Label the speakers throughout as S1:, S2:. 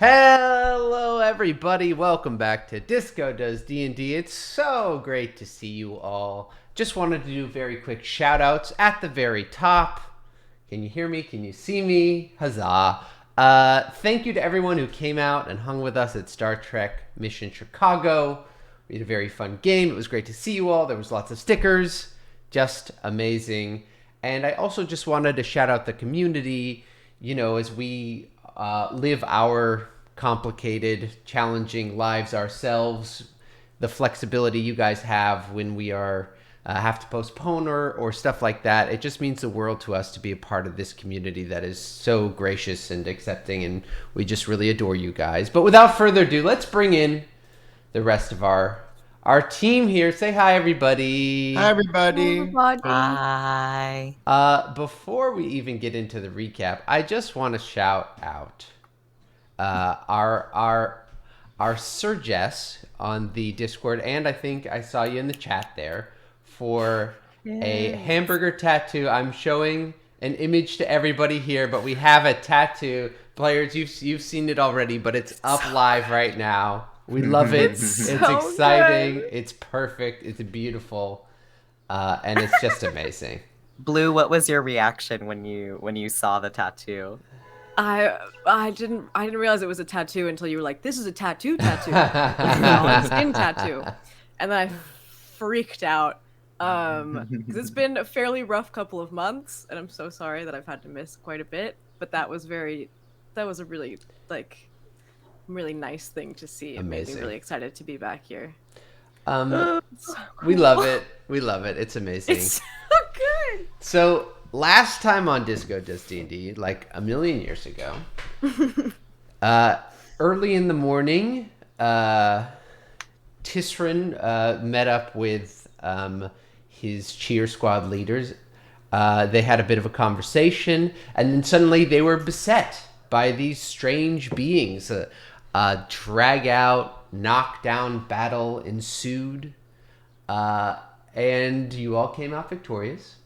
S1: Hello, everybody. Welcome back to DiscoDoesDnD. It's so great to see you all. Just wanted to do very quick shout-outs at the very top. Can you hear me? Can you see me? Huzzah. Thank you to everyone who came out and hung with us at Star Trek Mission Chicago. We had a very fun game. It was great to see you all. There was lots of stickers. Just amazing. And I also just wanted to shout out the community, as we live our complicated, challenging lives ourselves, the flexibility you guys have when we are have to postpone or stuff like that. It just means the world to us to be a part of this community that is so gracious and accepting, and we just really adore you guys. But without further ado, let's bring in the rest of our team here. Say hi, everybody.
S2: Hi, everybody.
S3: Hi.
S1: Before we even get into the recap, I just want to shout out our Sir Jess on the Discord, and I think I saw you in the chat there for a hamburger tattoo. I'm showing an image to everybody here, but we have a tattoo. Players, you've seen it already, but it's up live right now. We love it. It's exciting. Good. It's perfect. It's beautiful, and it's just amazing.
S3: Blue, what was your reaction when you saw the tattoo?
S4: I didn't realize it was a tattoo until you were like, "This is a tattoo." A skin tattoo, and then I freaked out because it's been a fairly rough couple of months, and I'm so sorry that I've had to miss quite a bit. But that was a really really nice thing to see. It made me really excited to be back here.
S1: We love it. We love it. It's amazing.
S4: It's so good.
S1: So last time on DiscoDoesDnD, like a million years ago, early in the morning, Tisryn met up with his cheer squad leaders. They had a bit of a conversation, and then suddenly they were beset by these strange beings. Drag out, knockdown battle ensued, and you all came out victorious.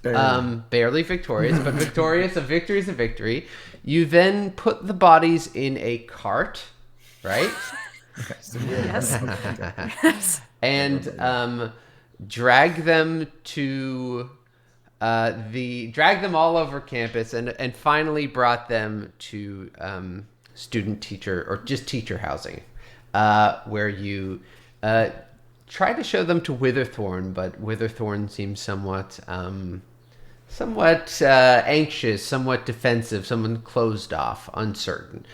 S1: Barely victorious, but victorious. A victory is a victory. You then put the bodies in a cart, right?
S4: Yes.
S1: And drag them to drag them all over campus, and finally brought them to student teacher or just teacher housing, where you try to show them to Witherthorn, but Witherthorn seems somewhat anxious, somewhat defensive, somewhat closed off, uncertain.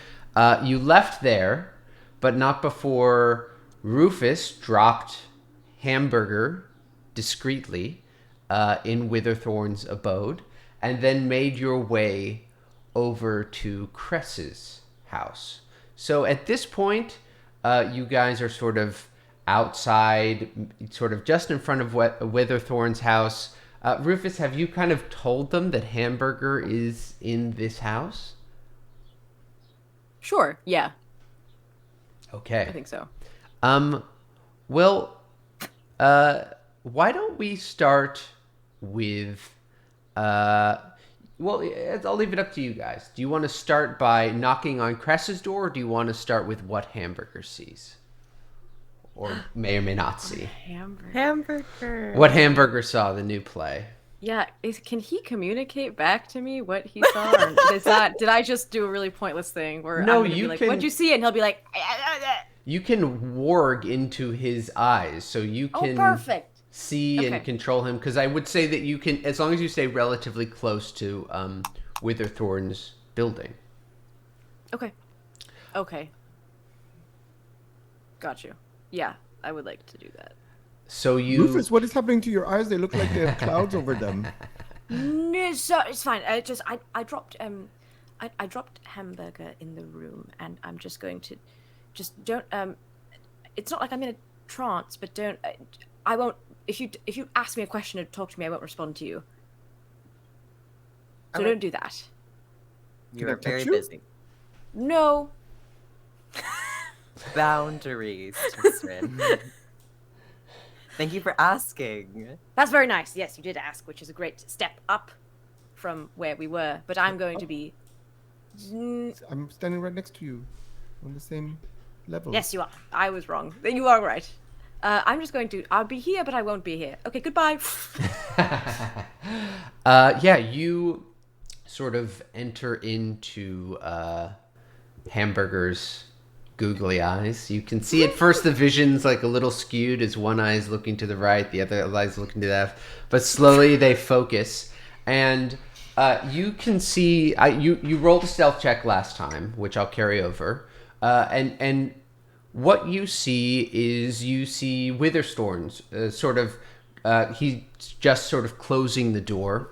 S1: You left there, but not before Rufus dropped Hamburger discreetly in Witherthorn's abode, and then made your way over to Cress's house. So at this point, you guys are sort of outside, sort of just in front of Witherthorn's house. Rufus, have you kind of told them that Hamburger is in this house?
S4: Sure, yeah.
S1: Okay.
S4: I think so.
S1: Well, why don't we start with well, I'll leave it up to you guys. Do you want to start by knocking on Cress's door, or do you want to start with what Hamburger sees? Or may or may not see.
S4: Hamburger.
S1: What Hamburger saw, the new play.
S4: Yeah, can he communicate back to me what he saw? Or did I just do a really pointless thing where
S1: no,
S4: I'm gonna be like, what'd you see? And he'll be like,
S1: you can warg into his eyes, so you can
S4: perfect.
S1: See and control him, because I would say that you can, as long as you stay relatively close to Witherthorn's building.
S4: Okay. Got you. Yeah, I would like to do that.
S1: So you...
S2: Rufus, what is happening to your eyes? They look like they have clouds over them.
S4: No, so it's fine. I dropped I dropped Hamburger in the room, and I'm just going to don't it's not like I'm in a trance, but I won't. If you ask me a question or talk to me, I won't respond to you. So don't do that.
S3: You're very busy.
S4: No.
S3: Boundaries, Tisryn. Thank you for asking.
S4: That's very nice. Yes, you did ask, which is a great step up from where we were. But I'm going to be
S2: I'm standing right next to you, on the same level.
S4: Yes, you are. I was wrong. You are right. I'm just going to. I'll be here, but I won't be here. Okay, goodbye.
S1: Yeah, you sort of enter into Hamburger's googly eyes. You can see at first the vision's like a little skewed as one eye is looking to the right, the other eye is looking to the left, but slowly they focus. And you can see, you rolled a stealth check last time, which I'll carry over. And what you see is Witherthorn's he's just sort of closing the door.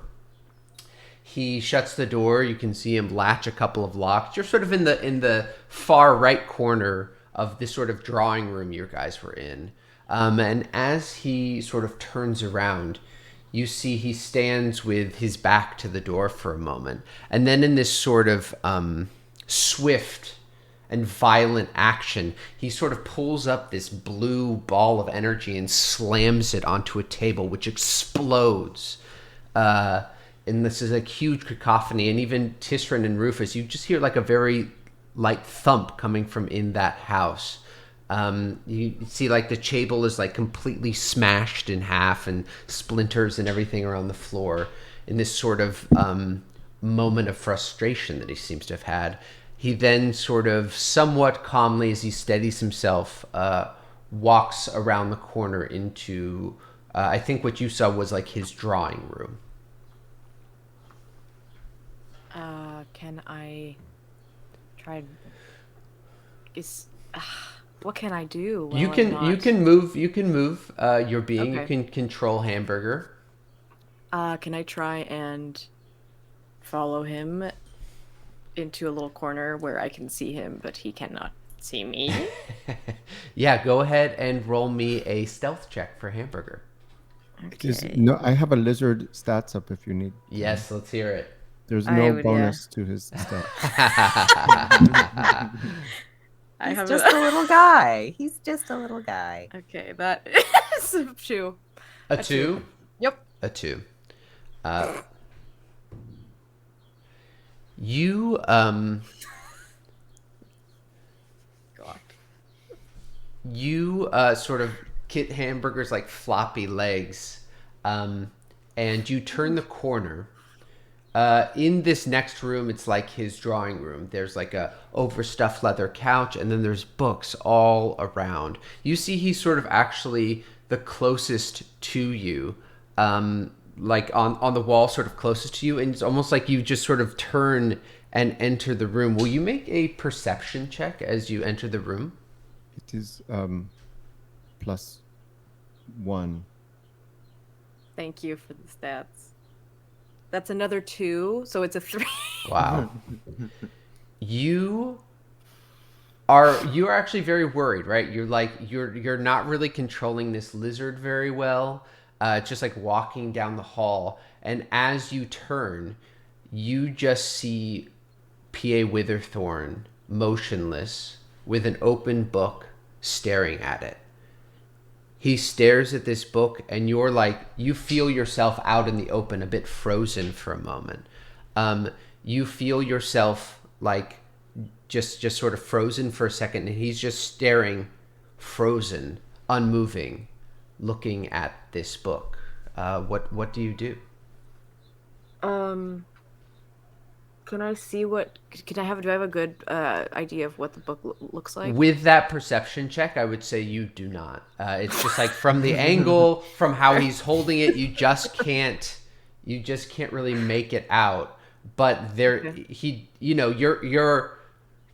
S1: He shuts the door. You can see him latch a couple of locks. You're sort of in the far right corner of this sort of drawing room you guys were in. And as he sort of turns around, you see he stands with his back to the door for a moment. And then in this sort of swift and violent action, he sort of pulls up this blue ball of energy and slams it onto a table, which explodes. And this is a huge cacophony. And even Tisryn and Rufus, you just hear like a very light thump coming from in that house. You see like the table is like completely smashed in half and splinters and everything around the floor in this sort of moment of frustration that he seems to have had. He then sort of somewhat calmly, as he steadies himself, walks around the corner into, I think what you saw was like his drawing room.
S4: Can I try? What can I do?
S1: You can move. You can move your being.
S4: Okay.
S1: You can control Hamburger.
S4: Can I try and follow him into a little corner where I can see him, but he cannot see me?
S1: Yeah, go ahead and roll me a stealth check for Hamburger.
S4: Okay.
S2: No, I have a lizard stats up if you need.
S1: Yes, let's hear it.
S2: There's
S4: I
S2: no
S4: would,
S2: bonus to his stats.
S3: He's just a little guy. He's just a little guy.
S4: Okay, that is a 2.
S1: A 2?
S4: Yep.
S1: A 2. You
S4: God.
S1: you sort of kit Hamburger's like floppy legs, and you turn the corner. In this next room, it's like his drawing room. There's like a overstuffed leather couch, and then there's books all around. You see he's sort of actually the closest to you, like on the wall, sort of closest to you, and it's almost like you just sort of turn and enter the room. Will you make a perception check as you enter the room?
S2: It is +1.
S4: Thank you for the stats. That's another 2, so it's a 3.
S1: Wow. You are actually very worried, right? You're not really controlling this lizard very well. Just like walking down the hall, and as you turn, you just see P.A. Witherthorn motionless with an open book staring at it. He stares at this book, and you're like, you feel yourself out in the open, a bit frozen for a moment. You feel yourself like just sort of frozen for a second, and he's just staring, frozen, unmoving, looking at this book. What do you do?
S4: Can I see do I have a good idea of what the book looks like?
S1: With that perception check, I would say you do not. It's just like from the angle, from how he's holding it, you just can't really make it out. But there, you're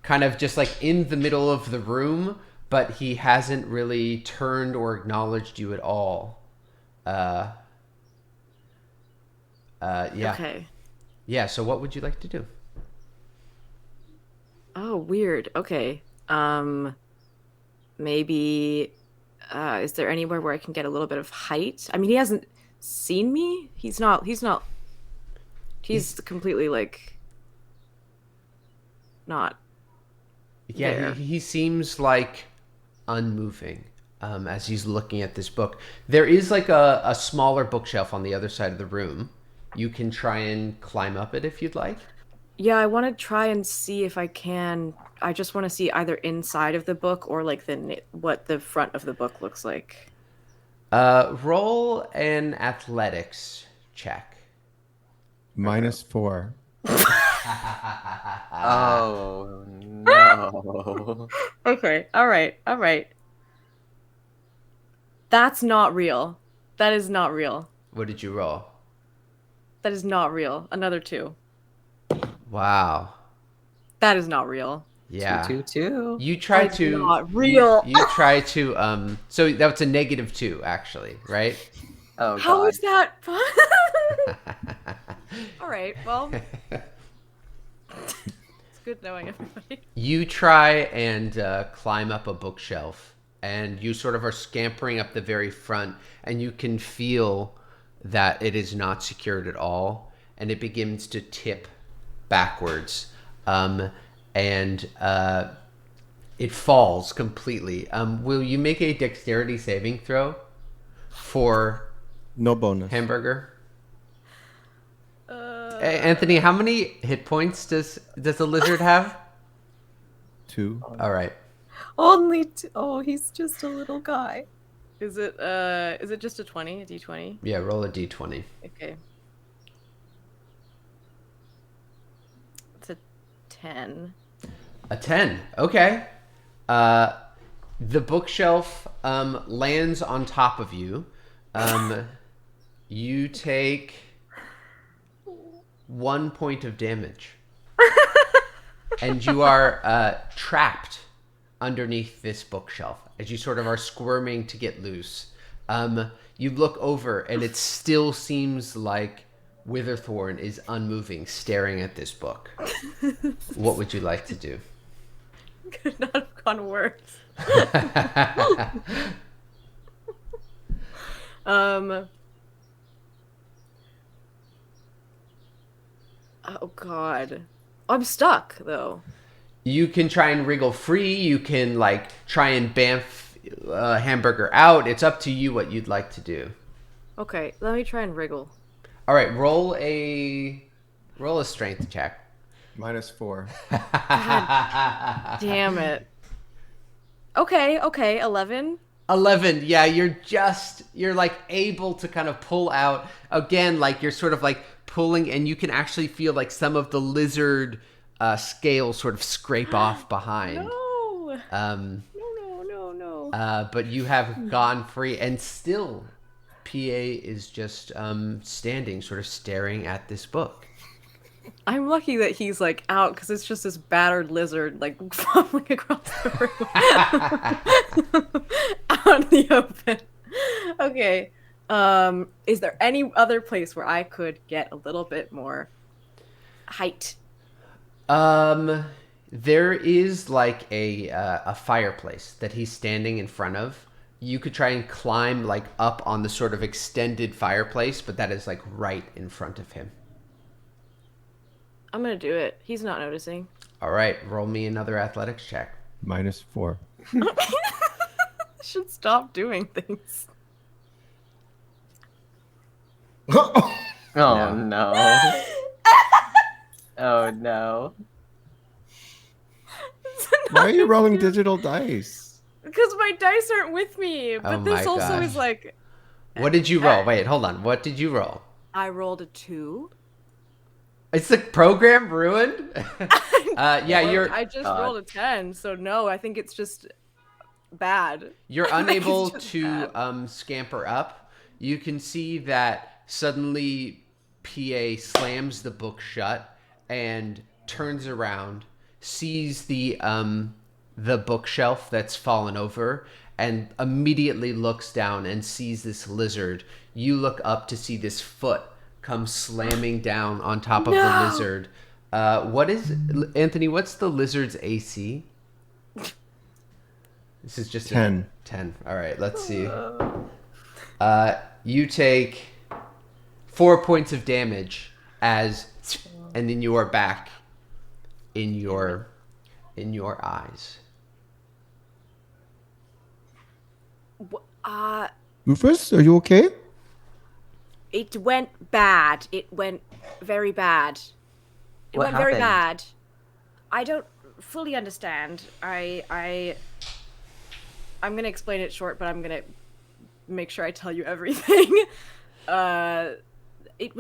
S1: kind of just like in the middle of the room, but he hasn't really turned or acknowledged you at all. Yeah.
S4: Okay.
S1: Yeah, so what would you like to do?
S4: Oh, weird. Okay. Maybe is there anywhere where I can get a little bit of height? I mean, he hasn't seen me. He's completely like not there.
S1: He seems like unmoving as he's looking at this book. There is like a smaller bookshelf on the other side of the room. You can try and climb up it if you'd like.
S4: Yeah, I want to try and see if I can. I just want to see either inside of the book or like what the front of the book looks like.
S1: Roll an athletics check.
S2: -4.
S3: Oh no.
S4: Okay. All right. All right. That's not real. That is not real.
S1: What did you roll?
S4: That is not real. Another 2.
S1: Wow.
S4: That is not real.
S1: Yeah.
S3: 2.
S1: You try
S4: That's
S1: to.
S4: not real.
S1: You try to. So that's a -2, actually, right?
S3: Oh
S4: How
S3: god.
S4: is that? All right. Well, it's good knowing everybody.
S1: You try and climb up a bookshelf, and you sort of are scampering up the very front, and you can feel that it is not secured at all, and it begins to tip backwards, and it falls completely. Will you make a dexterity saving throw for
S2: No bonus.
S1: Hamburger? Anthony, how many hit points does the lizard have?
S2: 2.
S1: All right.
S3: Only oh, he's just a little guy.
S4: Is it just a 20? A D20?
S1: Yeah, roll a d20.
S4: Okay. It's a 10.
S1: A 10. Okay. The bookshelf lands on top of you. You take 1 point of damage. And you are trapped underneath this bookshelf as you sort of are squirming to get loose. You look over and it still seems like Witherthorn is unmoving, staring at this book. What would you like to do?
S4: Could not have gone worse. Oh god. I'm stuck though.
S1: You can try and wriggle free. You can like try and bamf Hamburger out. It's up to you what you'd like to do.
S4: Okay, let me try and wriggle.
S1: All right, roll a strength check.
S2: -4.
S4: Damn it. Okay, 11.
S1: 11. Yeah, you're like able to kind of pull out again, like you're sort of like pulling, and you can actually feel like some of the lizard scales sort of scrape off behind.
S4: No.
S1: No.
S4: No.
S1: But you have gone free, and still, PA is just standing, sort of staring at this book.
S4: I'm lucky that he's like out because it's just this battered lizard like falling across the room out in the open. Okay. Is there any other place where I could get a little bit more height?
S1: There is like a fireplace that he's standing in front of. You could try and climb like up on the sort of extended fireplace, but that is like right in front of him.
S4: I'm gonna do it. He's not noticing.
S1: All right, roll me another athletics check.
S2: -4.
S4: Should stop doing things.
S3: Oh
S1: No.
S3: no. Oh no.
S2: Why are you rolling digital dice?
S4: Because my dice aren't with me. But
S1: Oh
S4: this
S1: my
S4: also
S1: gosh.
S4: is like
S1: What did you roll? Wait, hold on. What did you roll?
S4: I rolled a 2.
S1: Is the program ruined? Yeah,
S4: I just rolled a 10, so no, I think it's just bad.
S1: you're
S4: I think it's
S1: unable
S4: just
S1: to
S4: bad.
S1: scamper up. You can see that suddenly PA slams the book shut and turns around, sees the bookshelf that's fallen over, and immediately looks down and sees this lizard. You look up to see this foot come slamming down on top of the lizard. Anthony, what's the lizard's AC? This is just
S2: 10.
S1: 10. All right, let's see. You take 4 points of damage and then you are back in your eyes.
S2: Rufus, are you okay?
S4: It went bad. It went very bad. It
S3: What
S4: went very
S3: happened?
S4: bad. I don't fully understand. I'm gonna explain it short, but I'm gonna make sure I tell you everything. He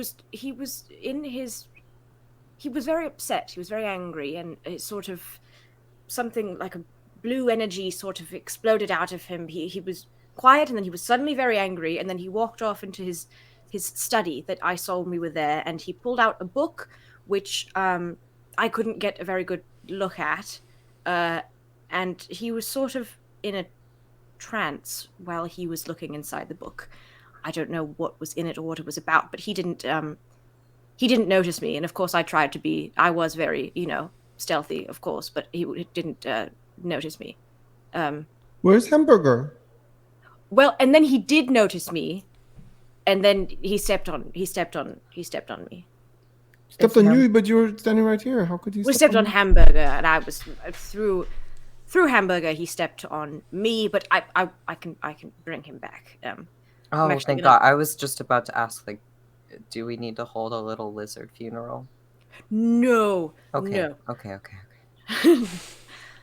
S4: was very upset. He was very angry, and it sort of something like a blue energy sort of exploded out of him. He was quiet, and then he was suddenly very angry, and then he walked off into his study that I saw when we were there, and he pulled out a book which I couldn't get a very good look at, and he was sort of in a trance while he was looking inside the book. I don't know what was in it or what it was about, but he didn't notice me, and of course I was very, stealthy, of course, but he didn't notice me.
S2: Where's Hamburger?
S4: Well, and then he did notice me, and then he stepped on me.
S2: Stepped on you, but you were standing right here. How could you?
S4: We stepped on Hamburger, and I was through Hamburger. He stepped on me, but I can bring him back.
S3: Oh, thank God! I was just about to ask, like, do we need to hold a little lizard funeral?
S4: No.
S3: Okay.
S4: No.
S3: Okay.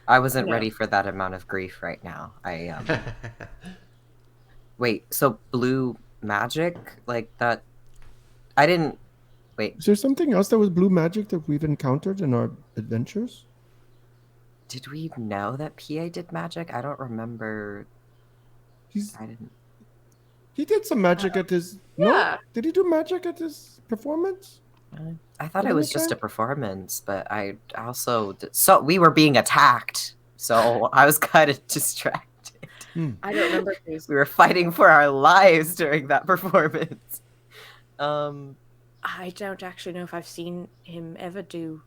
S3: I wasn't ready for that amount of grief right now. Wait. So blue magic, like that? I didn't. Wait.
S2: Is there something else that was blue magic that we've encountered in our adventures?
S3: Did we know that PA did magic? I don't remember. I didn't.
S2: He did some magic at his.
S4: Yeah.
S2: No? Did he do magic at his performance?
S3: I thought it was just a performance, but I also so we were being attacked, so I was kind of distracted.
S4: I don't remember.
S3: We were fighting for our lives during that performance.
S4: I don't actually know if I've seen him ever do.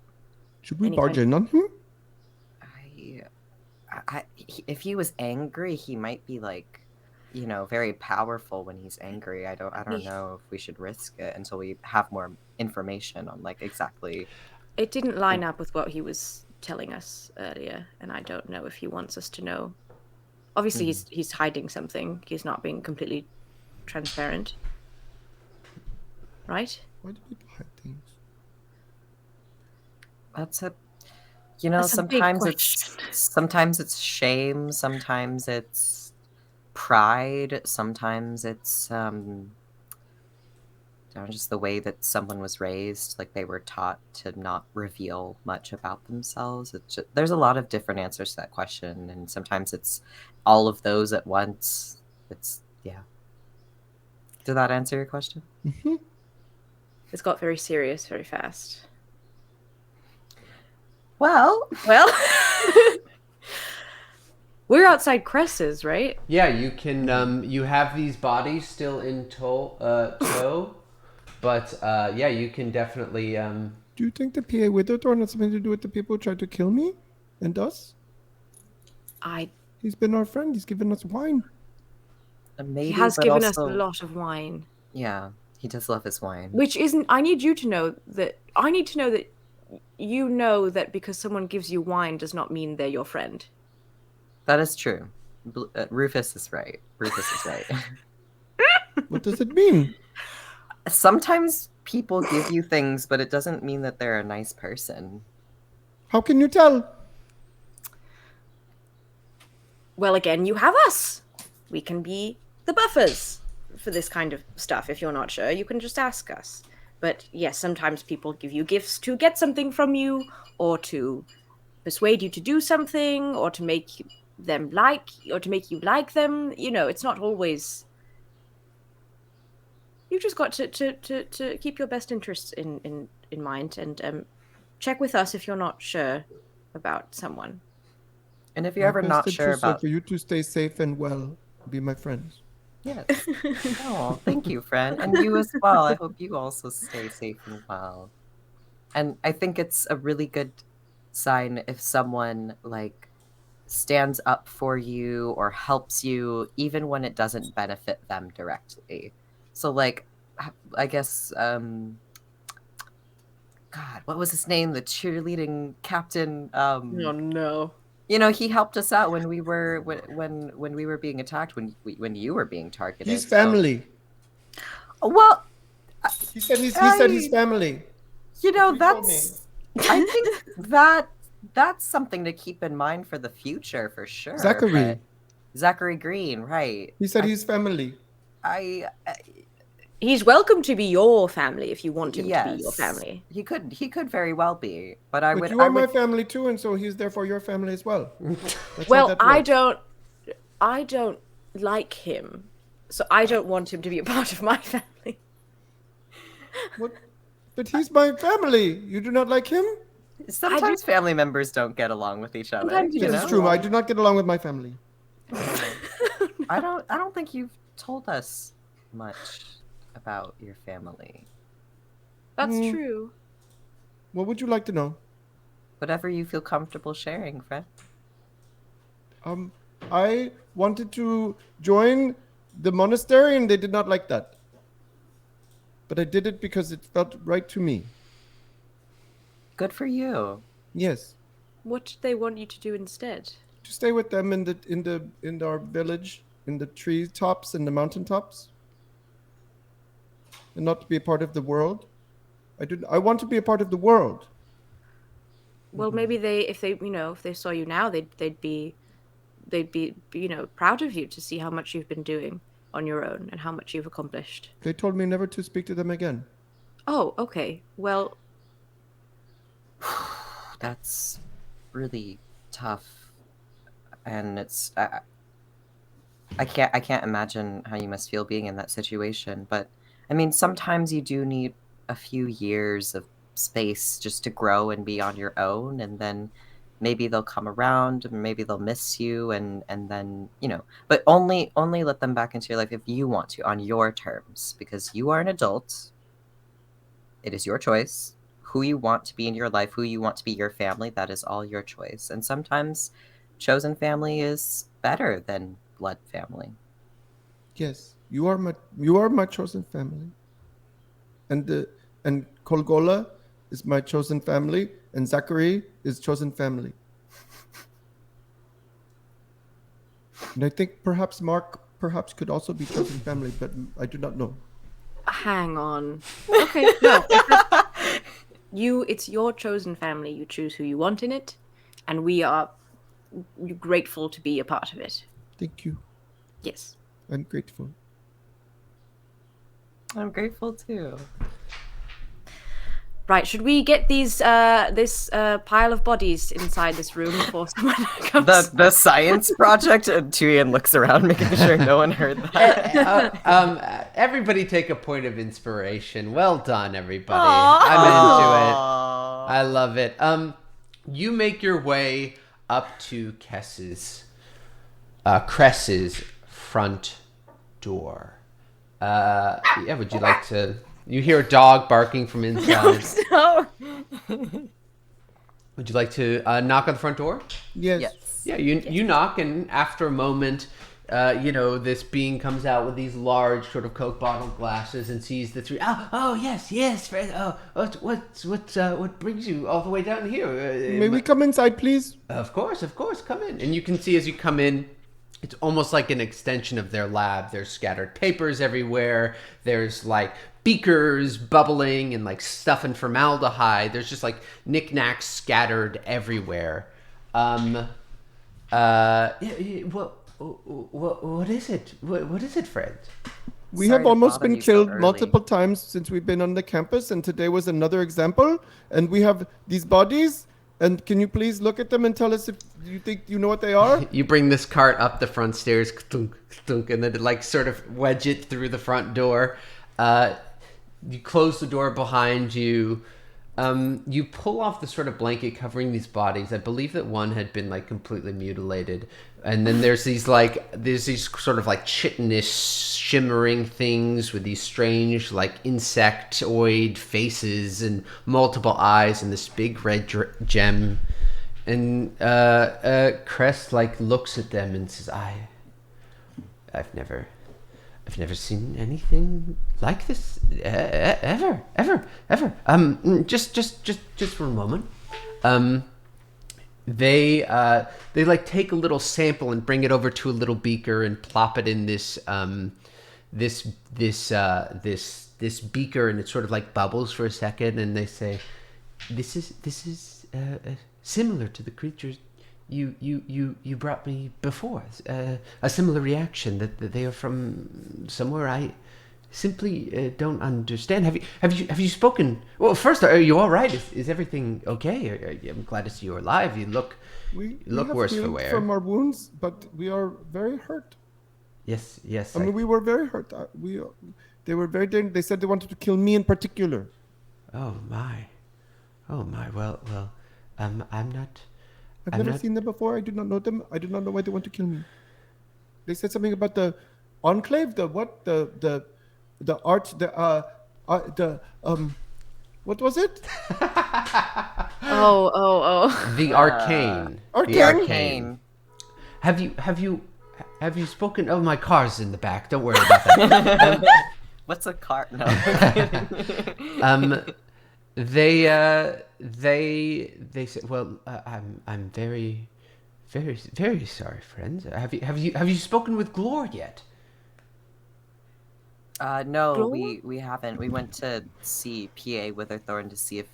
S2: Should we barge in on him?
S3: If he was angry, he might be like, very powerful when he's angry. I don't know if we should risk it until we have more information on like exactly.
S4: It didn't line up with what he was telling us earlier, and I don't know if he wants us to know. Obviously, he's hiding something. He's not being completely transparent, right?
S2: Why do people hide things?
S3: That's a,
S4: That's
S3: sometimes it's shame, sometimes it's pride, sometimes it's just the way that someone was raised, like they were taught to not reveal much about themselves. There's a lot of different answers to that question, and sometimes it's all of those at once. Did that answer your question?
S2: Mm-hmm.
S4: It's got very serious very fast.
S3: Well,
S4: we're outside Cress's, right?
S1: Yeah, you can. You have these bodies still in tow, but you can definitely.
S2: Do you think the PA Witherthorn has something to do with the people who tried to kill me and us? He's been our friend. He's given us wine.
S3: Maybe,
S4: he has given us a lot of wine.
S3: Yeah, he does love his wine.
S4: Which isn't. I need to know that you know that because someone gives you wine does not mean they're your friend.
S3: That is true. Rufus is right.
S2: What does it mean?
S3: Sometimes people give you things, but it doesn't mean that they're a nice person.
S2: How can you tell?
S4: Well, again, you have us. We can be the buffers for this kind of stuff. If you're not sure, you can just ask us. But yes, sometimes people give you gifts to get something from you, or to persuade you to do something, or to make them you like them. It's not always. You just got to keep your best interests in mind, and check with us if you're not sure about someone.
S3: And if you're ever not sure about,
S2: for you to stay safe and well, be my friends.
S3: Yes. Oh, thank you, friend. And you as well. I hope you also stay safe and well. And I think it's a really good sign if someone like stands up for you or helps you, even when it doesn't benefit them directly. So like, I guess, God, what was his name? The cheerleading captain.
S4: Oh no.
S3: He helped us out when we were when we were being attacked, when you were being targeted.
S2: He's family.
S3: So. Well,
S2: he said his family.
S3: That's I think that's something to keep in mind for the future, for sure.
S2: Zachary.
S3: Zachary Green, right?
S2: He said he's family.
S4: He's welcome to be your family if you want him to be your family.
S3: He could very well be, but
S2: you are my family too, and so he's therefore your family as well.
S4: Well, I don't like him, so I don't want him to be a part of my family.
S2: What? But he's my family. You do not like him?
S3: Sometimes family members don't get along with each other.
S2: It's true. I do not get along with my family.
S3: I don't think you've told us much about your family.
S4: That's true.
S2: What would you like to know?
S3: Whatever you feel comfortable sharing, friend.
S2: I wanted to join the monastery and they did not like that. But I did it because it felt right to me.
S3: Good for you.
S2: Yes.
S4: What did they want you to do instead?
S2: To stay with them in our village, in the tree tops and the mountain tops. And not to be a part of the world. I want to be a part of the world.
S4: Well, maybe if they saw you now, they'd be proud of you to see how much you've been doing on your own and how much you've accomplished.
S2: They told me never to speak to them again.
S4: Oh, okay. Well,
S3: that's really tough, and it's I can't imagine how you must feel being in that situation. But I mean, sometimes you do need a few years of space just to grow and be on your own, and then maybe they'll come around, maybe they'll miss you, and then, but only let them back into your life if you want to, on your terms, because you are an adult. It is your choice. Who you want to be in your life, who you want to be your family, that is all your choice. And sometimes chosen family is better than blood family.
S2: Yes, you are my chosen family. And Kolgola is my chosen family, and Zachary is chosen family. And I think perhaps Mark could also be chosen family, but I do not know.
S4: Hang on. Okay, no. It's your chosen family. You choose who you want in it, and we are grateful to be a part of it.
S2: Thank you.
S4: Yes.
S2: I'm grateful.
S3: I'm grateful too.
S4: Right, should we get this pile of bodies inside this room before someone comes?
S3: The science project? And Tuyen looks around, making sure no one heard that.
S1: Everybody take a point of inspiration. Well done, everybody.
S4: Aww.
S1: I'm into it. I love it. You make your way up to Cress's front door. Would you like to... You hear a dog barking from inside.
S4: No.
S1: Would you like to knock on the front door?
S2: Yes.
S1: Yeah, you knock, and after a moment, this being comes out with these large sort of Coke bottle glasses and sees the three. Oh, yes, Fred. Oh, what brings you all the way down here?
S2: May we come inside, please?
S1: Of course, come in. And you can see as you come in, it's almost like an extension of their lab. There's scattered papers everywhere. There's like beakers bubbling and like stuff in formaldehyde. There's just like knickknacks scattered everywhere. What is it? What is it, Fred?
S2: We have almost been killed multiple times since we've been on the campus, and today was another example. And we have these bodies. And can you please look at them and tell us if you think you know what they are?
S1: You bring this cart up the front stairs, and then like sort of wedge it through the front door. You close the door behind you. You pull off the sort of blanket covering these bodies. I believe that one had been like completely mutilated. And then there's these sort of like chitinous shimmering things with these strange like insectoid faces and multiple eyes and this big red gem. And Cress like looks at them and says, I've never seen anything like this ever. Just for a moment. They like take a little sample and bring it over to a little beaker and plop it in this beaker, and it sort of like bubbles for a second, and they say, this is similar to the creatures you brought me before. A similar reaction that they are from somewhere I simply don't understand. Have you spoken? Well, first, are you all right? Is everything okay? I'm glad to see you alive. You look worse for wear.
S2: From our wounds, but we are very hurt.
S1: Yes.
S2: I mean, we were very hurt. They were very dangerous. They said they wanted to kill me in particular.
S1: Oh my. Well. I'm not.
S2: I've never seen them before. I do not know them. I do not know why they want to kill me. They said something about the enclave. What was it?
S4: Oh.
S1: The arcane.
S2: Arcane.
S1: The arcane. Have you spoken? Oh, my car's in the back. Don't worry about that.
S3: What's a car? No.
S1: They said, well, I'm very, very, very sorry, friends. Have you spoken with Glor yet?
S3: No,
S4: Glor?
S3: we haven't. We went to see PA Witherthorn to see if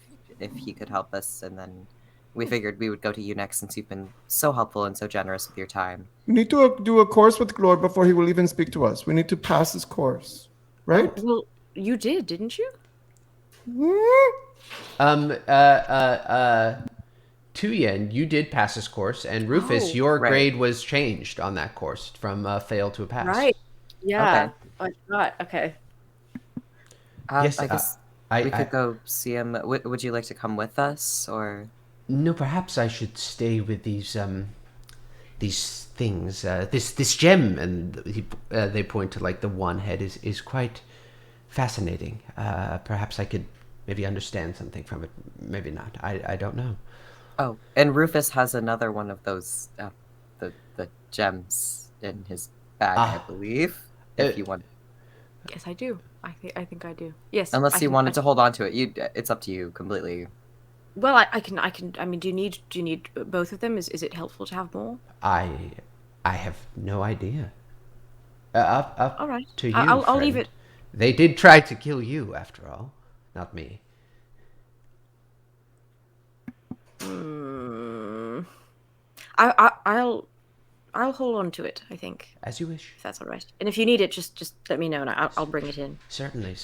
S3: he could help us, and then we figured we would go to you next since you've been so helpful and so generous with your time.
S2: We need to do a course with Glor before he will even speak to us. We need to pass his course, right?
S4: Well, you did, didn't you?
S1: Tuyen, you did pass this course, and Rufus, your grade was changed on that course from fail to a pass.
S4: Right. Yeah.
S3: Okay.
S4: I forgot. Okay.
S1: Yes,
S3: I guess we could go see him. Would you like to come with us, or?
S1: No, perhaps I should stay with these things. This gem, and they point to like the one head is quite fascinating. Perhaps I could maybe understand something from it. Maybe not. I don't know.
S3: Oh, and Rufus has another one of those the gems in his bag, I believe. If you want.
S4: Yes, I do. I think I do. Yes.
S3: Unless you wanted to hold on to it, it's up to you completely.
S4: Well, I can. I mean, do you need both of them? Is it helpful to have more?
S1: I have no idea. Up
S4: All right.
S1: to you.
S4: I'll leave it.
S1: They did try to kill you, after all, not me.
S4: I'll hold on to it, I think.
S1: As you wish.
S4: If that's all right. And if you need it, just let me know and I'll bring it in.
S1: Certainly.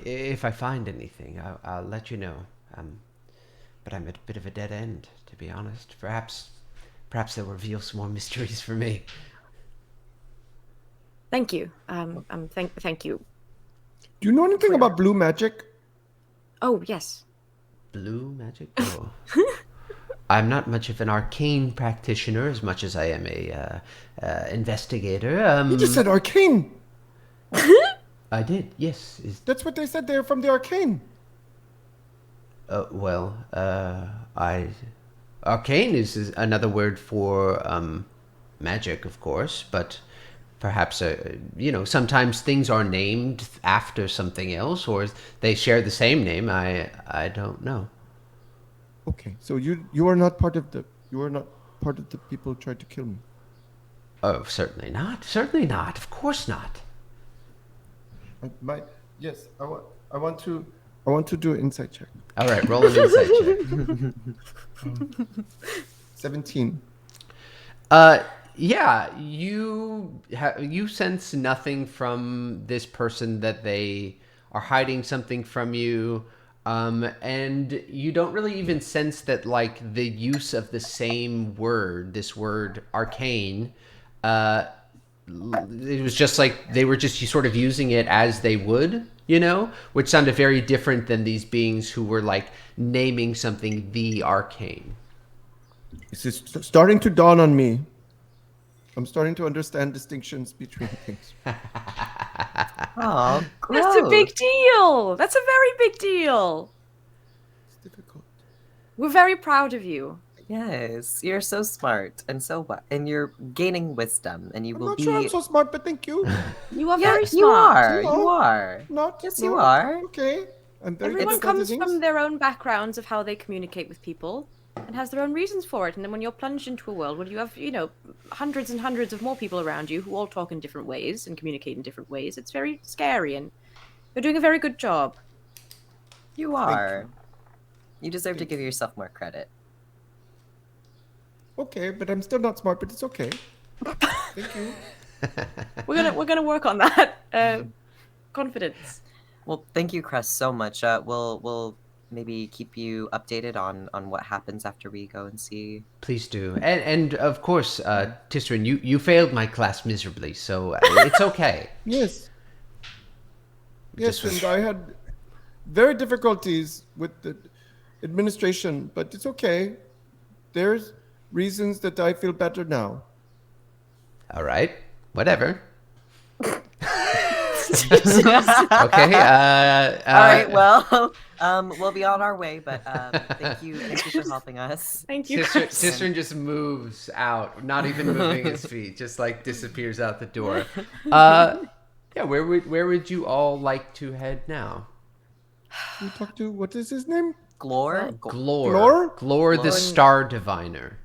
S1: If I find anything, I'll let you know. But I'm at a bit of a dead end, to be honest. Perhaps they'll reveal some more mysteries for me.
S4: Thank you. Thank you.
S2: Do you know anything about blue magic?
S4: Oh, yes.
S1: Blue magic? Oh. I'm not much of an arcane practitioner as much as I am a investigator.
S2: You just said arcane.
S1: I did, yes.
S2: That's what they said. They're from the arcane.
S1: Arcane is another word for magic, of course, but perhaps sometimes things are named after something else, or they share the same name. I don't know.
S2: Okay, so you are not part of the people who tried to kill me.
S1: Oh, certainly not. Certainly not. Of course not.
S2: Yes, I want to do an insight check.
S1: All right, roll an insight check.
S2: 17.
S1: Yeah, you sense nothing from this person that they are hiding something from you, and you don't really even sense that like the use of the same word, this word arcane, it was just like they were just sort of using it as they would, which sounded very different than these beings who were like naming something the arcane.
S2: This is starting to dawn on me. I'm starting to understand distinctions between things.
S3: Oh,
S4: that's a big deal. That's a very big deal.
S2: It's difficult.
S4: We're very proud of you.
S3: Yes, you're so smart and and you're gaining wisdom, and
S2: I'm not sure I'm so smart, but thank you.
S4: You are very smart.
S3: You are.
S2: Not.
S3: Yes,
S2: no,
S3: you are.
S2: Okay. I'm very
S4: Everyone
S2: good at
S4: comes
S2: things.
S4: from their own backgrounds of how they communicate with people and has their own reasons for it. And then when you're plunged into a world where you have, hundreds and hundreds of more people around you who all talk in different ways and communicate in different ways, it's very scary. And you're doing a very good job.
S3: You are. You deserve to give yourself more credit.
S2: Okay, but I'm still not smart, but it's okay. Thank you.
S4: We're gonna work on that. Confidence.
S3: Well, thank you, Cress, so much. We'll maybe keep you updated on what happens after we go and see.
S1: Please do. And of course, Tisryn, you failed my class miserably, so it's okay.
S2: Yes. Yes,
S1: Just-
S2: and I had very difficulties with the administration, but it's okay. There's reasons that I feel better now.
S1: All right. Whatever. Okay.
S3: All right, well, we'll be on our way, but thank you for helping us.
S4: Thank you.
S1: Tisryn just moves out, not even moving his feet, just like disappears out the door. Yeah, where would you all like to head now?
S2: We talked to, what is his name?
S3: Glor?
S1: Glor. Glor the Star Diviner.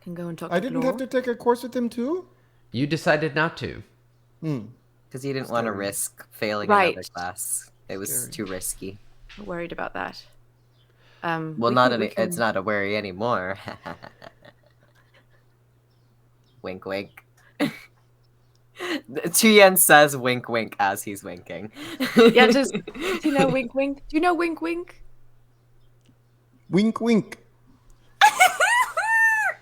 S4: Can go and talk
S2: I
S4: to
S2: didn't
S4: Glor.
S2: have to take a course with him too?
S1: You decided not to.
S3: Because you didn't want to risk failing
S4: Right.
S3: another class. It was
S2: Scary.
S3: too risky.
S4: I'm worried about that.
S3: Well, it's not a worry anymore. Wink, wink. Tuyen says wink, wink as he's winking.
S4: Yeah, just do you know wink wink? Do you know wink wink?
S2: Wink, wink.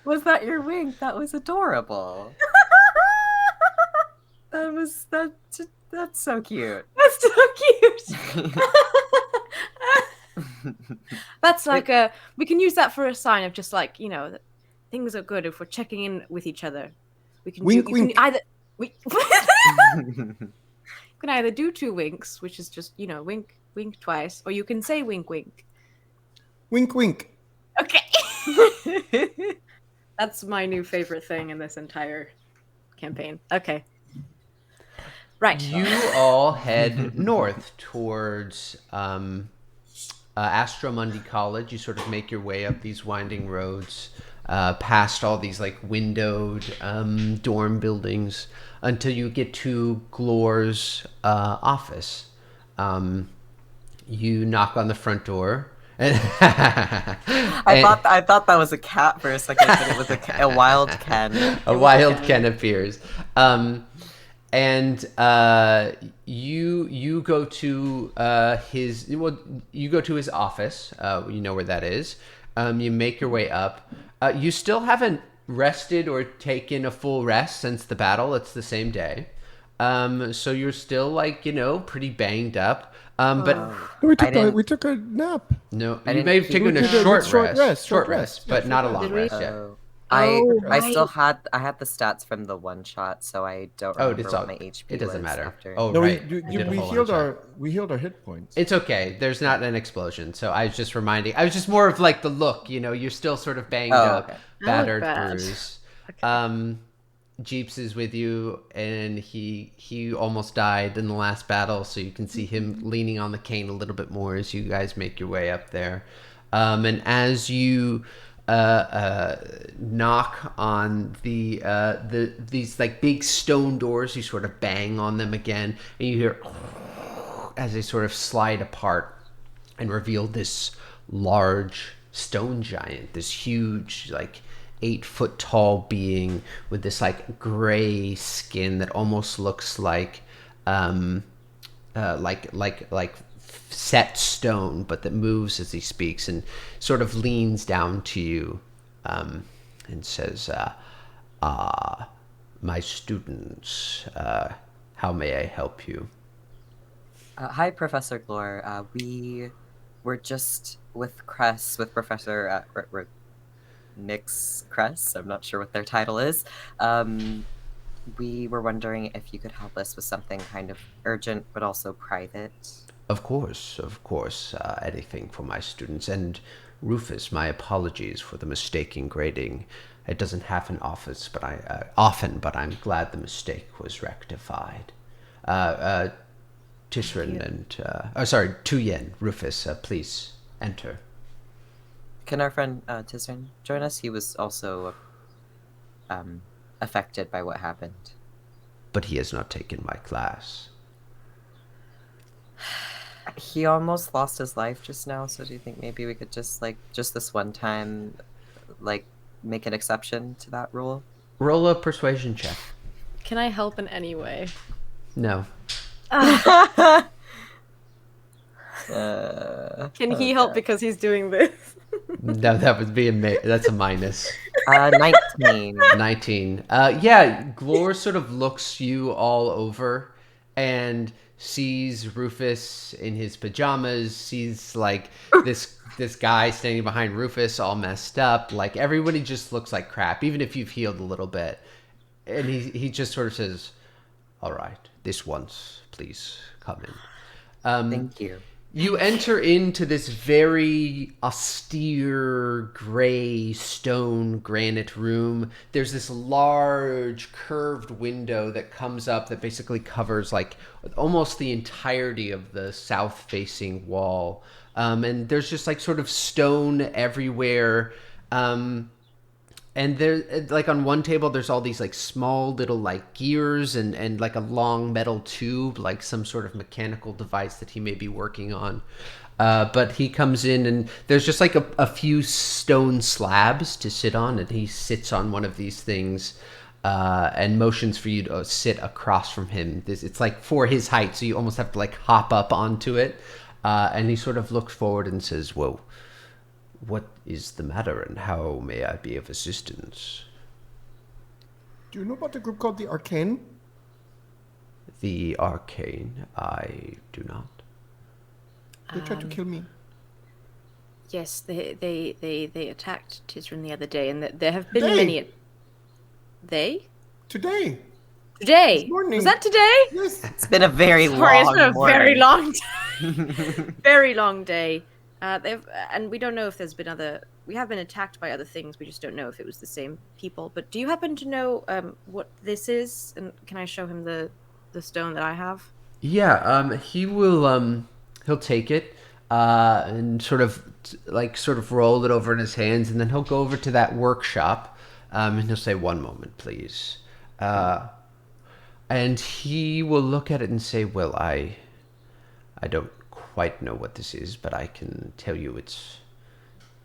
S3: Was that your wink? That was adorable. That's so cute.
S4: That's so cute. That's like we can use that for a sign of just like, that things are good if we're checking in with each other. We can
S2: Wink,
S4: you can
S2: wink.
S4: either you can either do 2 winks, which is just, wink wink twice, or you can say wink wink.
S2: Wink, wink.
S4: Okay. That's my new favorite thing in this entire campaign. Okay. Right.
S1: You all head north towards Astromundi College. You sort of make your way up these winding roads, past all these like windowed dorm buildings, until you get to Glor's office. You knock on the front door.
S3: I thought that was a cat for a second, but it was a wild Ken.
S1: A wild Ken appears. And you go to his office. You know where that is. You make your way up. You still haven't rested or taken a full rest since the battle. It's the same day. So you're still pretty banged up. But
S2: We took a nap.
S1: no,
S3: I
S1: you
S3: didn't-
S1: may have taken
S2: We
S1: a
S2: did a
S1: short
S2: short
S1: rest,
S2: rest,
S1: short
S2: short
S1: rest,
S2: rest.
S1: but
S2: Yeah,
S1: not a
S2: short
S1: long
S4: rest.
S1: rest yet.
S3: I
S4: right.
S3: still had the stats from the one shot, so I don't remember
S1: it's
S3: what
S1: all-
S3: my HP
S1: it doesn't
S3: was
S1: matter.
S3: after.
S1: Oh,
S2: No,
S1: right.
S2: we
S1: I did a
S2: we
S1: whole
S2: healed
S1: one shot.
S2: we healed our hit points.
S1: It's okay. There's not an explosion, so I was just reminding. I was just more of like the look. You're still sort of banged up,
S3: okay.
S1: battered,
S4: bad.
S1: bruised. Jeeps is with you, and he almost died in the last battle, so you can see him leaning on the cane a little bit more as you guys make your way up there. And as you knock on these like big stone doors, you sort of bang on them again, and you hear as they sort of slide apart and reveal this large stone giant, this huge 8-foot tall being with this gray skin that almost looks like set stone, but that moves as he speaks, and sort of leans down to you and says, my students, how may I help you?
S3: Hi, Professor Glor. We were just with Cress, with Professor Nick's Cress. I'm not sure what their title is. We were wondering if you could help us with something kind of urgent, but also private.
S1: Of course, anything for my students. And Rufus, my apologies for the mistake in grading. It doesn't happen often, but I'm glad the mistake was rectified. Tisryn and Tuyen, Rufus, please enter.
S3: Can our friend Tisryn join us? He was also affected by what happened.
S1: But he has not taken my class.
S3: He almost lost his life just now, so do you think maybe we could just this one time, make an exception to that rule?
S1: Roll a persuasion check.
S4: Can I help in any way?
S1: No.
S4: Can
S3: Can
S4: he help because he's doing this?
S1: No, that would be that's a minus.
S3: 19.
S1: 19. Yeah, Glor sort of looks you all over and sees Rufus in his pajamas, sees like this guy standing behind Rufus all messed up. Like everybody just looks like crap, even if you've healed a little bit. And he just sort of says, "All right, this once, please come in."
S3: Thank you.
S1: You enter into this very austere gray stone granite room. There's this large curved window that comes up that basically covers like almost the entirety of the south facing wall. And there's just like sort of stone everywhere. And there, like on one table, there's all these like small little like gears and like a long metal tube, like some sort of mechanical device that he may be working on. But he comes in and there's just like a few stone slabs to sit on, and he sits on one of these things and motions for you to sit across from him. It's like for his height, so you almost have to like hop up onto it. And he sort of looks forward and says, "Whoa. What is the matter, and how may I be of assistance?"
S2: Do you know about a group called the Arcane?
S1: The Arcane? I do not.
S2: They tried to kill me.
S4: Yes, they attacked Tisryn the other day, and there have been
S2: Today?
S4: many. They?
S2: Today.
S4: Today?
S2: This morning.
S4: Was that today?
S2: Yes.
S3: It's been a very
S4: Sorry, it's
S3: long
S4: been a
S3: morning.
S4: very long day. Very long day. And we don't know if there's been other. We have been attacked by other things. We just don't know if it was the same people. But do you happen to know what this is? And can I show him the stone that I have?
S1: Yeah, he will. He'll take it and sort of roll it over in his hands, and then he'll go over to that workshop, and he'll say, "One moment, please." And he will look at it and say, "Well, I don't quite know what this is, but I can tell you it's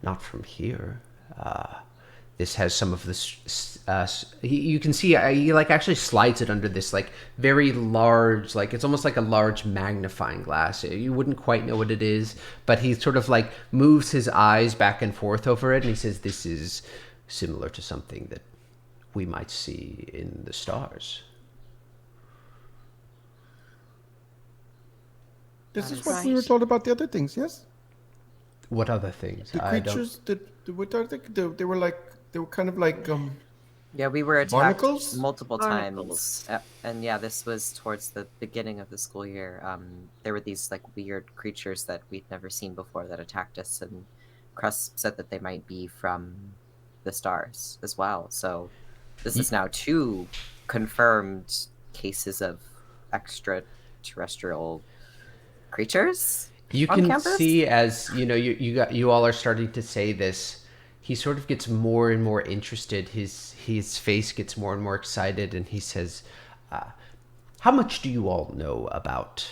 S1: not from here. This has some of this. You can see he like actually slides it under this like very large, like it's almost like a large magnifying glass. You wouldn't quite know what it is, but he sort of like moves his eyes back and forth over it, and he says, "This is similar to something that we might see in the stars."
S2: This
S4: That
S2: is
S4: is
S2: what we were
S4: right.
S2: told about the other things, yes?
S1: What other things?
S2: The
S1: I don't-
S2: creatures, what are they were kind of like,
S3: Yeah, we were attacked
S2: Barnacles?
S3: multiple
S4: Barnacles.
S3: times. And yeah, this was towards the beginning of the school year. There were these like weird creatures that we'd never seen before that attacked us, and Cress said that they might be from the stars as well. So this is now 2 confirmed cases of extraterrestrial creatures.
S1: You
S3: on
S1: can
S3: campus?
S1: see as you all are starting to say this, he sort of gets more and more interested. His face gets more and more excited, and he says, "How much do you all know about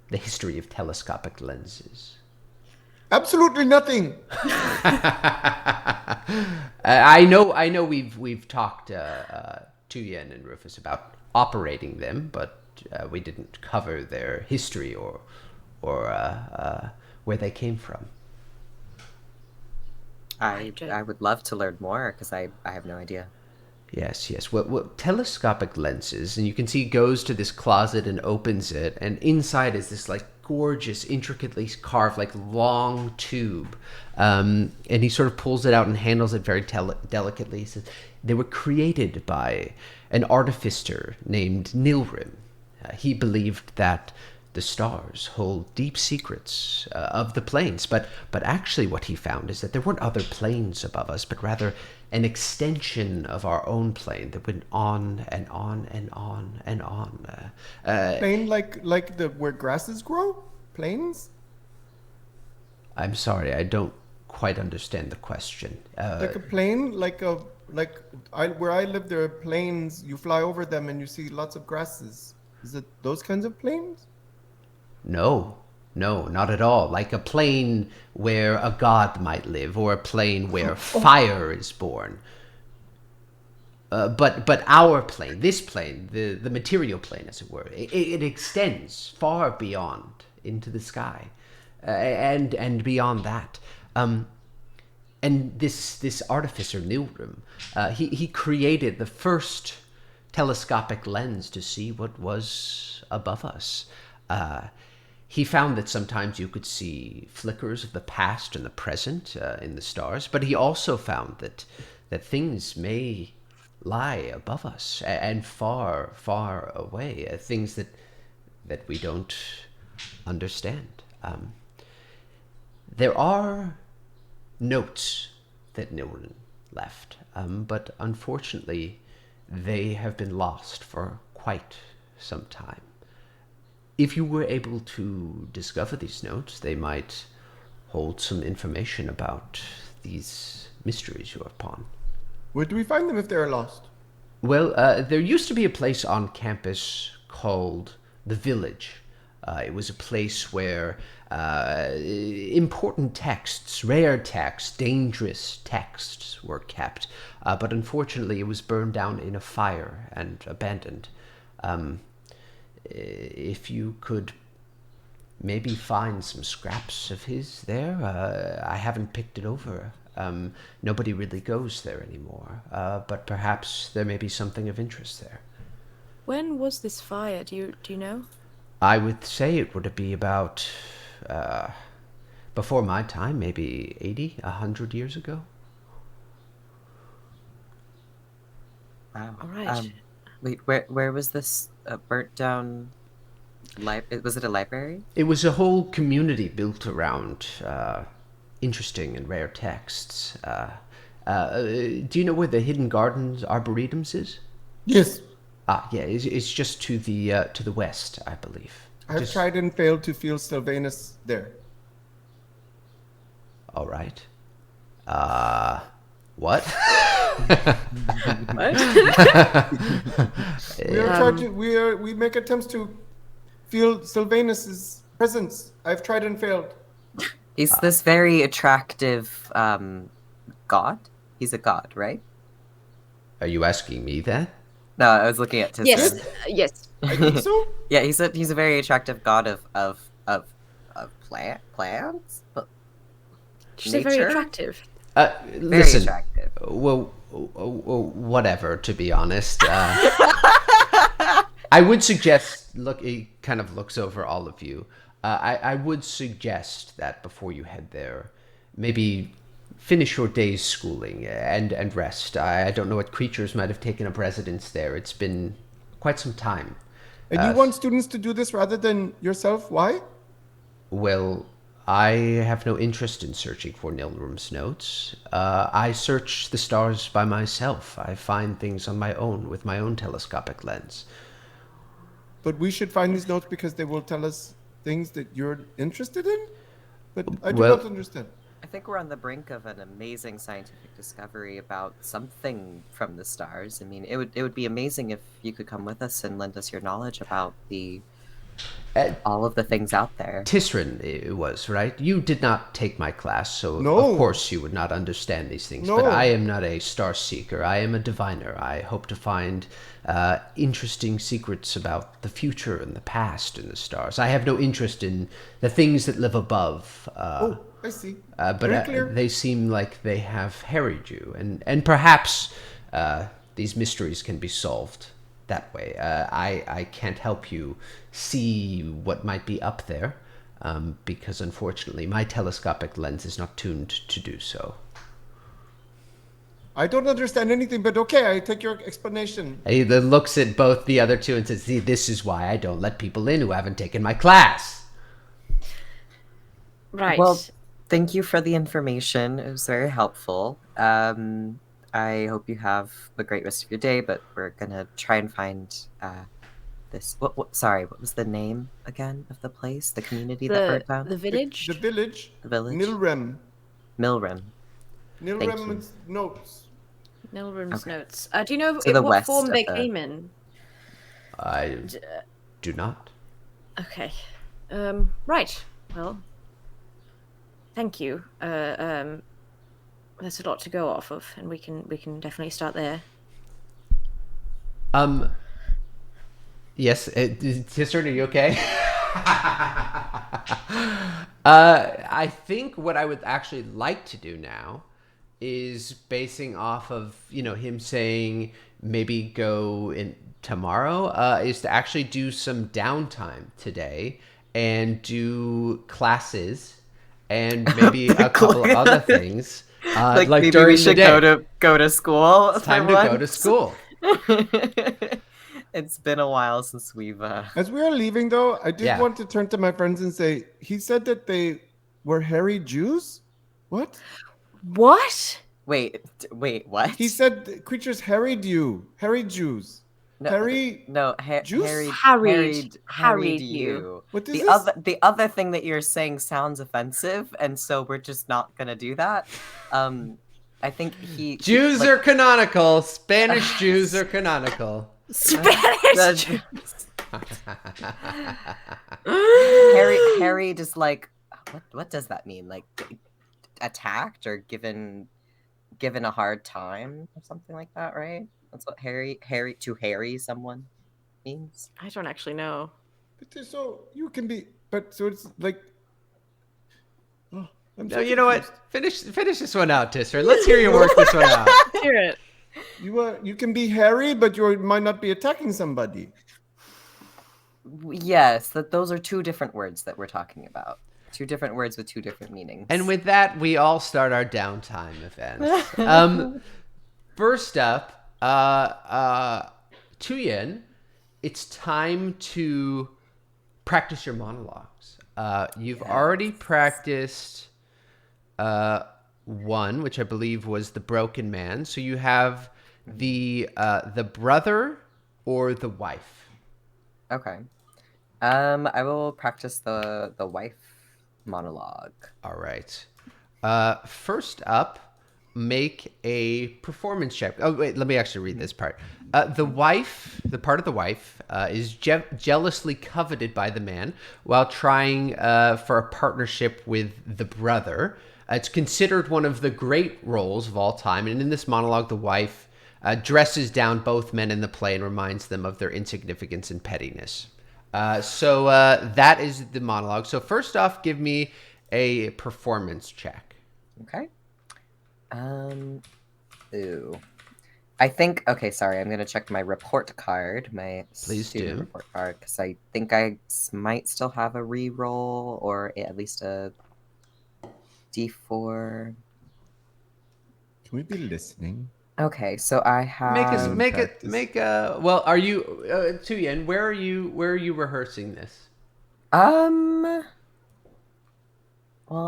S1: the history of telescopic lenses?"
S2: absolutely nothing.
S1: I know we've talked Tuyen and Rufus about operating them, but we didn't cover their history or where they came from.
S3: I would love to learn more because I have no idea.
S1: Yes. Well, telescopic lenses, and you can see he goes to this closet and opens it, and inside is this like gorgeous, intricately carved, like long tube. And he sort of pulls it out and handles it very delicately. He says, "They were created by an artificer named Nilrim. He believed that the stars hold deep secrets of the planes, but actually what he found is that there weren't other planes above us, but rather an extension of our own plane that went on and on and on and on."
S2: Plain like where grasses grow? Plains?
S1: I'm sorry, I don't quite understand the question.
S2: Like a plane? Where I live, there are plains. You fly over them and you see lots of grasses. Is it those kinds of planes?
S1: No, No, not at all. Like a plane where a god might live, or a plane where fire is born. But our plane, this plane, the material plane, as it were, it extends far beyond into the sky, and beyond that. And this artificer Nilrim, he created the first telescopic lens to see what was above us. He found that sometimes you could see flickers of the past and the present in the stars, but he also found that things may lie above us and far, far away, things that we don't understand. There are notes that Nilren left, but unfortunately they have been lost for quite some time. If you were able to discover these notes, they might hold some information about these mysteries you're upon.
S2: Where do we find them if they're lost?
S1: Well, there used to be a place on campus called the Village. It was a place where important texts, rare texts, dangerous texts were kept. But unfortunately, it was burned down in a fire and abandoned. If you could maybe find some scraps of his there, I haven't picked it over. Nobody really goes there anymore, but perhaps there may be something of interest there.
S4: When was this fire? Do you know?
S1: I would say it would be about before my time, maybe 80, 100 years ago.
S3: Wow.
S4: All right.
S3: Wait, where was this burnt down? Was it a library?
S1: It was a whole community built around interesting and rare texts. Do you know where the Hidden Gardens Arboretums is?
S2: Yes.
S1: Yeah, it's just to the west, I believe.
S2: I've tried and failed to feel Sylvanus there.
S1: All right. What?
S2: We make attempts to feel Sylvanus's presence. I've tried and failed.
S3: He's this very attractive god. He's a god, right?
S1: Are you asking me that?
S3: No, I was looking at Tisryn.
S4: Yes. Yes.
S2: I think so.
S3: Yeah, he's a very attractive god of plants, but
S4: She's very attractive.
S3: Very
S1: Listen.
S3: attractive.
S1: Well, whatever. To be honest, I would suggest. Look, he kind of looks over all of you. I would suggest that before you head there, maybe finish your day's schooling and rest. I don't know what creatures might have taken up residence there. It's been quite some time.
S2: And you want students to do this rather than yourself? Why?
S1: Well, I have no interest in searching for Nilrum's notes. I search the stars by myself. I find things on my own with my own telescopic lens.
S2: But we should find these notes because they will tell us things that you're interested in? But I do not understand.
S3: I think we're on the brink of an amazing scientific discovery about something from the stars. I mean, it would be amazing if you could come with us and lend us your knowledge about all of the things out there.
S1: Tisryn, it was, right? You did not take my class, so
S2: No.
S1: of course you would not understand these things.
S2: No.
S1: But I am not a star seeker. I am a diviner. I hope to find interesting secrets about the future and the past in the stars. I have no interest in the things that live above.
S2: I see.
S1: But
S2: clear.
S1: they seem like they have harried you, and perhaps these mysteries can be solved that way. I can't help you see what might be up there, because unfortunately my telescopic lens is not tuned to do so.
S2: I don't understand anything, but okay, I take your explanation.
S1: He then looks at both the other two and says, "See, this is why I don't let people in who haven't taken my class."
S4: Right.
S3: Well, thank you for the information. It was very helpful. I hope you have a great rest of your day, but we're gonna try and find this. Sorry, what was the name again of the place, the community that burnt down?
S4: The village.
S2: The village.
S3: The village.
S2: Nilrem.
S3: Milrim.
S2: Nilrem's notes.
S4: Nilrum's
S3: Okay.
S4: notes. Do you know
S3: To the
S4: in what
S3: west
S4: form
S3: of
S4: they
S3: the-
S4: came in?
S1: I do not.
S4: Okay. Right. Well, thank you. There's a lot to go off of, and we can definitely start there.
S1: Yes, Tisryn, are you okay? I think what I would actually like to do now is basing off of, him saying maybe go in tomorrow, is to actually do some downtime today and do classes and maybe a couple of other things.
S3: Like maybe
S1: during
S3: we should go to school.
S1: It's time to go to school.
S3: It's been a while since we've.
S2: As we are leaving, though, I did want to turn to my friends and say, he said that they were hairy Jews? What?
S4: What?
S3: Wait, what?
S2: He said creatures harried you. Harried Jews. Harried
S3: you.
S2: What is this?
S3: The other thing that you're saying sounds offensive, and so we're just not gonna do that. I think
S1: Jews are canonical. Spanish Jews are canonical.
S4: Spanish Jews.
S3: Harry just like what does that mean? Like attacked or given a hard time or something like that, right? That's what harry someone means.
S4: I don't actually know.
S2: But so you can be, but so it's like. Oh,
S1: no, you know what? Finish this one out, Tisryn. Let's hear you work this one out.
S4: Hear it.
S2: You can be hairy, but you might not be attacking somebody.
S3: Yes, those are two different words that we're talking about. Two different words with two different meanings.
S1: And with that, we all start our downtime event. First up, Tuyen, it's time to practice your monologues. You've already practiced one, which I believe was the broken man. So you have the brother or the wife.
S3: Okay. I will practice the wife monologue.
S1: All right. First up, make a performance check. Oh, wait, let me actually read this part. The part of the wife, is jealously coveted by the man while trying for a partnership with the brother. It's considered one of the great roles of all time. And in this monologue, the wife dresses down both men in the play and reminds them of their insignificance and pettiness. So that is the monologue. So first off, give me a performance check.
S3: Okay. I think, okay, sorry, I'm going to check my report card, my student report card, because I think I might still have a re-roll or at least a D4.
S2: Can we be listening?
S3: Okay, so I have
S1: make a well, are you Tuyen, where are you rehearsing this?
S3: Well,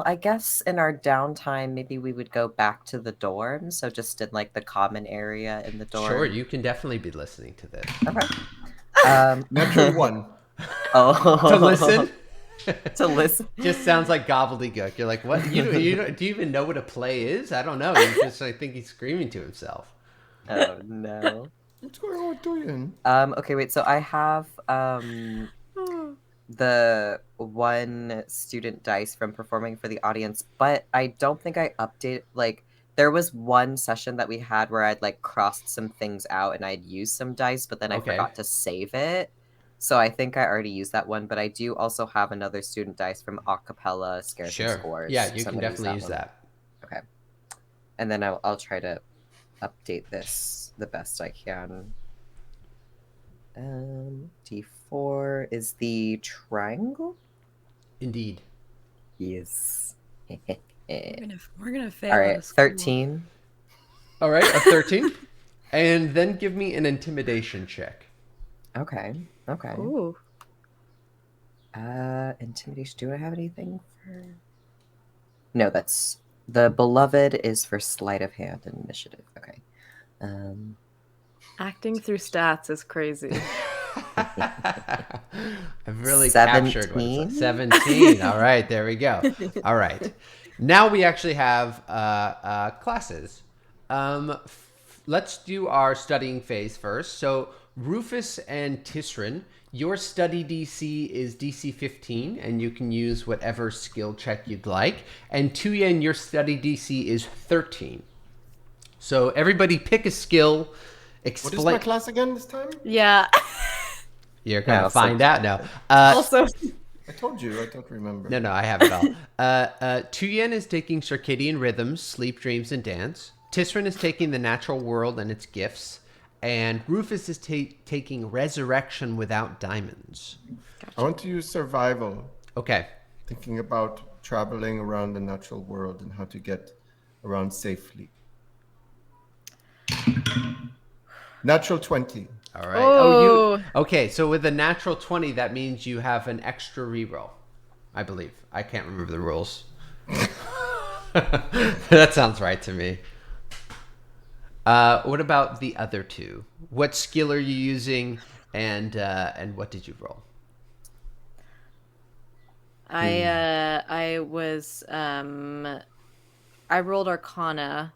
S3: I guess in our downtime, maybe we would go back to the dorm. So just in like the common area in the dorm.
S1: Sure, you can definitely be listening to this.
S3: Okay.
S2: Natural one.
S3: Oh.
S1: To listen?
S3: To listen.
S1: Just sounds like gobbledygook. You're like, what? Do you even know what a play is? I don't know. You just I think he's screaming to himself.
S3: Oh no.
S2: What's going on with Tuyen?
S3: Okay, wait. So I have the one student dice from performing for the audience, but I don't think I updated. Like, there was one session that we had where I'd like crossed some things out and I'd used some dice, but then I forgot to save it. So I think I already used that one, but I do also have another student dice from Acapella Scares and Scores.
S1: Yeah, you can definitely use that.
S3: Okay. And then I'll try to update this the best I can. D4 is the triangle?
S1: Indeed.
S3: Yes.
S4: We're gonna fail.
S3: All right, 13.
S1: All right, a 13. And then give me an intimidation check.
S3: Okay.
S4: Ooh.
S3: Intimidation. Do I have anything for? No, that's the beloved is for sleight of hand and initiative. Okay.
S4: Acting through stats is crazy.
S1: I've really
S3: 17?
S1: captured what it's 17. All right, there we go. All right. Now we actually have classes. Let's do our studying phase first. So Rufus and Tisryn, Your study DC is DC 15, and you can use whatever skill check you'd like. And Tuyen, your study DC is 13. So everybody pick a skill.
S2: What is my class again this time?
S4: Yeah.
S1: You're going to find out now.
S4: Also,
S2: I told you, I don't remember.
S1: No, I have it all. Tuyen is taking circadian rhythms, sleep, dreams, and dance. Tisryn is taking the natural world and its gifts. And Rufus is taking resurrection without diamonds.
S2: Gotcha. I want to use survival.
S1: Okay.
S2: Thinking about traveling around the natural world and how to get around safely. Natural 20.
S1: All right. Okay, so with a natural 20, that means you have an extra reroll, I believe. I can't remember the rules. That sounds right to me. What about the other two? What skill are you using, and what did you roll?
S4: I rolled Arcana.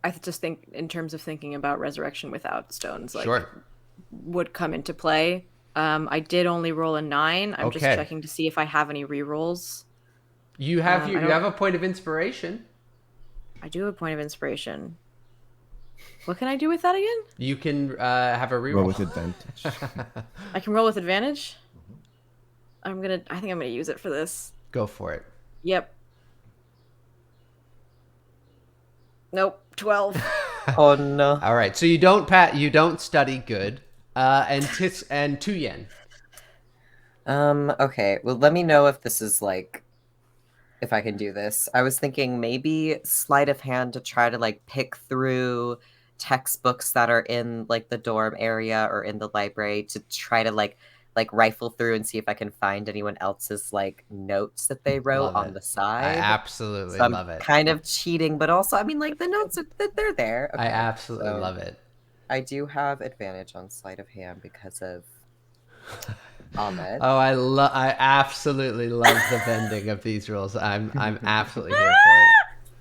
S4: I just think in terms of thinking about resurrection without stones, would come into play. I did only roll a 9. I'm just checking to see if I have any rerolls.
S1: You have you have a point of inspiration.
S4: I do have a point of inspiration. What can I do with that again?
S1: You can have a reroll.
S2: Roll with advantage.
S4: I can roll with advantage? I think I'm gonna use it for this.
S1: Go for it.
S4: Yep. Nope. 12.
S3: Oh no.
S1: All right. So you don't study good. And Tuyen.
S3: Okay. Well, let me know if this is if I can do this. I was thinking maybe sleight of hand to try to pick through textbooks that are in the dorm area or in the library to try to rifle through and see if I can find anyone else's notes that they wrote on the side.
S1: I absolutely love it.
S3: Kind of cheating, but also the notes they're there. Okay,
S1: I absolutely love it.
S3: I do have advantage on sleight of hand because of Ahmed.
S1: Oh, I absolutely love the bending of these rules. I'm absolutely here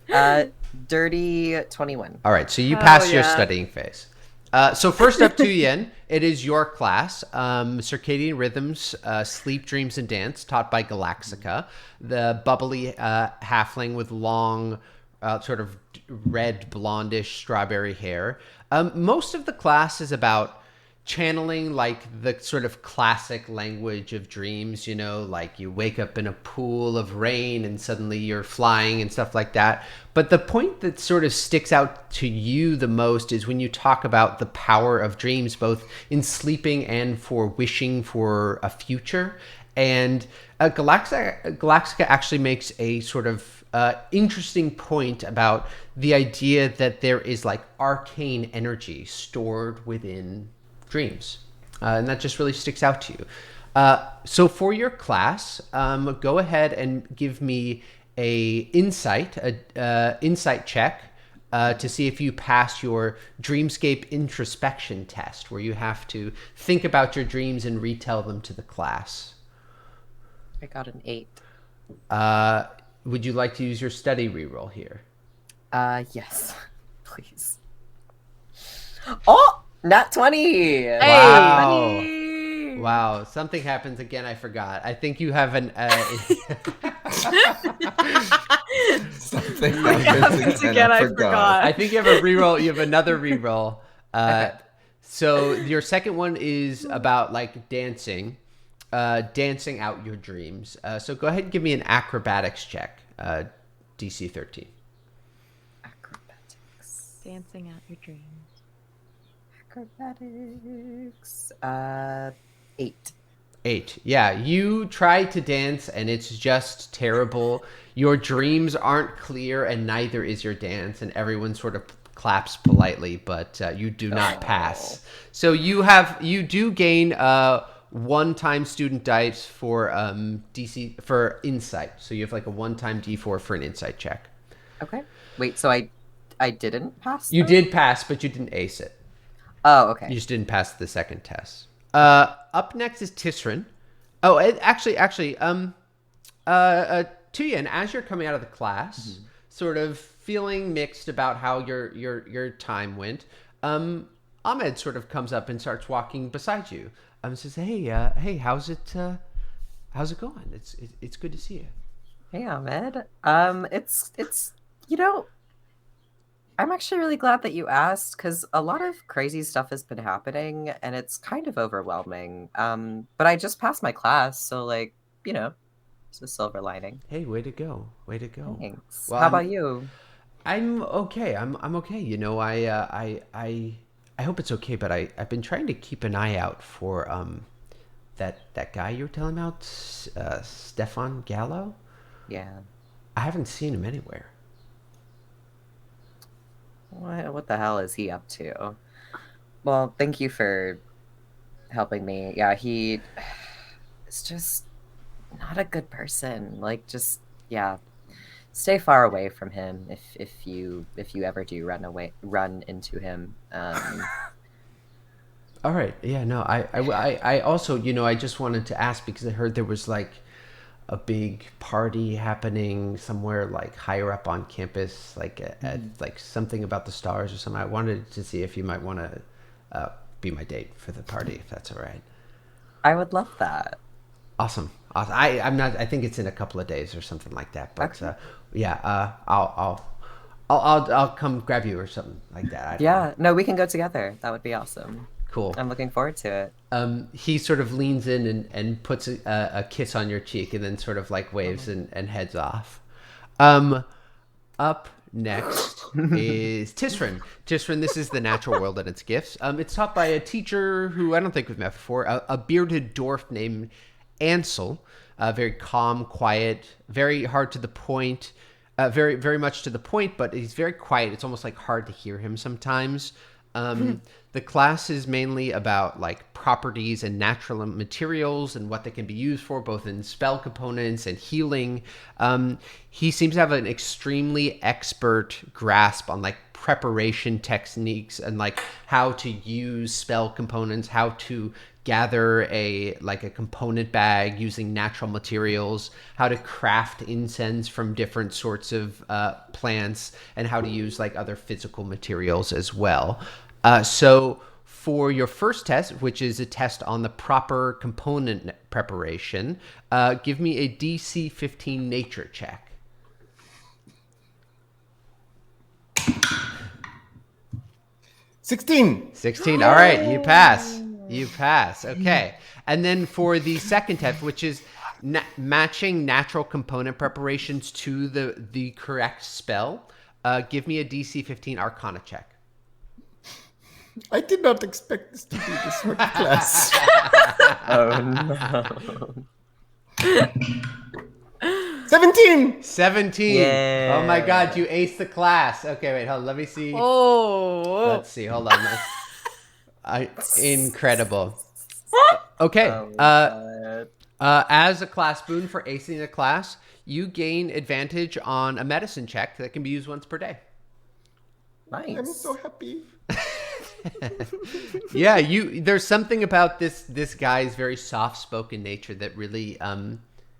S1: for it.
S3: Dirty 21.
S1: All right, so you pass your studying phase. So first up, Tuyen, it is your class, Circadian Rhythms, Sleep, Dreams, and Dance, taught by Galaxica, the bubbly halfling with long, sort of red, blondish, strawberry hair. Most of the class is about channeling the sort of classic language of dreams, you wake up in a pool of rain and suddenly you're flying and stuff like that. But the point that sort of sticks out to you the most is when you talk about the power of dreams, both in sleeping and for wishing for a future. And Galaxica actually makes a sort of interesting point about the idea that there is arcane energy stored within dreams, and that just really sticks out to you. So for your class, go ahead and give me a insight check to see if you pass your dreamscape introspection test, where you have to think about your dreams and retell them to the class.
S3: I got an 8.
S1: Would you like to use your study reroll here?
S3: Yes, please. Oh! Nat 20!
S4: Hey,
S1: wow.
S4: buddy.
S1: Wow. Something happens again. I forgot. I think you have an...
S2: Something
S4: happens again. I forgot.
S1: I think you have a reroll. You have another reroll. So your second one is about dancing. Dancing out your dreams. So go ahead and give me an acrobatics check. DC 13.
S3: Acrobatics.
S4: Dancing out your dreams.
S3: Acrobatics. 8.
S1: 8. Yeah, you try to dance and it's just terrible. Your dreams aren't clear and neither is your dance, and everyone sort of claps politely, but you do not pass. So you do gain 1-time student dice for DC for insight. So you have a 1-time D4 for an insight check.
S3: Okay. Wait, so I didn't pass?
S1: You did pass, but you didn't ace it.
S3: Oh, okay.
S1: You just didn't pass the second test. Up next is Tisryn. Oh, Tuyen, as you're coming out of the class, sort of feeling mixed about how your time went, Ahmed sort of comes up and starts walking beside you. And says, "Hey, how's it going? It's good to see you."
S3: Hey, Ahmed. It's I'm actually really glad that you asked because a lot of crazy stuff has been happening and it's kind of overwhelming. But I just passed my class, so like, it's a silver lining.
S1: Hey, way to go! Way to go!
S3: Thanks.
S1: Well,
S3: How about you?
S1: I'm okay. I'm okay. I hope it's okay, but I've been trying to keep an eye out for that guy you were telling about, Stefan Gallo.
S3: Yeah.
S1: I haven't seen him anywhere.
S3: What the hell is he up to? Well, thank you for helping me. Yeah, he is just not a good person. Like, just yeah, stay far away from him if you ever do run into him.
S1: All right. Yeah. No. I also I just wanted to ask because I heard there was like a big party happening somewhere like higher up on campus, like at like something about the stars or something. I wanted to see if you might want to be my date for the party, if that's all right.
S3: I would love that.
S1: Awesome. I'm not. I think it's in a couple of days or something like that. But
S3: Okay.
S1: I'll come grab you or something like that. I don't know.
S3: No, we can go together. That would be awesome.
S1: Cool.
S3: I'm looking forward to it.
S1: He sort of leans in and puts a kiss on your cheek and then sort of like waves and heads off. Up next is Tisryn. Tisryn, this is the natural world and its gifts. It's taught by a teacher who I don't think we've met before, a bearded dwarf named Ansel. Very calm, quiet, very hard to the point, very, very much to the point, but he's very quiet. It's almost like hard to hear him sometimes. The class is mainly about like properties and natural materials and what they can be used for, both in spell components and healing. He seems to have an extremely expert grasp on like preparation techniques and like how to use spell components, how to gather a component bag using natural materials, how to craft incense from different sorts of plants, and how to use like other physical materials as well. So for your first test, which is a test on the proper component preparation, give me a DC 15 nature check.
S2: 16.
S1: 16. All right, you pass. You pass. Okay. And then for the second test, which is matching natural component preparations to the correct spell, give me a DC 15 Arcana check.
S2: I did not expect this to be this sort of class.
S3: Oh no.
S2: 17.
S1: 17.
S3: Yeah.
S1: Oh my God, you aced the class. Okay, wait, hold on. Let me see.
S4: Oh.
S1: Let's see. Hold on. Incredible. Okay.
S3: Oh,
S1: As a class boon for acing the class, you gain advantage on a medicine check that can be used once per day.
S3: nice.
S2: I'm so happy.
S1: Yeah, there's something about this guy's very soft-spoken nature that really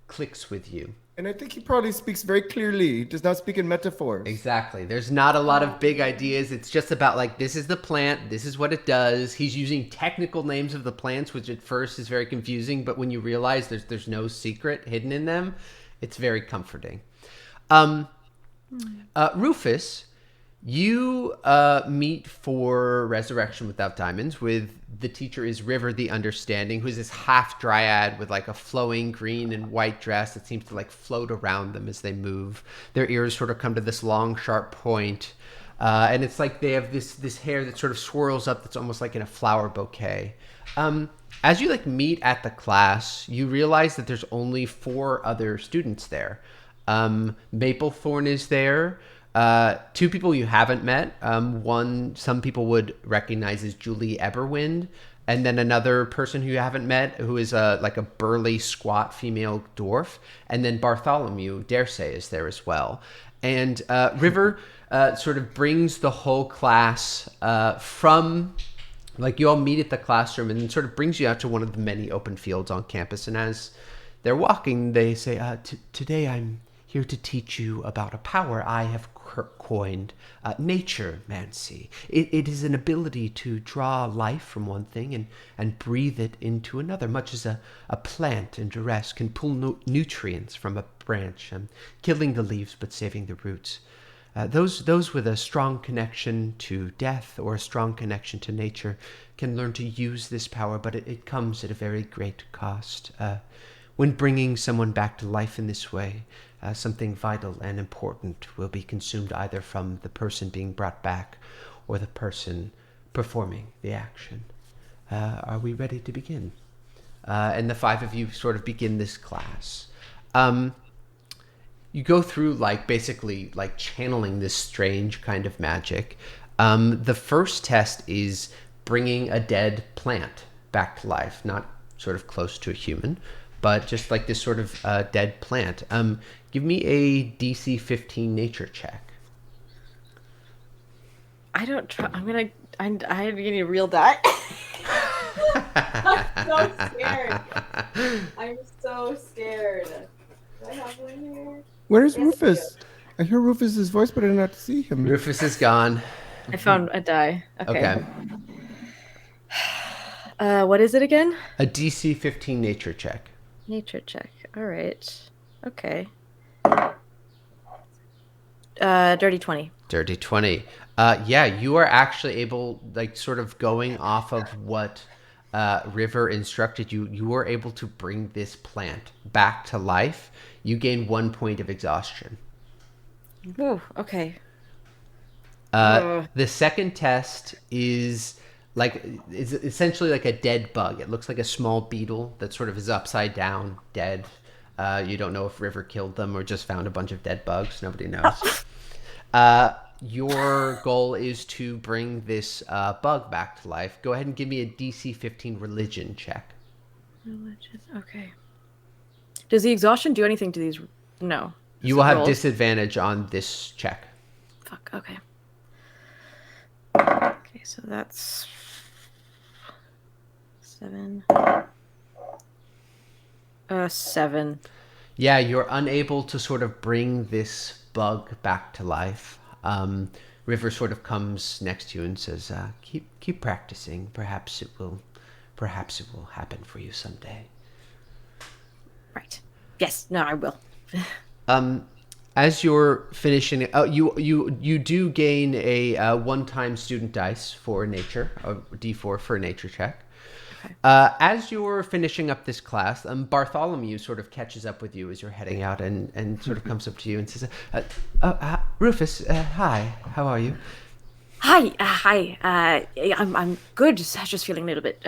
S1: clicks with you.
S2: And I think he probably speaks very clearly. He does not speak in metaphors.
S1: Exactly. There's not a lot of big ideas. It's just about like, this is the plant, this is what it does. He's using technical names of the plants, which at first is very confusing, but when you realize there's no secret hidden in them, it's very comforting. Rufus, you meet for Resurrection Without Diamonds with the teacher is River the Understanding, who's this half dryad with like a flowing green and white dress that seems to like float around them as they move. Their ears sort of come to this long, sharp point. And it's like they have this hair that sort of swirls up that's almost like in a flower bouquet. As you like meet at the class, you realize that there's only 4 other students there. Maplethorn is there. 2 people you haven't met. One, some people would recognize as Julie Eberwind, and then another person who you haven't met, who is like a burly, squat female dwarf, and then Bartholomew Daresay is there as well. And River sort of brings the whole class from, like, you all meet at the classroom, and then sort of brings you out to one of the many open fields on campus. And as they're walking, they say, "Today I'm here to teach you about a power I have coined nature-mancy. It is an ability to draw life from one thing and breathe it into another, much as a plant in duress can pull nutrients from a branch, killing the leaves but saving the roots. Those with a strong connection to death or a strong connection to nature can learn to use this power, but it comes at a very great cost. When bringing someone back to life in this way, something vital and important will be consumed either from the person being brought back or the person performing the action. Are we ready to begin? And the 5 of you sort of begin this class. You go through basically channeling this strange kind of magic. The first test is bringing a dead plant back to life, not sort of close to a human, but just like this sort of dead plant. Give me a DC 15 nature check.
S4: I don't try. I'm gonna need a real die. I'm so scared. I'm so scared. Do I have one here?
S2: Where's Rufus? I hear Rufus's voice, but I do not see him.
S1: Rufus is gone.
S4: I found a die. Okay.
S1: Okay.
S4: What is it again?
S1: A DC 15 nature check.
S4: Nature check. All right. Okay. Dirty 20.
S1: Dirty 20. Yeah, you are actually able, sort of going off of what River instructed you, you were able to bring this plant back to life. You gain 1 point of exhaustion.
S4: Oh, okay.
S1: The second test is it's essentially like a dead bug. It looks like a small beetle that sort of is upside down, dead. You don't know if River killed them or just found a bunch of dead bugs. Nobody knows. Your goal is to bring this bug back to life. Go ahead and give me a DC 15 religion check.
S4: Religion. Okay. Does the exhaustion do anything to these? No.
S1: You will have disadvantage on this check.
S4: Fuck. Okay. Okay, so that's 7. 7.
S1: Yeah, you're unable to sort of bring this bug back to life. River sort of comes next to you and says, keep practicing. Perhaps it will happen for you someday.
S4: Right. Yes. No, I will.
S1: As you're finishing, you do gain a one-time student dice for nature, a D4 for a nature check.
S4: Okay.
S1: As you're finishing up this class, Bartholomew sort of catches up with you as you're heading out and sort of comes up to you and says, Rufus, hi, how are you?
S4: Hi. I'm good. Just feeling a little bit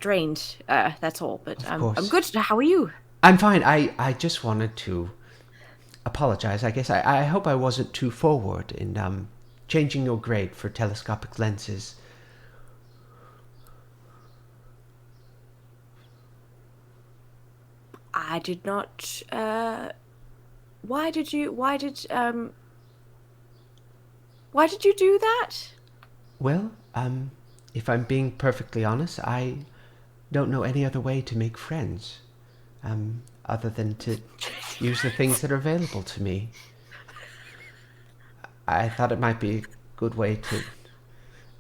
S4: drained. That's all. But I'm good. How are you?
S1: I'm fine. I just wanted to apologize. I guess I hope I wasn't too forward in changing your grade for telescopic lenses.
S4: I did not. Why did you do that?
S1: Well, if I'm being perfectly honest, I don't know any other way to make friends, other than to use the things that are available to me. I thought it might be a good way to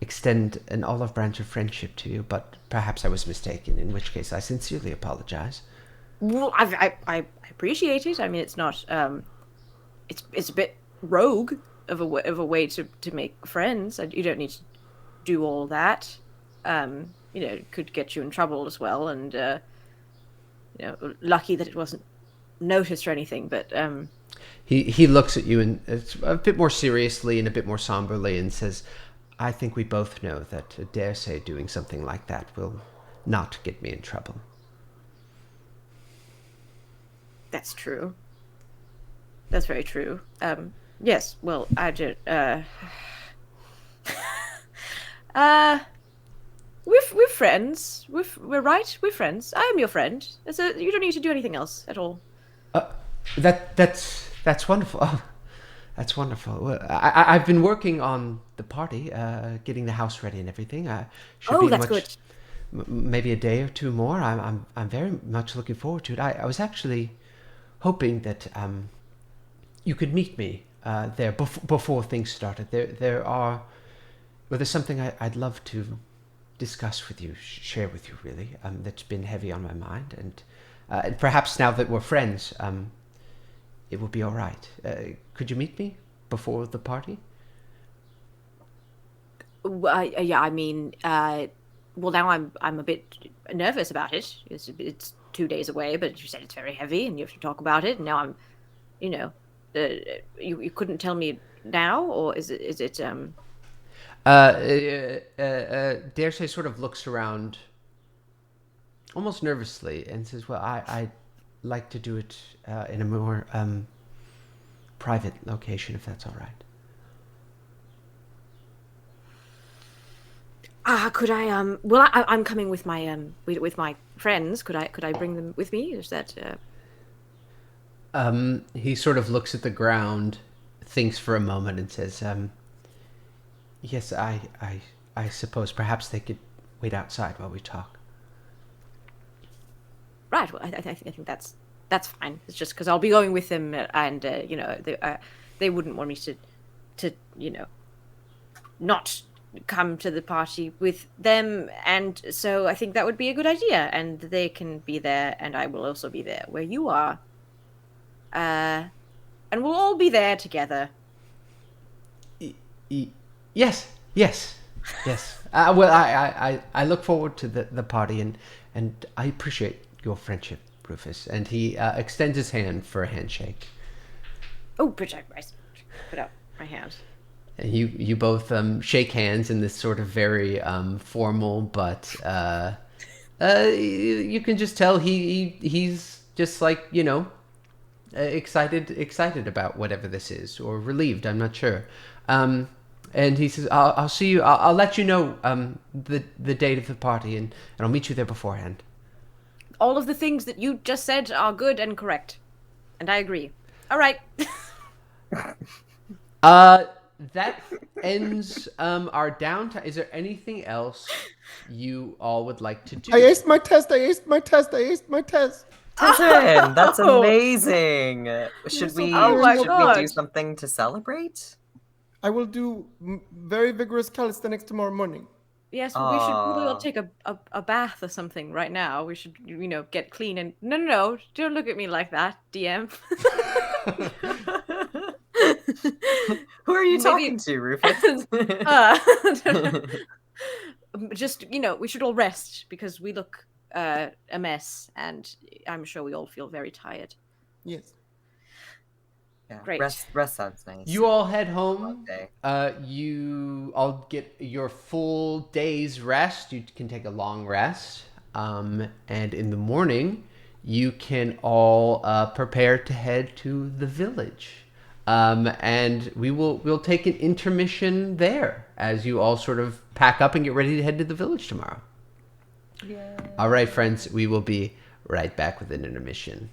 S1: extend an olive branch of friendship to you, but perhaps I was mistaken, in which case I sincerely apologize.
S4: Well, I appreciate it. I mean, it's not. It's a bit rogue of a way to make friends. You don't need to do all that. It could get you in trouble as well. And lucky that it wasn't noticed or anything. But
S1: he looks at you and it's a bit more seriously and a bit more somberly and says, "I think we both know that I dare say doing something like that will not get me in trouble."
S4: That's true. That's very true. Yes, well, I did, we're friends. We're right. We're friends. I am your friend. You don't need to do anything else at all.
S1: That's wonderful. Oh, that's wonderful. Well, I've been working on the party, getting the house ready and everything.
S4: That's good.
S1: Maybe a day or two more. I'm very much looking forward to it. I was actually hoping that you could meet me there before things started. There's something I'd love to discuss with you, share with you, really. That's been heavy on my mind, and perhaps now that we're friends, it will be all right. Could you meet me before the party?
S4: Yeah, I mean, well, now I'm a bit nervous about it. It's 2 days away, but you said it's very heavy, and you have to talk about it. And now I'm, you couldn't tell me now, or is it?
S1: Daresay sort of looks around, almost nervously, and says, "Well, I'd like to do it in a more private location, if that's all right."
S4: Could I well, I'm coming with my with my friends. Could I bring them with me? Is that
S1: He sort of looks at the ground, thinks for a moment, and says, "Yes, I suppose perhaps they could wait outside while we talk."
S4: Right. Well, I think that's fine. It's just because I'll be going with them, and they wouldn't want me to not come to the party with them, and so I think that would be a good idea. And they can be there, and I will also be there where you are, and we'll all be there together.
S1: Yes. Well, I look forward to the party, and I appreciate your friendship, Rufus. And he extends his hand for a handshake.
S4: Oh, Bridget, I put out my hand.
S1: And you both shake hands in this sort of very formal, but you can just tell he's just like, excited about whatever this is, or relieved, I'm not sure. And he says, I'll see you, I'll let you know the date of the party, and I'll meet you there beforehand.
S4: All of the things that you just said are good and correct, and I agree. All right.
S1: That ends our downtime. Is there anything else you all would like to do?
S2: I aced my test.
S3: Tisryn, that's amazing. Should we do something to celebrate?
S2: I will do very vigorous calisthenics tomorrow morning.
S4: Yes, we should probably all take a bath or something right now. We should, get clean and... No, don't look at me like that, DM.
S3: Who are you talking to, Rufus?
S4: Just, we should all rest because we look a mess, and I'm sure we all feel very tired.
S2: Yes.
S3: Yeah,
S4: great.
S3: Rest sounds nice.
S1: You all head home. You all get your full day's rest. You can take a long rest. And in the morning, you can all prepare to head to the village. And we'll take an intermission there as you all sort of pack up and get ready to head to the village tomorrow. Yeah. All right, friends, we will be right back with an intermission.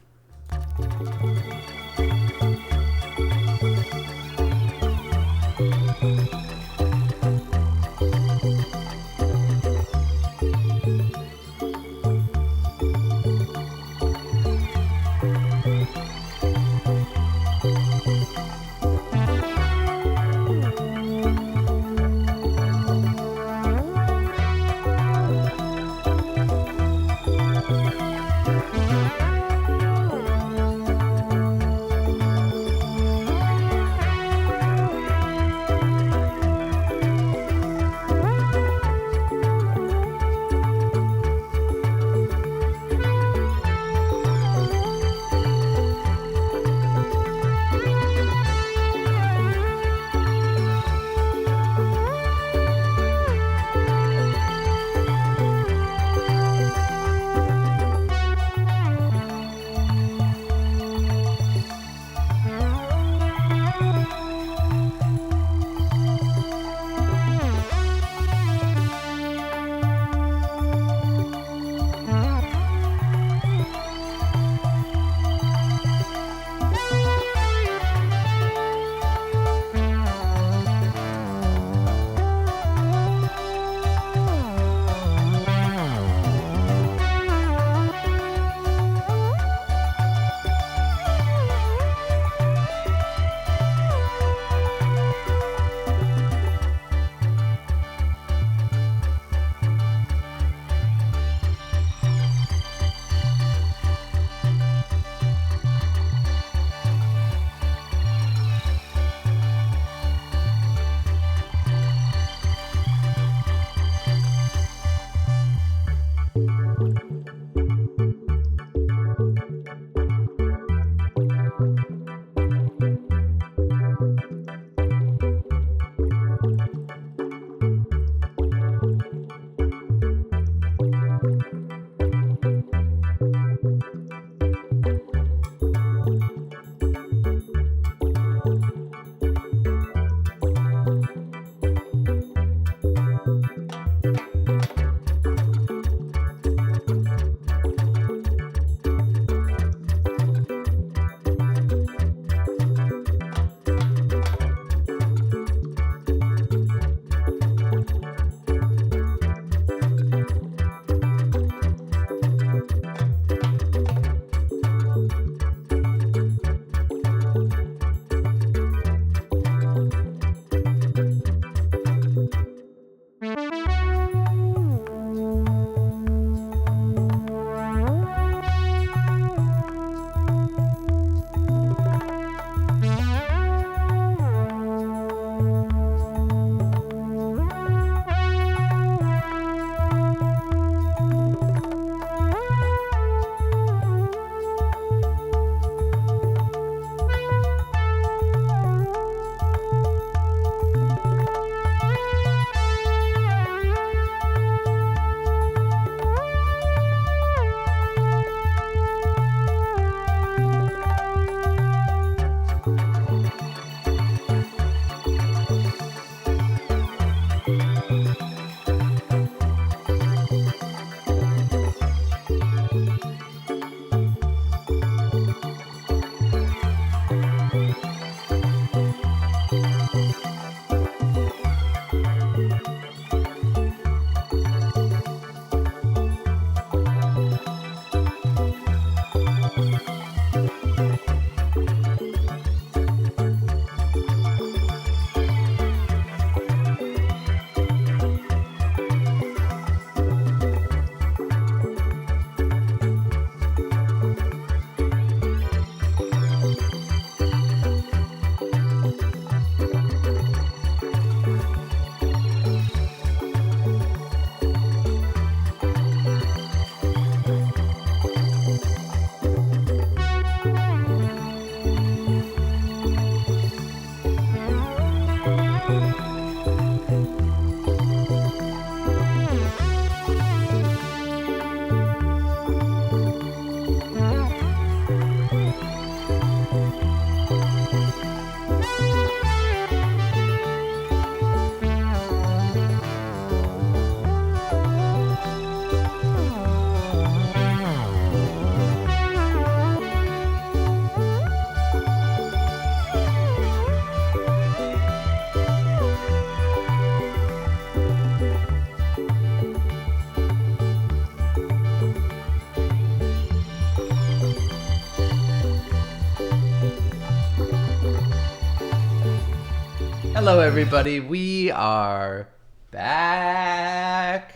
S1: Hello, everybody. We are back.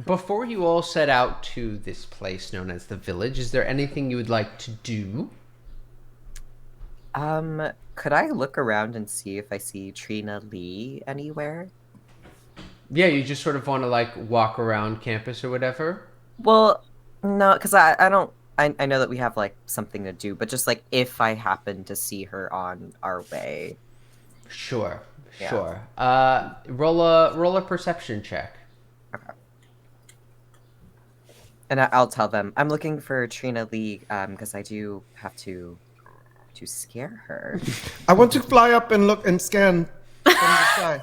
S1: Before you all set out to this place known as the village, is there anything you would like to do?
S3: Could I look around and see if I see Trina Lee anywhere?
S1: Yeah, you just sort of want to like walk around campus or whatever?
S3: Well, no, because I don't. I know that we have like something to do, but just like if I happen to see her on our way.
S1: Sure,
S3: Yeah.
S1: sure. Roll a perception check.
S3: Okay. And I'll tell them I'm looking for Trina Lee because I do have to scare her.
S2: I want to fly up and look and scan from the sky.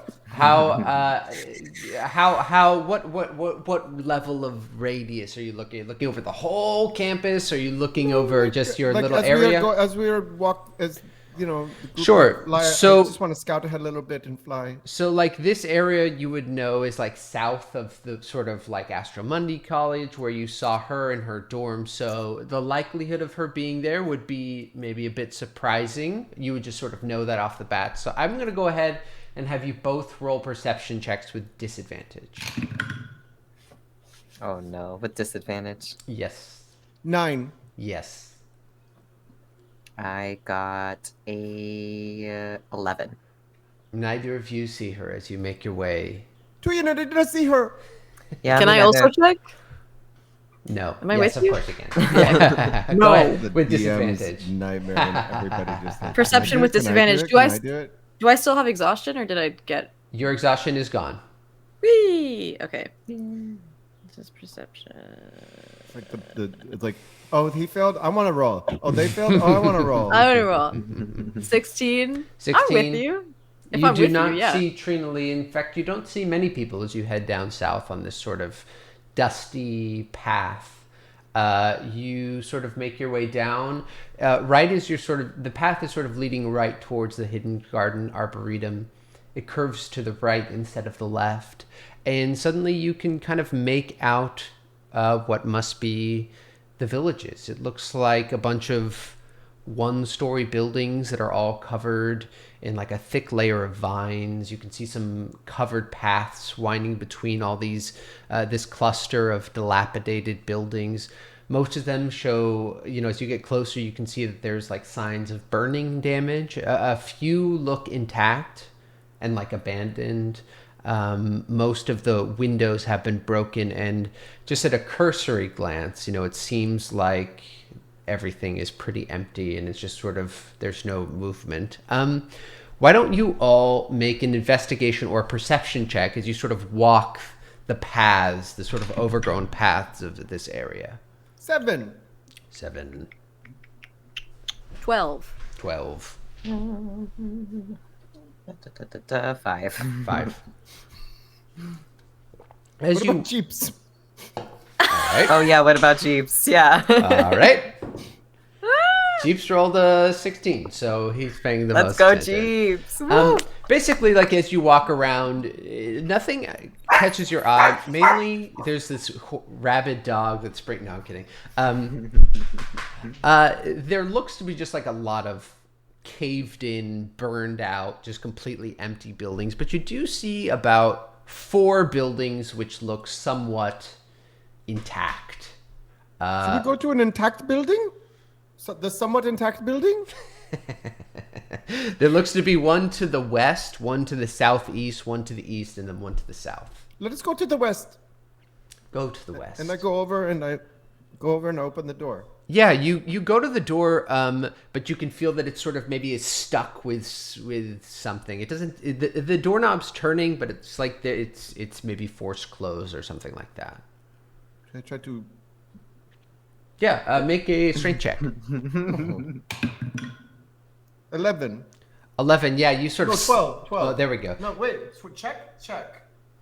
S1: What level of radius are you looking? Are you looking over the whole campus? Are you looking over just your little area?
S2: As we are the group
S1: Sure.
S2: fly,
S1: So
S2: I just want to scout ahead a little bit and fly.
S1: So like this area you would know is like south of the sort of like Astromundi College where you saw her in her dorm. So the likelihood of her being there would be maybe a bit surprising. You would just sort of know that off the bat. So I'm going to go ahead and have you both roll perception checks with disadvantage.
S3: Oh no, with disadvantage.
S1: Yes.
S2: 9.
S1: Yes.
S3: I got a 11.
S1: Neither of you see her as you make your way.
S2: Tuyen, I did not see her.
S3: Yeah.
S4: Can I also check?
S1: No.
S4: Am I
S1: yes,
S4: with you?
S1: Of course you can. Yeah.
S4: No.
S1: Go ahead
S2: The
S1: with
S2: DM's
S1: disadvantage.
S2: nightmare and everybody just like,
S4: Perception with disadvantage.
S2: Can I do it?
S4: Do I still have exhaustion, or did I get?
S1: Your exhaustion is gone.
S4: Whee! Okay. This is perception.
S2: Like it's like, oh, he failed. I want to roll. Oh, they failed. Oh, I want to roll.
S4: I would roll. 16.
S1: 16.
S4: I'm with you. If
S1: You
S4: I'm
S1: do
S4: with
S1: not
S4: you, yeah.
S1: see Trina Lee. In fact, you don't see many people as you head down south on this sort of dusty path. You sort of make your way down. Right as you're the path is sort of leading right towards the Hidden Garden Arboretum. It curves to the right instead of the left. And suddenly you can kind of make out what must be the villages. It looks like a bunch of one-story buildings that are all covered in like a thick layer of vines. You can see some covered paths winding between all these this cluster of dilapidated buildings. Most of them show, as you get closer, you can see that there's like signs of burning damage. A few look intact and like abandoned. Most of the windows have been broken, and just at a cursory glance, it seems like everything is pretty empty and it's just sort of, there's no movement. Why don't you all make an investigation or perception check as you sort of walk the paths, the sort of overgrown paths of this area?
S2: 7.
S4: 12.
S1: 12.
S3: 5.
S1: 5.
S2: What about Jeeps?
S1: All right.
S3: Oh yeah, what about Jeeps? Yeah.
S1: All right. Jeeps rolled a 16, so he's paying the
S3: Let's
S1: most
S3: go
S1: attention.
S3: Jeeps. Woo.
S1: Basically, like as you walk around, nothing catches your eye. Mainly, there's this rabid dog that's no, I'm kidding. There looks to be just like a lot of caved in, burned out, just completely empty buildings. But you do see about 4 buildings which look somewhat intact.
S2: Should we go to an intact building? So the somewhat intact building?
S1: There looks to be one to the west, one to the southeast, one to the east, and then one to the south.
S2: Let us go to the west.
S1: Go to the west.
S2: And I go over and open the door.
S1: Yeah, you go to the door, but you can feel that it sort of maybe is stuck with something. It doesn't. The doorknob's turning, but it's like it's maybe forced closed or something like that.
S2: Should I try to?
S1: Yeah, make a strength check.
S2: 11.
S1: 11. Yeah, you sort
S2: No,
S1: of
S2: 12.
S1: Oh, there we go.
S2: No, wait. Check.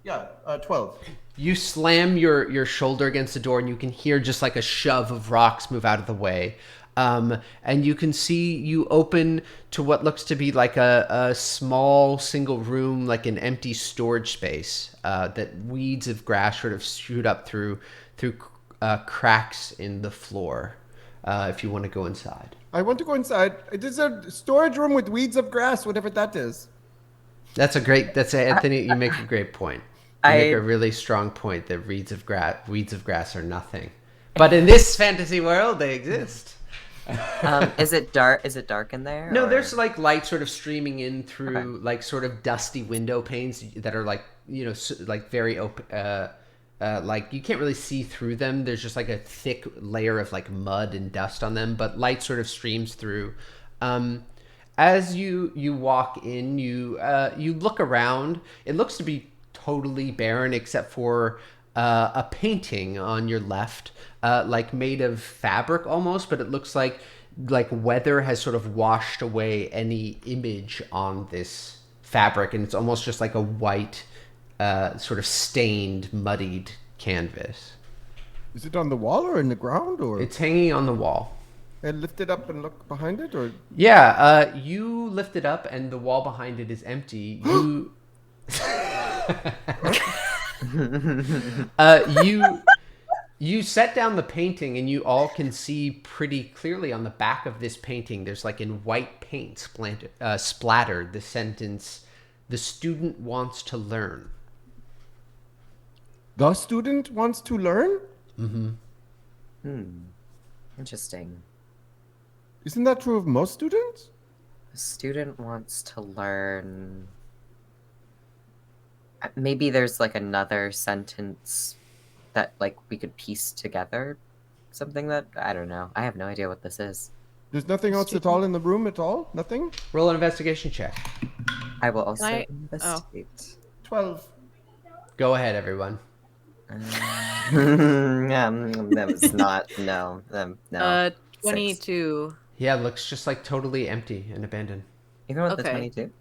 S2: Yeah, 12.
S1: You slam your shoulder against the door, and you can hear just like a shove of rocks move out of the way. And you can see you open to what looks to be like a small single room, like an empty storage space that weeds of grass sort of shoot up through cracks in the floor. if you want to go inside.
S2: I want to go inside. It is a storage room with weeds of grass, whatever that is.
S1: Anthony, you make a great point. You make a really strong point that weeds of grass are nothing. But in this fantasy world, they exist.
S3: Is it dark? Is it dark in there?
S1: No, there's like light sort of streaming in through like sort of dusty window panes that are like, like very open. Like you can't really see through them. There's just like a thick layer of like mud and dust on them, but light sort of streams through. As you walk in, you look around. It looks to be totally barren except for a painting on your left, like made of fabric almost, but it looks like weather has sort of washed away any image on this fabric, and it's almost just like a white, sort of stained, muddied canvas.
S2: Is it on the wall or in the ground, or?
S1: It's hanging on the wall.
S2: And lift it up and look behind it, or?
S1: Yeah, you lift it up, and the wall behind it is empty. You set down the painting, and you all can see pretty clearly on the back of this painting, there's like in white paint splattered the sentence, "The student wants to learn."
S2: The student wants to learn?
S3: Interesting.
S2: Isn't that true of most students?
S3: The student wants to learn. Maybe there's like another sentence that like we could piece together. Something that, I don't know. I have no idea what this is.
S2: There's nothing else at all in the room at all? Nothing?
S1: Roll an investigation check.
S3: I will also investigate.
S2: 12.
S1: Go ahead, everyone.
S3: That was not, no.
S4: 22.
S1: Yeah, it looks just like totally empty and abandoned.
S3: Even with the
S4: Okay.
S3: 22?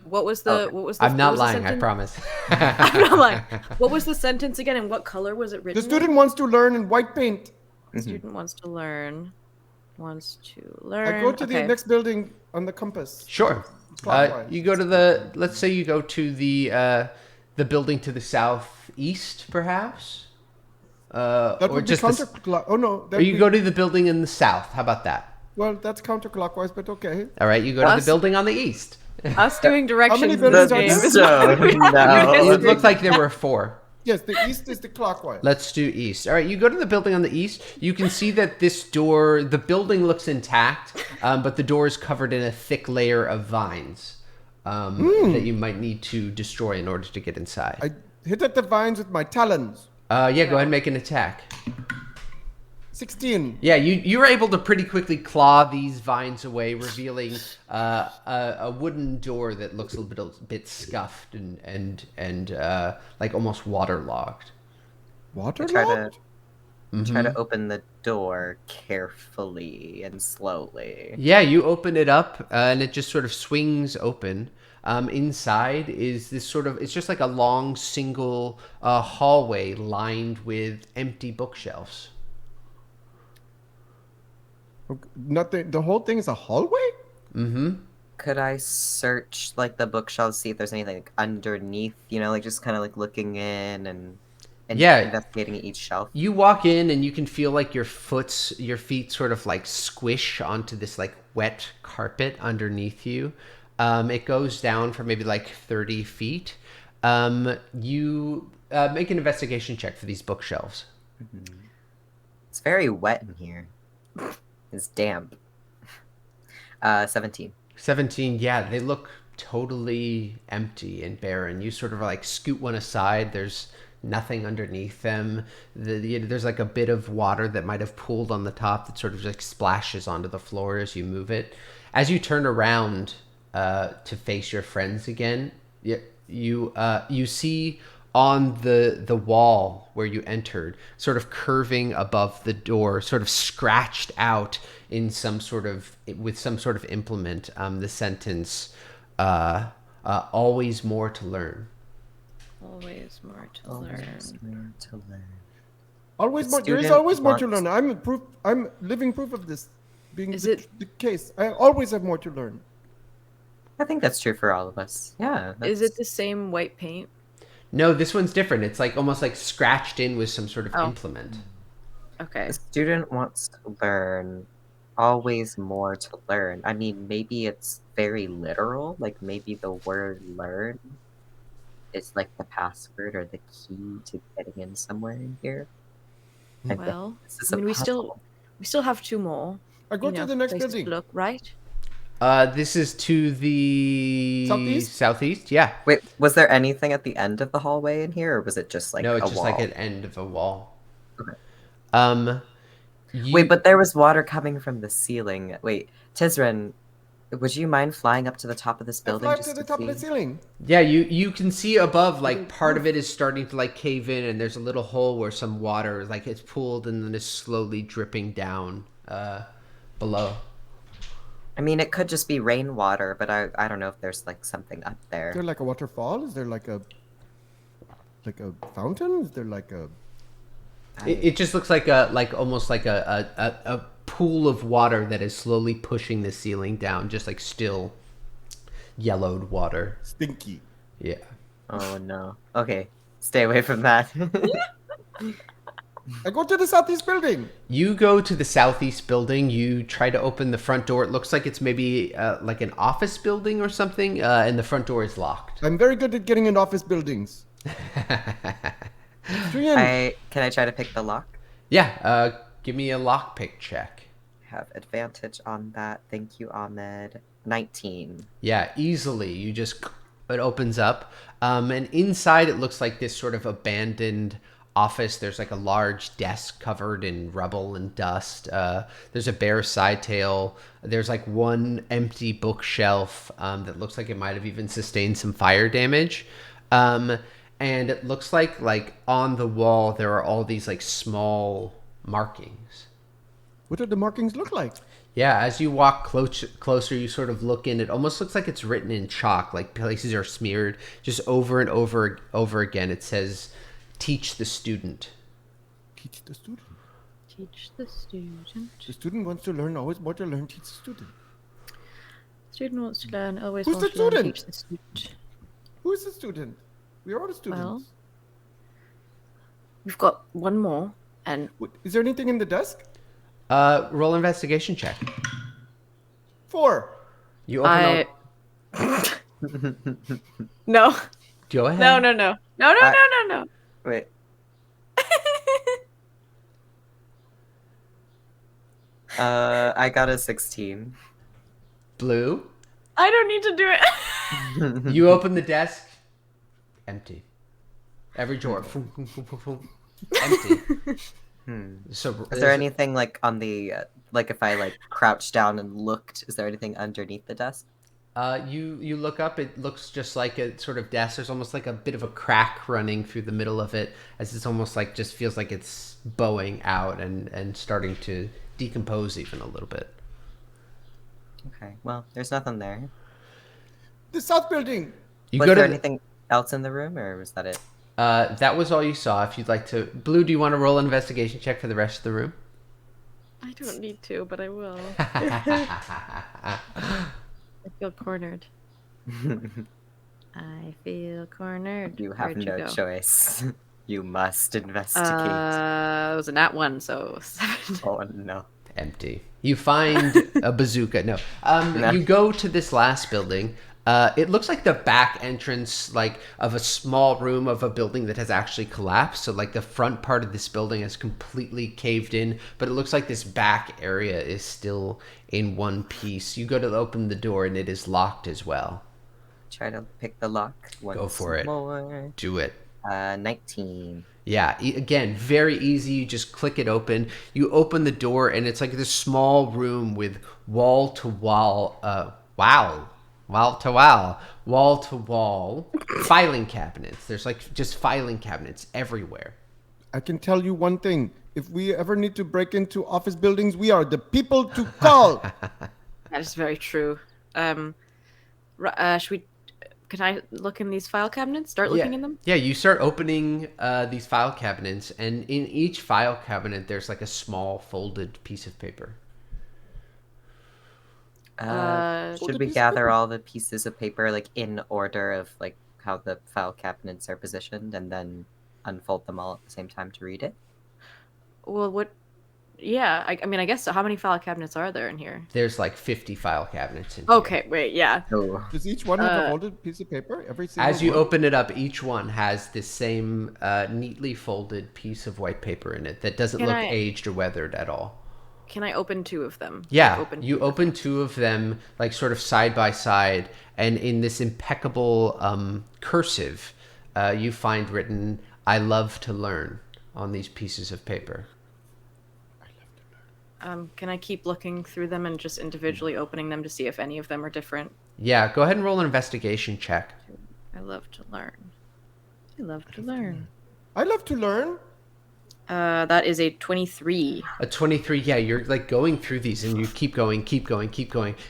S4: What was the
S1: I'm not
S4: what was the
S1: lying, I
S4: sentence?
S1: promise.
S4: I'm not lying. What was the sentence again, and what color was it written?
S2: The student wants to learn in white paint.
S4: The student wants to learn. Wants to
S2: I
S4: learn.
S2: go to the next building on the compass.
S1: Sure.
S2: Clockwise.
S1: You go to let's say you go to the building to the southeast, perhaps?
S2: That
S1: or
S2: would be
S1: just
S2: counterclockwise. Oh no.
S1: or you go to the building in the south. How about that?
S2: Well, that's counterclockwise, but okay.
S1: All right, you go to the building on the east.
S4: Us doing directions.
S2: many
S4: in
S2: buildings
S4: this
S2: are
S4: game.
S2: there?
S3: No.
S1: It looked like there were 4.
S2: Yes, the east is the clockwise.
S1: Let's do east. All right, you go to the building on the east. You can see that this door, the building looks intact, but the door is covered in a thick layer of vines that you might need to destroy in order to get inside.
S2: I hit at the vines with my talons.
S1: Yeah, go ahead and make an attack.
S2: 16.
S1: Yeah, you were able to pretty quickly claw these vines away, revealing a wooden door that looks a bit scuffed and like almost waterlogged.
S2: Waterlogged?
S3: Try to open the door carefully and slowly.
S1: Yeah, you open it up and it just sort of swings open. Inside is this it's just like a long single hallway lined with empty bookshelves.
S2: Nothing. The whole thing is a hallway?
S3: Could I search like the bookshelves, see if there's anything like, underneath? Like just kind of like looking in and investigating each shelf.
S1: You walk in and you can feel like your feet sort of like squish onto this like wet carpet underneath you. It goes down for maybe like 30 feet. You make an investigation check for these bookshelves.
S3: It's very wet in here. It's damp. 17.
S1: 17, yeah, they look totally empty and barren. You sort of like scoot one aside. There's nothing underneath them. There's like a bit of water that might have pooled on the top that sort of like splashes onto the floor as you move it. As you turn around to face your friends again, you see on the wall where you entered, sort of curving above the door, sort of scratched out in with some sort of implement, the sentence, always more to learn.
S4: Always more to learn.
S2: Always more. There is always more to learn. I'm living proof of this being the case. I always have more to learn.
S3: I think that's true for all of us. Yeah.
S4: Is it the same white paint?
S1: No, this one's different. It's like almost like scratched in with some sort of implement.
S4: Okay.
S3: The student wants to learn, always more to learn. I mean, maybe it's very literal, like maybe the word learn is like the password or the key to getting in somewhere in here. I think
S4: Well,
S3: this is
S4: I
S3: a
S4: mean, we
S3: puzzle.
S4: still have 2 more.
S2: I go to the next
S4: places
S2: building.
S4: to look, right?
S1: This is to the
S2: Southeast?
S1: southeast. Yeah.
S3: Wait, was there anything at the end of the hallway in here, or was it just like
S1: No,
S3: a
S1: it's just like
S3: wall?
S1: an end of a wall.
S3: Okay.
S1: You,
S3: Wait, but there was water coming from the ceiling. Wait, Tisryn, would you mind flying up to the top of this
S2: I
S3: building
S2: fly up
S3: just
S2: to the
S3: to
S2: top of the
S3: see?
S2: ceiling.
S1: yeah, you can see above, like
S2: Little
S1: part of
S2: roof.
S1: it is starting to like cave in, and there's a little hole where some water like it's pooled and then is slowly dripping down below.
S3: I mean, it could just be rainwater, but I don't know if there's like something up
S2: Is there
S3: there.
S2: like a waterfall? Is there like a fountain? Is there like a
S1: It just looks like almost like a pool of water that is slowly pushing the ceiling down, just like still yellowed water.
S2: stinky?
S1: Yeah.
S3: Oh no. Okay, stay away from that.
S2: I go to the southeast building.
S1: You go to the southeast building. You try to open the front door. It looks like it's maybe like an office building or something, and the front door is locked.
S2: I'm very good at getting in office buildings. Tuyen.
S3: Can I try to pick the lock?
S1: Yeah, give me a lockpick check.
S3: Have advantage on that. Thank you, Ahmed. 19.
S1: Yeah, easily. It opens up. And inside it looks like this sort of abandoned office. There's like a large desk covered in rubble and dust. There's a bare side table. There's like one empty bookshelf that looks like it might have even sustained some fire damage. And it looks like on the wall there are all these like small markings.
S2: What do the markings look like?
S1: Yeah, as you walk closer, you sort of look in. It almost looks like it's written in chalk, like places are smeared just over and over again. It says, "Teach the student."
S2: Teach the student.
S4: Teach the student.
S2: The student wants to learn, always more to learn. Teach the student.
S4: Student wants to learn, always
S2: Who's
S4: wants
S2: the
S4: to learn,
S2: student?
S4: teach the student.
S2: Who is the student? We are all the students.
S4: Well, we've got one more, and
S2: Is there anything in the desk?
S1: Roll investigation check.
S2: 4.
S1: You open
S4: no,
S1: Go ahead.
S4: no.
S3: Wait. I got a 16.
S1: Blue.
S4: I don't need to do it.
S1: You open the desk. Empty. Every drawer. Empty. So
S3: Is there anything like on the like if I like crouched down and looked? Is there anything underneath the desk?
S1: You look up. It looks just like a sort of desk. There's almost like a bit of a crack running through the middle of it, as it's almost like just feels like it's bowing out and starting to decompose even a little bit.
S3: Okay, well, there's nothing there.
S2: The south building.
S1: You
S3: Was
S1: go
S3: there
S1: to
S3: anything else in the room, or was that it?
S1: that was all you saw. If you'd like to, Blue, do you want to roll an investigation check for the rest of the room?
S4: I don't need to, but I will. I feel cornered. I feel cornered.
S3: You have
S4: Where'd
S3: no
S4: go?
S3: choice. You must investigate.
S4: It was a nat 1, so 7.
S3: Oh no.
S1: Empty. You find a bazooka. No. You go to this last building. It looks like the back entrance, like of a small room of a building that has actually collapsed. So, like the front part of this building is completely caved in, but it looks like this back area is still in one piece. You go to open the door, and it is locked as well.
S3: Try to pick the lock.
S1: Go for it.
S3: More.
S1: Do it.
S3: 19.
S1: Yeah, again, very easy. You just click it open. You open the door, and it's like this small room with wall to wall filing cabinets. There's like just filing cabinets everywhere.
S2: I can tell you one thing. If we ever need to break into office buildings, we are the people to call.
S4: That is very true. Should we? Can I look in these file cabinets? Start looking in them?
S1: Yeah, you start opening these file cabinets, and in each file cabinet, there's like a small folded piece of paper.
S3: Should we gather all the pieces of paper like in order of like how the file cabinets are positioned and then unfold them all at the same time to read it?
S4: Well, Yeah, I mean, I guess how many file cabinets are there in here?
S1: There's like 50 file cabinets in here.
S4: Okay, wait, yeah.
S3: Oh.
S2: Does each one have a folded piece of paper? Every single
S1: As you
S2: one?
S1: open it up, each one has this same neatly folded piece of white paper in it that doesn't look aged or weathered at all.
S4: Can I open 2 of them?
S1: Yeah, you open 2 of them, like sort of side by side, and in this impeccable cursive, you find written, "I love to learn," on these pieces of paper.
S4: Can I keep looking through them and just individually opening them to see if any of them are different?
S1: Yeah, go ahead and roll an investigation check.
S4: I love to learn. I love to learn.
S2: I love to learn.
S4: That is a 23.
S1: A 23, yeah, you're like going through these and you keep going.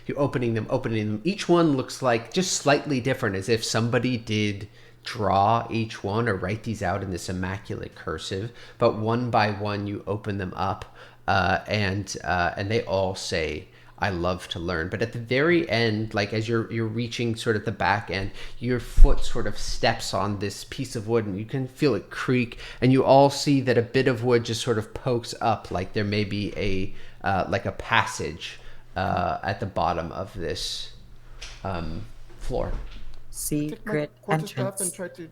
S1: You're opening them. Each one looks like just slightly different, as if somebody did draw each one or write these out in this immaculate cursive. But one by one, you open them up, and they all say, "I love to learn." But at the very end, like as you're reaching sort of the back end, your foot sort of steps on this piece of wood and you can feel it creak, and you all see that a bit of wood just sort of pokes up, like there may be a passage at the bottom of this floor.
S3: Secret
S2: Quarterstaff
S3: entrance.
S2: and try to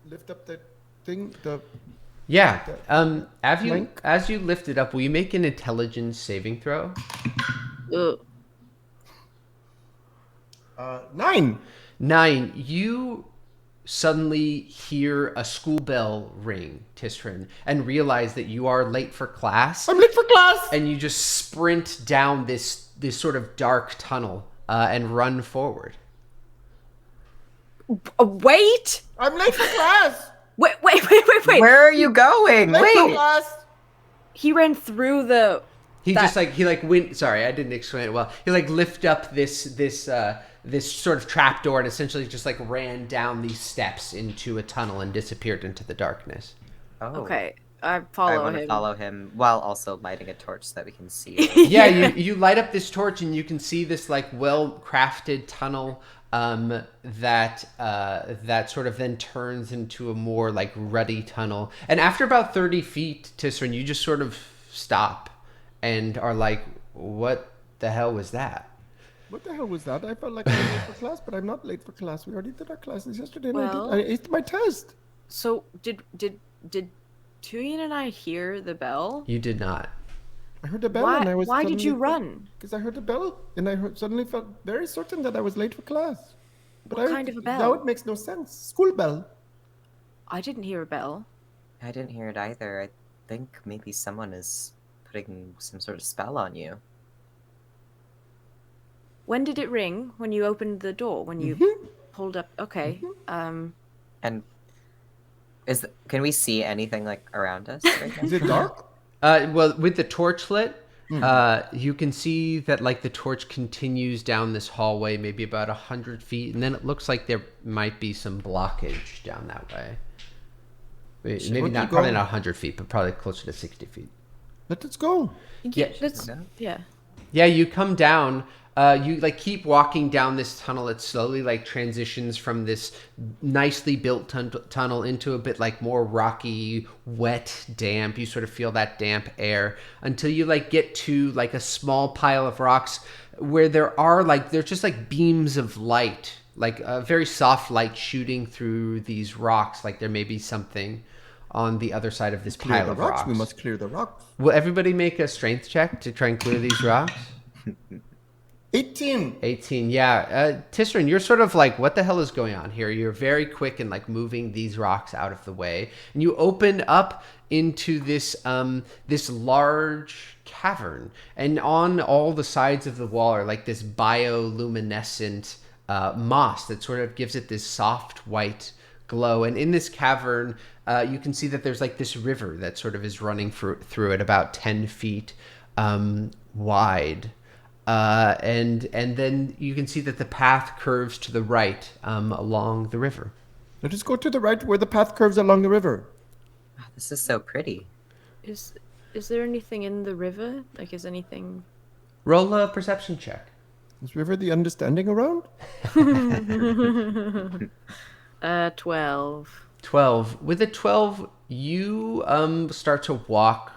S2: lift up the thing.
S1: Yeah.
S2: Plank?
S1: As you lift it up, will you make an intelligence saving throw?
S4: Ugh.
S2: 9.
S1: 9. You suddenly hear a school bell ring, Tisryn, and realize that you are late for class.
S2: I'm late for class.
S1: And you just sprint down this sort of dark tunnel and run forward.
S4: Wait!
S2: I'm late for class.
S4: Wait!
S3: Where are you going?
S2: Late for
S3: Wait.
S2: class.
S4: He ran through the...
S1: He went. Sorry, I didn't explain it well. He like lift up this sort of trapdoor and essentially just like ran down these steps into a tunnel and disappeared into the darkness.
S3: Oh.
S4: Okay, I
S3: I
S4: follow
S3: want to
S4: him.
S3: follow him while also lighting a torch so that we can see.
S1: Yeah, you light up this torch and you can see this like well-crafted tunnel that sort of then turns into a more like ruddy tunnel. And after about 30 feet, Tisryn, you just sort of stop and are like, "What the hell was that?"
S2: What the hell was that? I felt like I was late for class, but I'm not late for class. We already did our classes yesterday.
S4: Well-
S2: I aced my test.
S4: So did Tuyen and I hear the bell?
S1: You did not.
S2: I heard the bell and I was.
S4: Why did you run?
S2: Because I heard the bell and suddenly felt very certain that I was late for class. But
S4: What kind of a bell?
S2: Now it makes no sense. School bell.
S4: I didn't hear a bell.
S3: I didn't hear it either. I think maybe someone is putting some sort of spell on you.
S4: When did it ring? When you opened the door? When you pulled up? Okay.
S3: And can we see anything like around us right now?
S2: Is it dark?
S1: Well, with the torch lit, you can see that like the torch continues down this hallway, maybe about 100 feet, and then it looks like there might be some blockage down that way. Maybe not, probably not 100 feet, but probably closer to 60 feet.
S2: Let us go.
S1: Yeah.
S4: Yeah.
S1: Yeah, you come down. You like keep walking down this tunnel. It slowly like transitions from this nicely built tunnel into a bit like more rocky, wet, damp. You sort of feel that damp air until you like get to like a small pile of rocks where there's just like beams of light, like a very soft light shooting through these rocks. Like there may be something on the other side of this pile of rocks.
S2: We must clear the rocks.
S1: Will everybody make a strength check to try and clear these rocks?
S2: 18.
S1: 18, yeah. Tisryn, you're sort of like, what the hell is going on here? You're very quick in like moving these rocks out of the way. And you open up into this this large cavern. And on all the sides of the wall are like this bioluminescent moss that sort of gives it this soft white glow. And in this cavern, you can see that there's like this river that sort of is running through it about 10 feet wide. And then you can see that the path curves to the right along the river.
S2: Let us go to the right where the path curves along the river.
S3: Wow, this is so pretty.
S4: Is there anything in the river? Like, is anything?
S1: Roll a perception check.
S2: Is river the understanding around?
S4: 12.
S1: 12. With a 12, you start to walk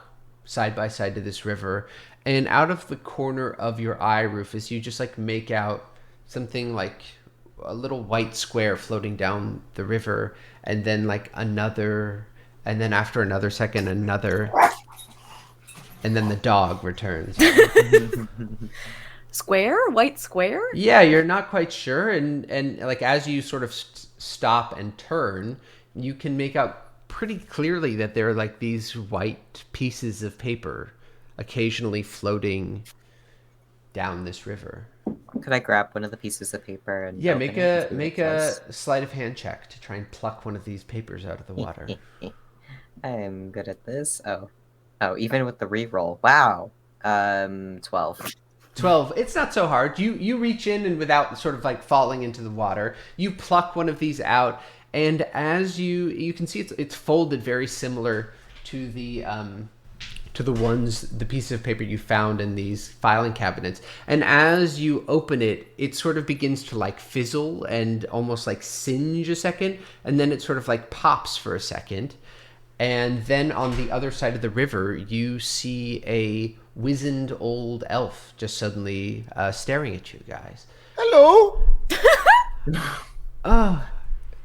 S1: side by side to this river. And out of the corner of your eye, Rufus, you just like make out something like a little white square floating down the river, and then like another, and then after another second, another, and then the dog returns.
S4: Square? White square?
S1: Yeah, you're not quite sure, and like as you sort of stop and turn, you can make out pretty clearly that there are like these white pieces of paper occasionally floating down this river.
S3: Could I grab one of the pieces of paper and
S1: Yeah,
S3: open
S1: make
S3: it
S1: a sleight of hand check to try and pluck one of these papers out of the water.
S3: I'm good at this. Oh, even with the reroll. Wow. 12.
S1: 12. It's not so hard. You reach in and without sort of like falling into the water, you pluck one of these out, and as you can see it's folded very similar to the piece of paper you found in these filing cabinets. And as you open it, it sort of begins to like fizzle and almost like singe a second, and then it sort of like pops for a second. And then on the other side of the river, you see a wizened old elf just suddenly staring at you guys.
S2: Hello.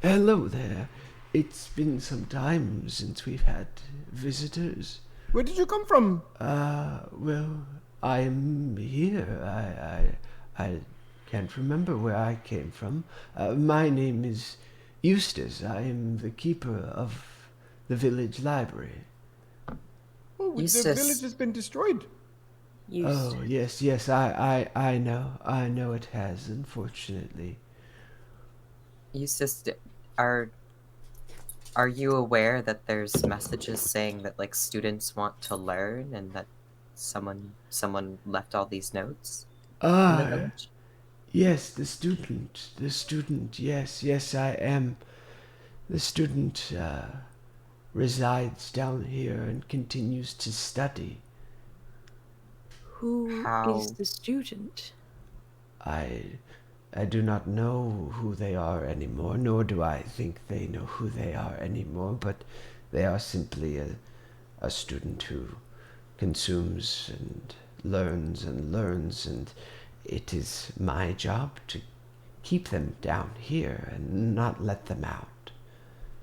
S1: Hello there. It's been some time since we've had visitors.
S2: Where did you come from?
S1: Well, I'm here. I can't remember where I came from. My name is Eustace. I am the keeper of the village library.
S2: Oh, the
S3: Eustace.
S2: village has been destroyed.
S1: Oh, yes, I know it has, unfortunately.
S3: Eustace, are you aware that there's messages saying that like students want to learn and that someone left all these notes in the village?
S1: Yes, the student, yes, I am. The student resides down here and continues to study.
S4: Who
S3: How-
S4: is the student?
S1: I do not know who they are anymore, nor do I think they know who they are anymore, but they are simply a student who consumes and learns, and it is my job to keep them down here and not let them out.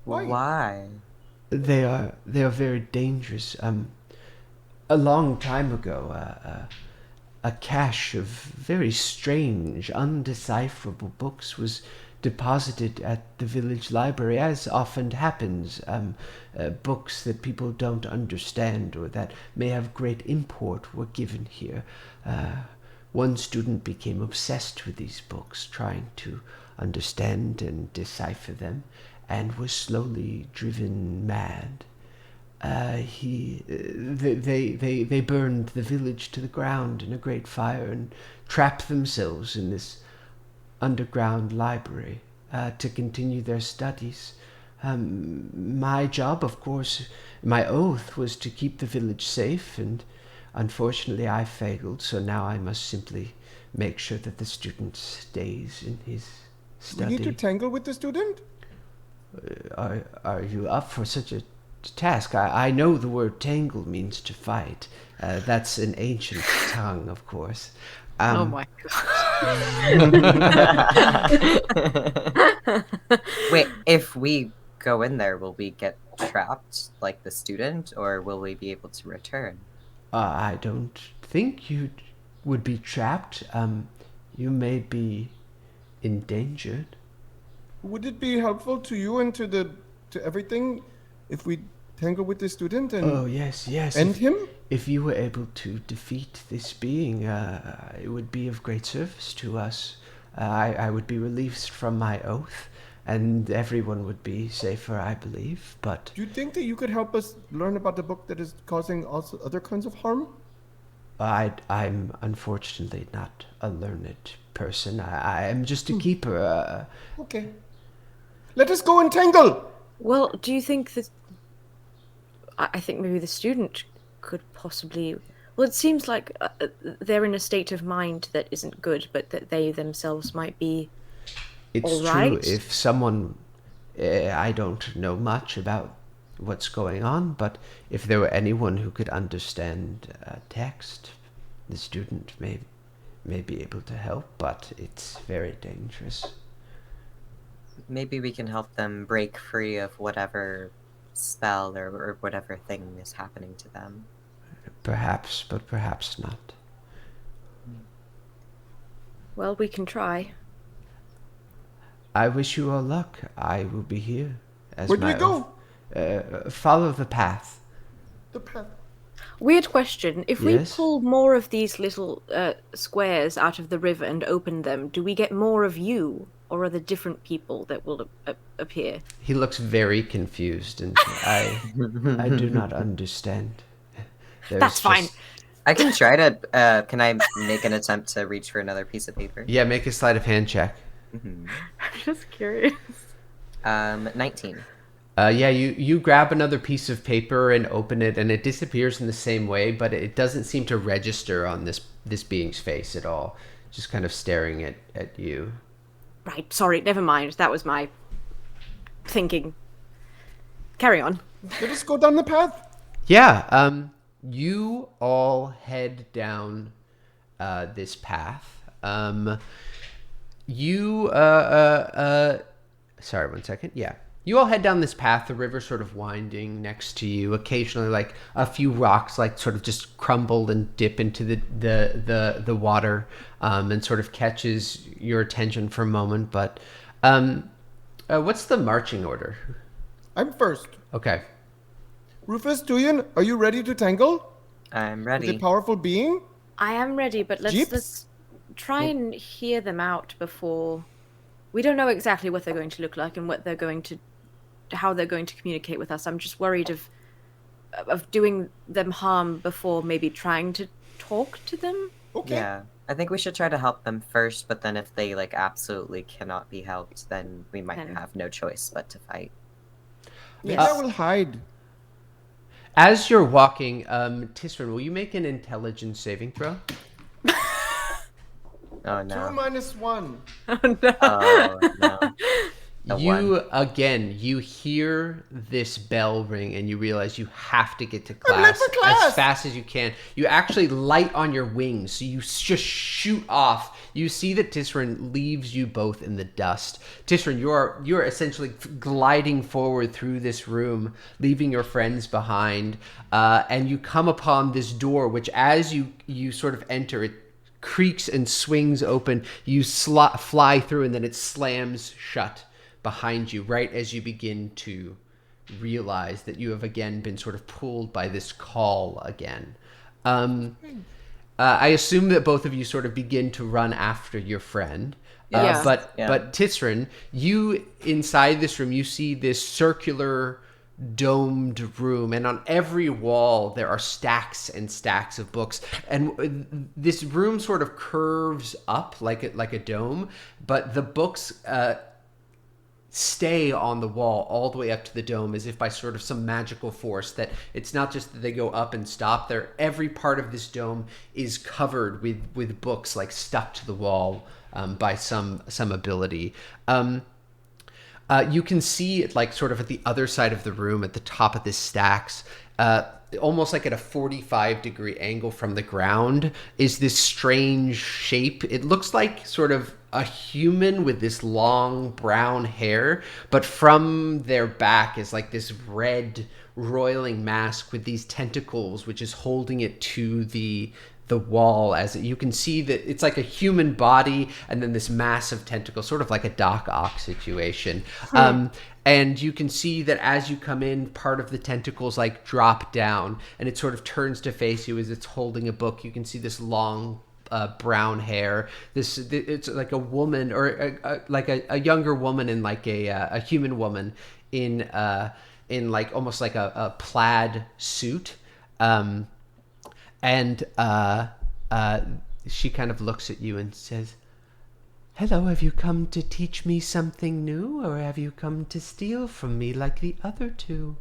S3: Why?
S1: They are very dangerous. A long time ago, a cache of very strange, undecipherable books was deposited at the village library, as often happens. Books that people don't understand or that may have great import were given here. One student became obsessed with these books, trying to understand and decipher them, and was slowly driven mad. They burned the village to the ground in a great fire and trapped themselves in this underground library to continue their studies. My job, of course, my oath was to keep the village safe, and unfortunately I failed, so now I must simply make sure that the student stays in his study.
S2: We need to tangle with the student?
S1: Are you up for such a task? I know the word tangle means to fight. That's an ancient tongue, of course.
S4: Oh my god.
S3: Wait, if we go in there, will we get trapped like the student, or will we be able to return?
S1: I don't think you would be trapped. You may be endangered.
S2: Would it be helpful to you and to everything if we tangle with the student and
S1: Oh, yes.
S2: end him?
S1: If you were able to defeat this being, it would be of great service to us. I would be released from my oath, and everyone would be safer, I believe. But
S2: Do you think that you could help us learn about the book that is causing also other kinds of harm?
S1: I'm unfortunately not a learned person. I am just a keeper.
S2: Okay. Let us go and tangle!
S4: Well, do you think that... I think maybe the student could possibly... Well, it seems like they're in a state of mind that isn't good, but that they themselves might be
S1: It's
S4: all
S1: true.
S4: right.
S1: If someone, I don't know much about what's going on, but if there were anyone who could understand text, the student may be able to help, but it's very dangerous.
S3: Maybe we can help them break free of whatever spell or whatever thing is happening to them.
S1: Perhaps, but perhaps not.
S4: Well, we can try.
S1: I wish you all luck. I will be here.
S2: Where do we go?
S1: Follow the path.
S2: The path.
S4: Weird question. If we
S1: Yes?
S4: pull more of these little squares out of the river and open them, do we get more of you? Or are there different people that will appear?
S1: He looks very confused, and I do not understand.
S4: That's fine.
S3: I can try to. Can I make an attempt to reach for another piece of paper?
S1: Yeah, make a sleight of hand check.
S3: Mm-hmm.
S4: I'm just curious.
S3: 19.
S1: Yeah, you grab another piece of paper and open it, and it disappears in the same way, but it doesn't seem to register on this being's face at all. Just kind of staring at you.
S4: Right, sorry, never mind. That was my thinking. Carry on.
S2: Let us go down the path.
S1: Yeah, you all head down this path. Sorry, one second. Yeah. You all head down this path, the river sort of winding next to you. Occasionally, like a few rocks, like sort of just crumble and dip into the water, and sort of catches your attention for a moment. But what's the marching order?
S2: I'm first.
S1: Okay.
S2: Rufus, Tuyen, are you ready to tangle
S3: I'm
S2: with
S3: ready.
S2: a powerful being?
S4: I am ready, but
S2: Jeeps?
S4: let's try and hear them out before. We don't know exactly what they're going to look like and how they're going to communicate with us. I'm just worried of doing them harm before maybe trying to talk to them.
S2: Okay.
S3: Yeah. I think we should try to help them first, but then if they absolutely cannot be helped, then we might
S4: Then-
S3: have no choice but to fight.
S2: Maybe
S4: Yes.
S2: I will hide.
S1: As you're walking, Tisryn, will you make an intelligence saving throw?
S3: Oh
S2: 2
S3: no.
S2: minus 1.
S4: Oh no.
S3: Oh no. A
S1: You hear this bell ring and you realize you have to get to
S2: I'm late
S1: class
S2: for class.
S1: as fast as you can. You actually light on your wings, so you just shoot off. You see that Tisryn leaves you both in the dust. Tisryn, you're essentially gliding forward through this room, leaving your friends behind, and you come upon this door, which as you sort of enter, it creaks and swings open. You fly through, and then it slams shut behind you right as you begin to realize that you have again been sort of pulled by this call again. I assume that both of you sort of begin to run after your friend.
S4: Yeah.
S1: But Tisryn, you inside this room, you see this circular domed room, and on every wall there are stacks and stacks of books, and this room sort of curves up like a dome, but the books stay on the wall all the way up to the dome as if by sort of some magical force, that it's not just that they go up and stop there. Every part of this dome is covered with books, like stuck to the wall by some ability. You can see it like sort of at the other side of the room at the top of this stacks, almost like at a 45-degree angle from the ground, is this strange shape. It looks like sort of a human with this long brown hair, but from their back is like this red roiling mask with these tentacles, which is holding it to the wall. As you can see that it's like a human body and then this massive tentacle, sort of like a Doc Ock situation. And you can see that as you come in, part of the tentacles like drop down and it sort of turns to face you as it's holding a book. You can see this long brown hair. It's like a woman, or like a younger woman, and like a human woman in like almost like a plaid suit. And she kind of looks at you and says, "Hello, have you come to teach me something new, or have you come to steal from me like the other two?"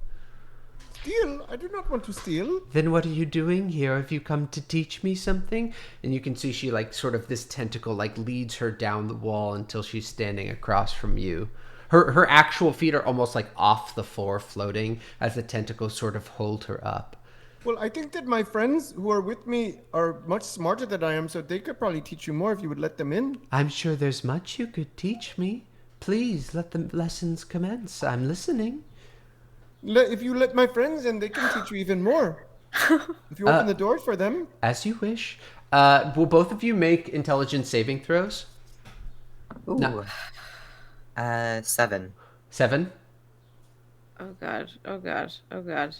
S2: Steal? I do not want to steal.
S1: "Then what are you doing here? Have you come to teach me something?" And you can see she like sort of this tentacle like leads her down the wall until she's standing across from you her actual feet are almost like off the floor floating as the tentacles sort of hold her up.
S2: Well, I think that my friends who are with me are much smarter than I am, so they could probably teach you more if you would let them in.
S1: I'm sure there's much you could teach me. Please let the lessons commence. I'm listening.
S2: If you let my friends in, they can teach you even more. If you open the doors for them.
S1: As you wish. Will both of you make intelligence saving throws?
S3: Ooh.
S1: No.
S3: 7.
S1: 7?
S4: Oh god. Oh god. Oh god.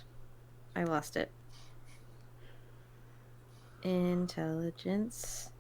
S4: I lost it. Intelligence.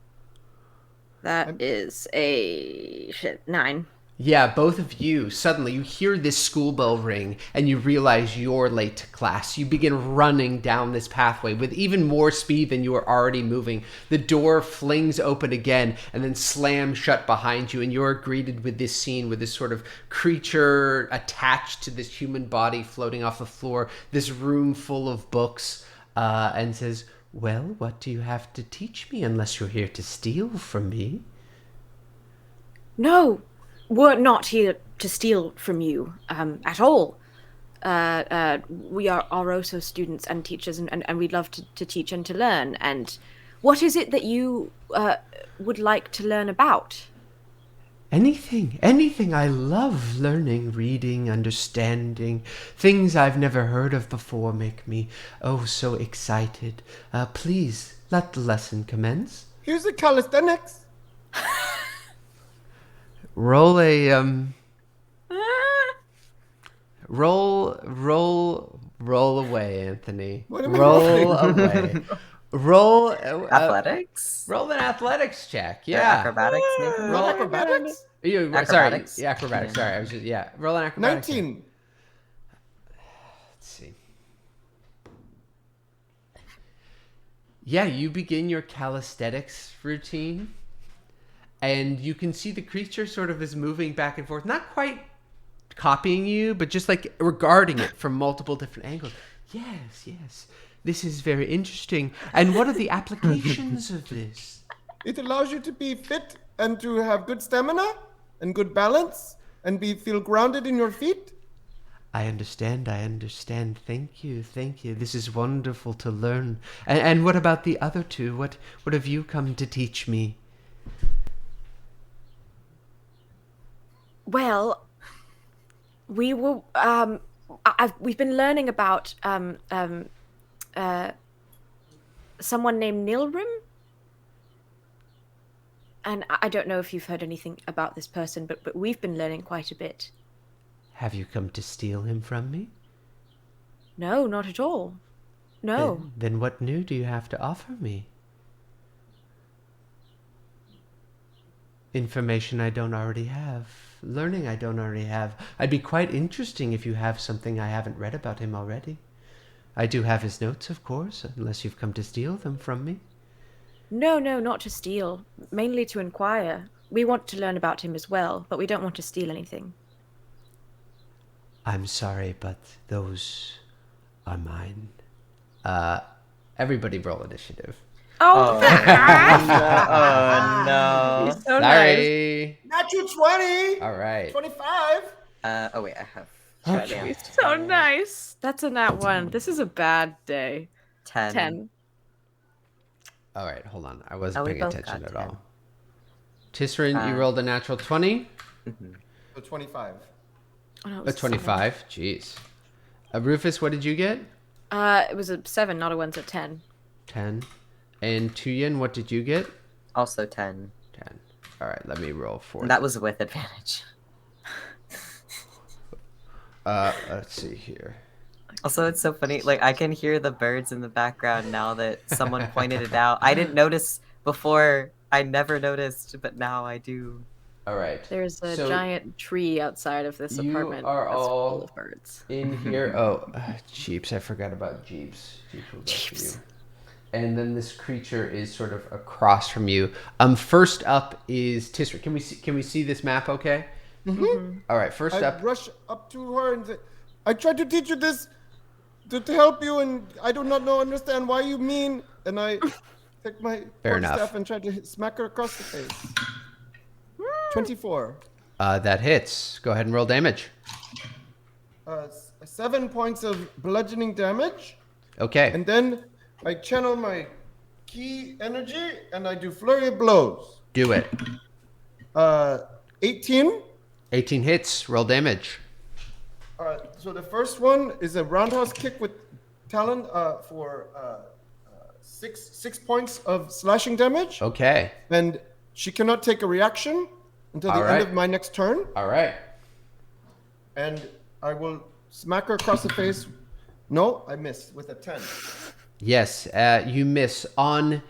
S4: That is a 9.
S1: Yeah, both of you, suddenly you hear this school bell ring and you realize you're late to class. You begin running down this pathway with even more speed than you were already moving. The door flings open again and then slams shut behind you, and you're greeted with this scene with this sort of creature attached to this human body floating off the floor, this room full of books, and says, "Well, what do you have to teach me unless you're here to steal from me?"
S4: No! We're not here to steal from you at all. We are also students and teachers, and we'd love to teach and to learn. And what is it that you would like to learn about?
S1: Anything. I love learning, reading, understanding. Things I've never heard of before make me, so excited. Please, let the lesson commence.
S2: Here's the calisthenics.
S1: Roll a, roll away, Anthony.
S2: What am I
S1: Roll
S2: rolling?
S1: away. Roll
S3: Athletics?
S1: Roll an athletics check.
S3: Or
S1: Yeah.
S3: acrobatics, maybe?
S2: Roll acrobatics?
S3: Acrobatics?
S1: Sorry, acrobatics.
S3: Yeah.
S1: Sorry, I was just roll an acrobatics.
S2: 19.
S1: Let's see. Yeah, you begin your calisthenics routine, and you can see the creature sort of is moving back and forth, not quite copying you, but just like regarding it from multiple different angles. Yes. This is very interesting. And what are the applications of this?
S2: It allows you to be fit and to have good stamina and good balance and feel grounded in your feet.
S1: I understand. Thank you. This is wonderful to learn. And what about the other two? What have you come to teach me?
S4: Well, we will. We've been learning about someone named Nilrim, and I don't know if you've heard anything about this person, but we've been learning quite a bit.
S1: Have you come to steal him from me?
S4: No, not at all. No.
S1: Then what new do you have to offer me? Information I don't already have. Learning I don't already have. I'd be quite interesting if you have something I haven't read about him already. I do have his notes, of course, unless you've come to steal them from me.
S4: No, not to steal. Mainly to inquire. We want to learn about him as well, but we don't want to steal anything.
S1: I'm sorry, but those are mine. Everybody roll initiative.
S4: Oh,
S3: no.
S4: So
S1: Sorry.
S2: Natural 20.
S1: All right.
S2: 25.
S3: Wait, I have.
S1: Okay.
S4: So nice. That's a nat 1. This is a bad day. 10.
S1: All right, hold on. I wasn't
S3: we
S1: paying
S3: both
S1: attention
S3: got
S1: at
S3: 10.
S1: all. Tisryn, you rolled a natural 20?
S2: So 25.
S4: Oh, no, it
S1: A
S4: was
S1: 25. Jeez. Rufus, what did you get?
S4: 7. It was a 7, not a 1, so 10.
S1: 10. And Tuyen, what did you get?
S3: Also 10.
S1: 10. All right, let me roll for
S3: That was with advantage.
S1: Let's see here.
S3: Also, it's so funny. Like, I can hear the birds in the background now that someone pointed it out. I didn't notice before. I never noticed, but now I do.
S1: All right.
S4: There's a
S1: So
S4: giant tree outside of this
S1: you
S4: apartment
S1: are
S4: that's
S1: all
S4: full of birds.
S1: in here. Oh, Jeeps. I forgot about Jeeps. Jeeps will go for
S4: Jeeps.
S1: you. And then this creature is sort of across from you. First up is Tisryn. Can we see this map okay?
S2: Mm-hmm.
S1: All right, first
S2: I
S1: up.
S2: rush up to her and say, I tried to teach you this to help you, and I do not understand why you mean. And I take my
S1: Fair enough.
S2: staff and try to smack her across the face. 24.
S1: That hits. Go ahead and roll damage.
S2: 7 points of bludgeoning damage.
S1: Okay.
S2: And then I channel my key energy and I do flurry of blows.
S1: Do it.
S2: 18.
S1: 18 hits. Roll damage.
S2: So the first one is a roundhouse kick with talon for 6 points of slashing damage.
S1: Okay.
S2: And she cannot take a reaction until the end of my next turn.
S1: All right.
S2: And I will smack her across the face. No, I miss with a 10.
S1: Yes, you miss on.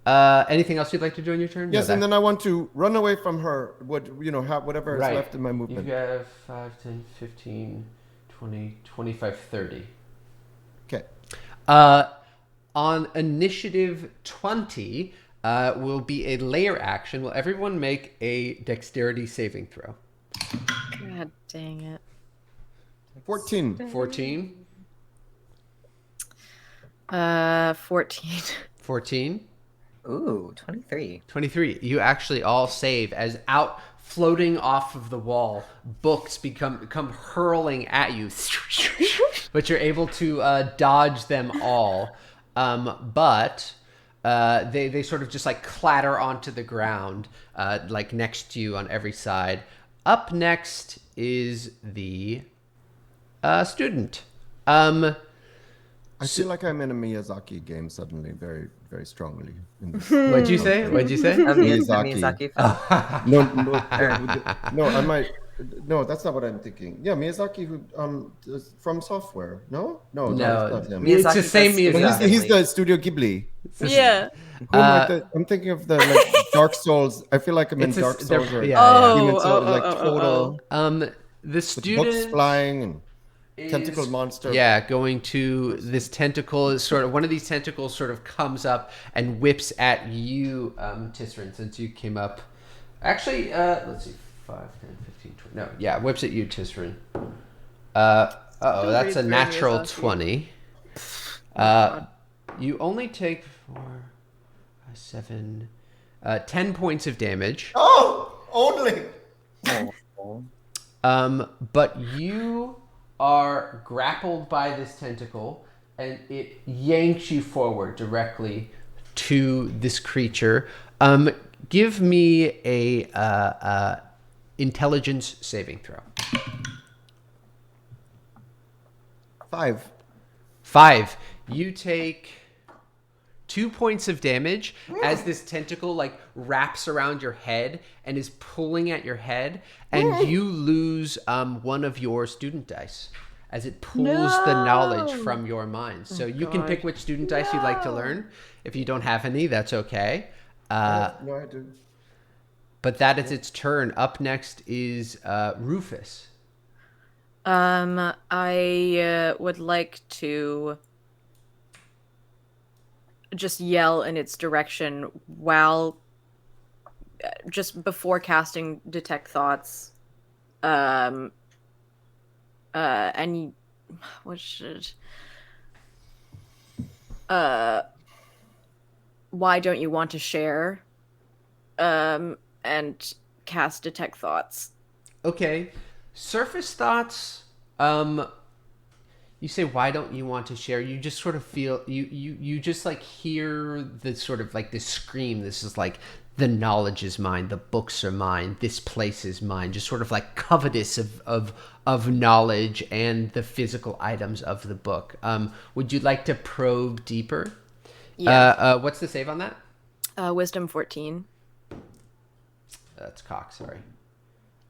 S1: Anything else you'd like to do on your turn?
S2: Yes, and then I want to run away from her. Whatever is left in my movement.
S1: You have 5, 10, 15, 20, 25, 30.
S2: Okay.
S1: On initiative 20 will be a layer action. Will everyone make a dexterity saving throw?
S4: God dang it.
S2: 14.
S1: 14?
S4: 14.
S1: 14?
S3: Ooh, 23.
S1: 23. You actually all save as out floating off of the wall, books come hurling at you, but you're able to dodge them all. But they sort of just like clatter onto the ground, like next to you on every side. Up next is the student.
S2: I feel like I'm in a Miyazaki game suddenly, very, very strongly.
S1: What'd you say?
S3: Miyazaki film.
S2: No, I might. No, that's not what I'm thinking. Yeah, Miyazaki, who is from Software. No,
S1: No,
S2: that's not him.
S1: it's the same
S3: Miyazaki.
S1: Miyazaki.
S2: He's the Studio Ghibli.
S4: Yeah.
S2: I'm thinking of the Dark Souls. I feel like I'm in Dark Souls or Demon Souls, like total.
S1: The
S2: With
S1: student
S2: books flying and tentacle monster.
S1: Yeah, going to this tentacle is sort of one of these tentacles sort of comes up and whips at you, Tisryn, since you came up. Actually, let's see, 5, 10, 15, 20. No, yeah, whips at you, Tisryn. That's a natural 20. You only take 4, 5, 7, 10 points of damage.
S2: Oh, only.
S1: But you are grappled by this tentacle, and it yanks you forward directly to this creature. Give me a intelligence saving throw. 5. You take 2 points of damage as this tentacle like wraps around your head and is pulling at your head, and you lose one of your student dice as it pulls the knowledge from your mind. So you can pick which student dice you'd like to learn. If you don't have any, that's okay.
S2: No, I do.
S1: But that is its turn. Up next is Rufus.
S4: I would like to just yell in its direction while just before casting Detect Thoughts. And what should why don't you want to share? And cast Detect Thoughts.
S1: Okay. Surface thoughts, you say, why don't you want to share? You just sort of feel, you just like hear the sort of like this scream. This is like, the knowledge is mine, the books are mine, this place is mine. Just sort of like covetous of knowledge and the physical items of the book. Would you like to probe deeper?
S4: Yeah.
S1: What's the save on that?
S4: Wisdom 14.
S1: That's cock, sorry.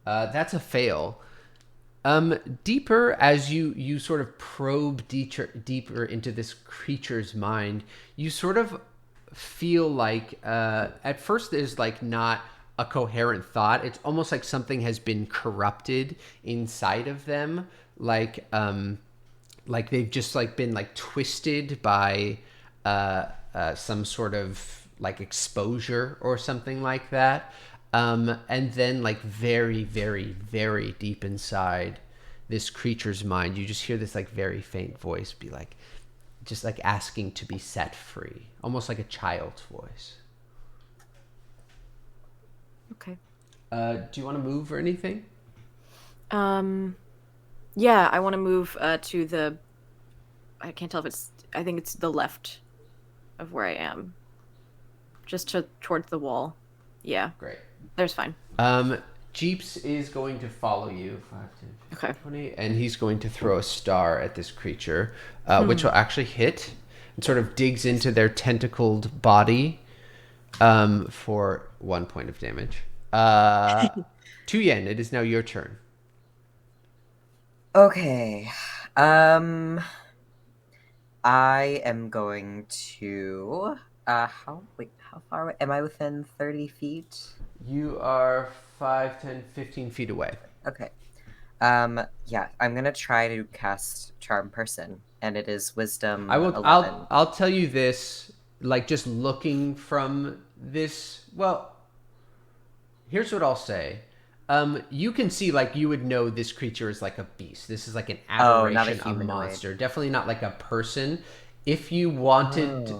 S1: That's a fail. Deeper, as you sort of probe deeper into this creature's mind, you sort of feel like at first there's like not a coherent thought. It's almost like something has been corrupted inside of them, like they've just like been like twisted by some sort of like exposure or something like that. And then like very, very, very deep inside this creature's mind, you just hear this like very faint voice be like, just like asking to be set free, almost like a child's voice.
S4: Okay.
S1: Do you want to move or anything?
S4: Yeah, I want to move to the. I can't tell if it's. I think it's the left of where I am. Just towards the wall. Yeah.
S1: Great.
S4: There's fine.
S1: Jeeps is going to follow you 5, 10, 15,
S4: Okay.
S1: 20, and he's going to throw a star at this creature, which will actually hit and sort of digs into their tentacled body for 1 point of damage. Tuyen, it is now your turn.
S3: Okay. I am going to how far away am I? Within 30 feet?
S1: You are 5, 10, 15 feet away.
S3: Okay. Yeah, I'm gonna try to cast Charm Person, and it is Wisdom 11.
S1: I'll tell you this, like just looking from this, well, here's what I'll say. You can see, like, you would know this creature is like a beast. This is like an aberration,
S3: not a
S1: a
S3: humanoid.
S1: monster. Definitely not like a person. If you wanted,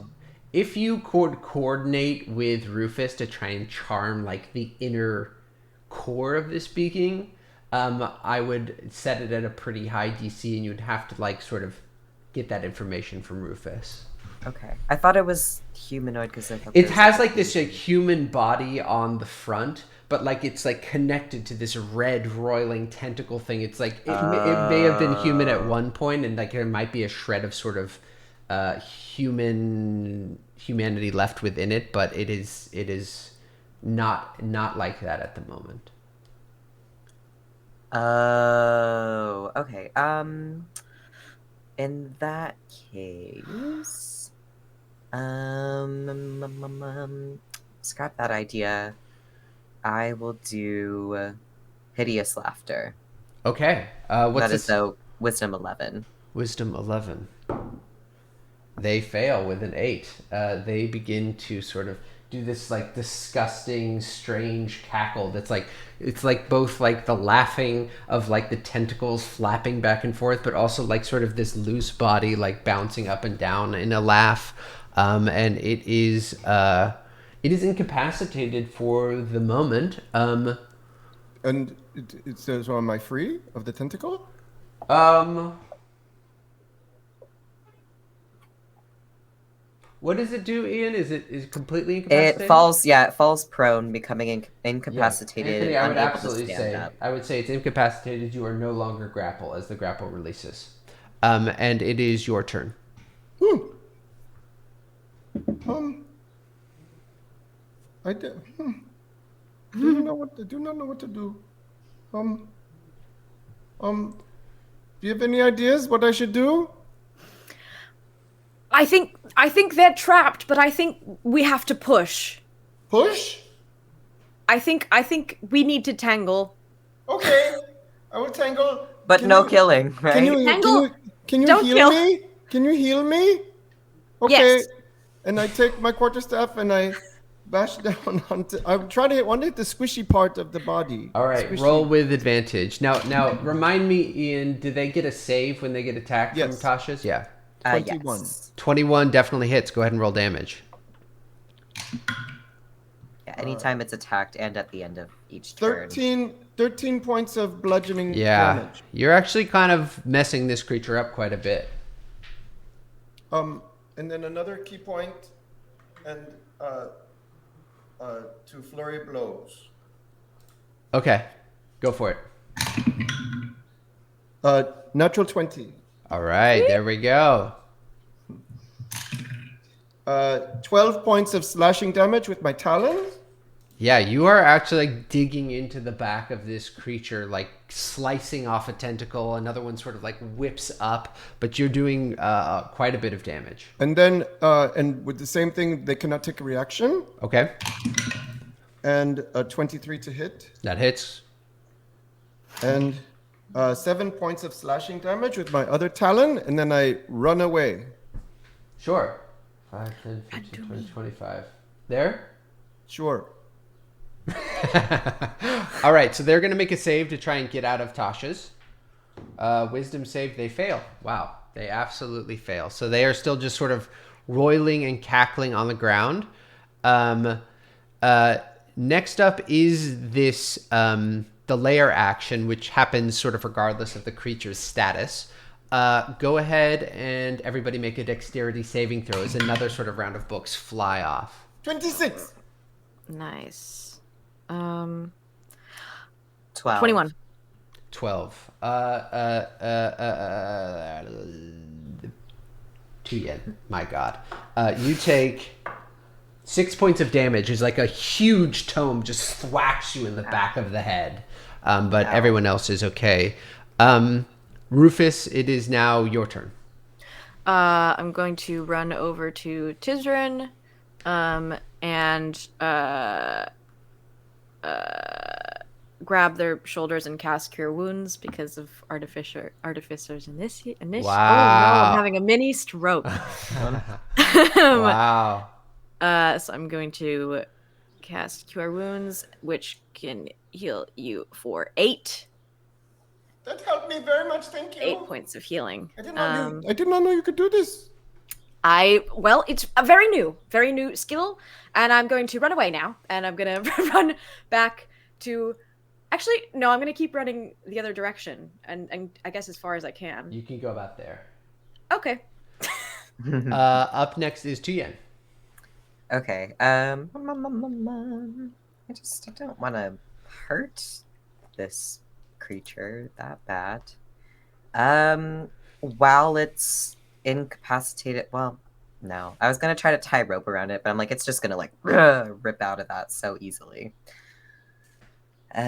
S1: if you could coordinate with Rufus to try and charm like the inner core of this being, I would set it at a pretty high DC, and you'd have to like sort of get that information from Rufus.
S3: Okay. I thought it was humanoid because
S1: it has like this like human body on the front, but like it's like connected to this red roiling tentacle thing. It's like it may have been human at one point, and like there might be a shred of sort of humanity left within it, but it is not like that at the moment.
S3: Oh, okay. In that case, scrap that idea. I will do Hideous Laughter.
S1: Okay. What's
S3: that? Is a Wisdom 11.
S1: Wisdom 11. They fail with an 8. They begin to sort of do this like disgusting, strange cackle that's like, it's like both like the laughing of like the tentacles flapping back and forth, but also like sort of this loose body like bouncing up and down in a laugh. And it is incapacitated for the moment.
S2: And it says, so am I free of the tentacle?
S1: What does it do, Ian? Is it completely incapacitated?
S3: It falls prone, becoming incapacitated.
S1: Anthony, I would absolutely
S3: say,
S1: I would say it's incapacitated. You are no longer grapple as the grapple releases. And it is your turn.
S2: I do not know what to do. Do you have any ideas what I should do?
S4: I think they're trapped, but I think we have to push.
S2: Push?
S4: I think we need to tangle.
S2: Okay, I will tangle.
S3: But no killing, right?
S2: Can you heal me? Can you heal me? Okay.
S4: Yes.
S2: And I take my quarterstaff and I bash down onto. I'm trying to hit the squishy part of the body.
S1: All right,
S2: squishy.
S1: Roll with advantage. Now, remind me, Ian. Do they get a save when they get attacked from Tasha's? Yeah.
S2: 21.
S3: Yes.
S1: 21 definitely hits. Go ahead and roll damage.
S3: Yeah, anytime it's attacked and at the end of each turn.
S2: 13 points of bludgeoning damage.
S1: You're actually kind of messing this creature up quite a bit.
S2: And then another key point, and 2 flurry blows.
S1: Okay, go for
S2: it. Natural 20.
S1: All right, there we go.
S2: 12 points of slashing damage with my talons.
S1: Yeah, you are actually like digging into the back of this creature, like slicing off a tentacle. Another one sort of like whips up, but you're doing quite a bit of damage.
S2: And then, and with the same thing, they cannot take a reaction.
S1: Okay.
S2: And 23 to hit.
S1: That hits.
S2: And 7 points of slashing damage with my other talon, and then I run away.
S1: Sure. 5, 10, 15, 20, 25. There?
S2: Sure.
S1: All right, so they're going to make a save to try and get out of Tasha's. Wisdom save, they fail. Wow, they absolutely fail. So they are still just sort of roiling and cackling on the ground. Next up is this the layer action, which happens sort of regardless of the creature's status. Go ahead and everybody make a dexterity saving throw as another sort of round of books fly off.
S2: 26.
S4: Nice.
S3: 12.
S4: 21.
S1: 12. Tuyen, my God. You take 6 points of damage as like a huge tome just thwacks you in the back of the head. But everyone else is okay. Rufus, it is now your turn.
S4: I'm going to run over to Tisryn, and grab their shoulders and cast Cure Wounds because of artificers in this.
S1: Wow.
S4: Oh no, I'm having a mini stroke.
S1: Wow.
S4: So I'm going to cast Cure Wounds, which can heal you for 8.
S2: That helped me very much, thank you.
S4: 8 points of healing.
S2: I did not know you could do this.
S4: Well, it's a very new skill, and I'm going to run away now, and I'm going to run back to... Actually, no, I'm going to keep running the other direction, and I guess as far as I can.
S1: You can go about there.
S4: Okay.
S1: Up next is Tuyen.
S3: Okay. I don't want to hurt this creature that bad. While it's incapacitated, well, no. I was gonna try to tie rope around it, but I'm like, it's just gonna like rip out of that so easily.
S2: You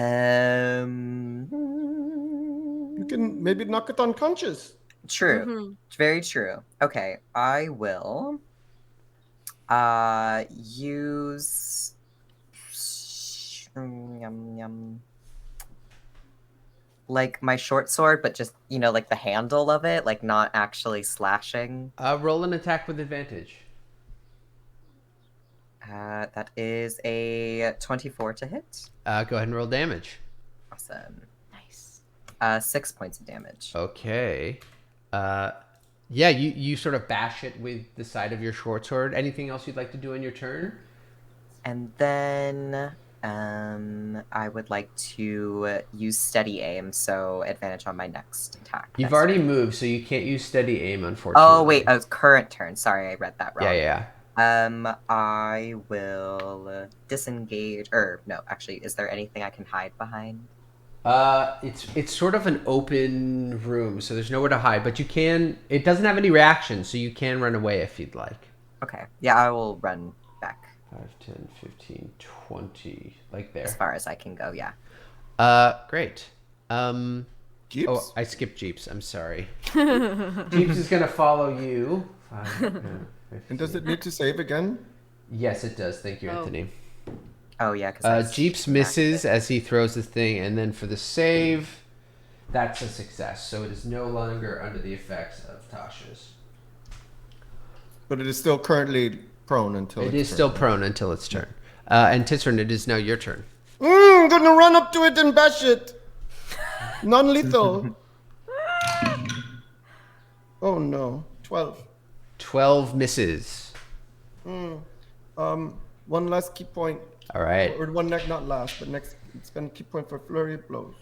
S2: can maybe knock it unconscious.
S3: True.
S4: Mm-hmm.
S3: Very true. Okay, I will use like my short sword, but just, like the handle of it, like not actually slashing.
S1: Roll an attack with advantage.
S3: That is a 24 to hit.
S1: Go ahead and roll damage.
S3: Awesome.
S4: Nice.
S3: 6 points of damage.
S1: Okay. Yeah, you sort of bash it with the side of your short sword. Anything else you'd like to do on your turn?
S3: And then I would like to use steady aim, so advantage on my next attack.
S1: You've already moved, so you can't use steady aim, unfortunately.
S3: Oh, wait, current turn. Sorry, I read that wrong.
S1: Yeah.
S3: I will disengage, or no, actually, is there anything I can hide behind?
S1: It's sort of an open room, so there's nowhere to hide, but you can... It doesn't have any reaction, so you can run away if you'd like.
S3: Okay. Yeah, I will run back.
S1: 5, 10, 15, 20, like there.
S3: As far as I can go, yeah.
S1: Great.
S2: Jeeps?
S1: Oh, I skipped Jeeps. I'm sorry. Jeeps is going to follow you. 5, 10,
S2: And does it need to save again?
S1: Yes, it does. Thank you, Anthony.
S3: Oh, yeah. Cause
S1: Jeeps misses as he throws the thing, and then for the save, that's a success. So it is no longer under the effects of Tasha's.
S2: But it is still currently prone until
S1: It is still prone until its turn. And Tisryn, it is now your turn.
S2: I'm gonna run up to it and bash it. Non-lethal. Oh no. 12.
S1: 12 misses.
S2: One last key point.
S1: All right.
S2: Or one not last, but next spend key point for flurry of blows.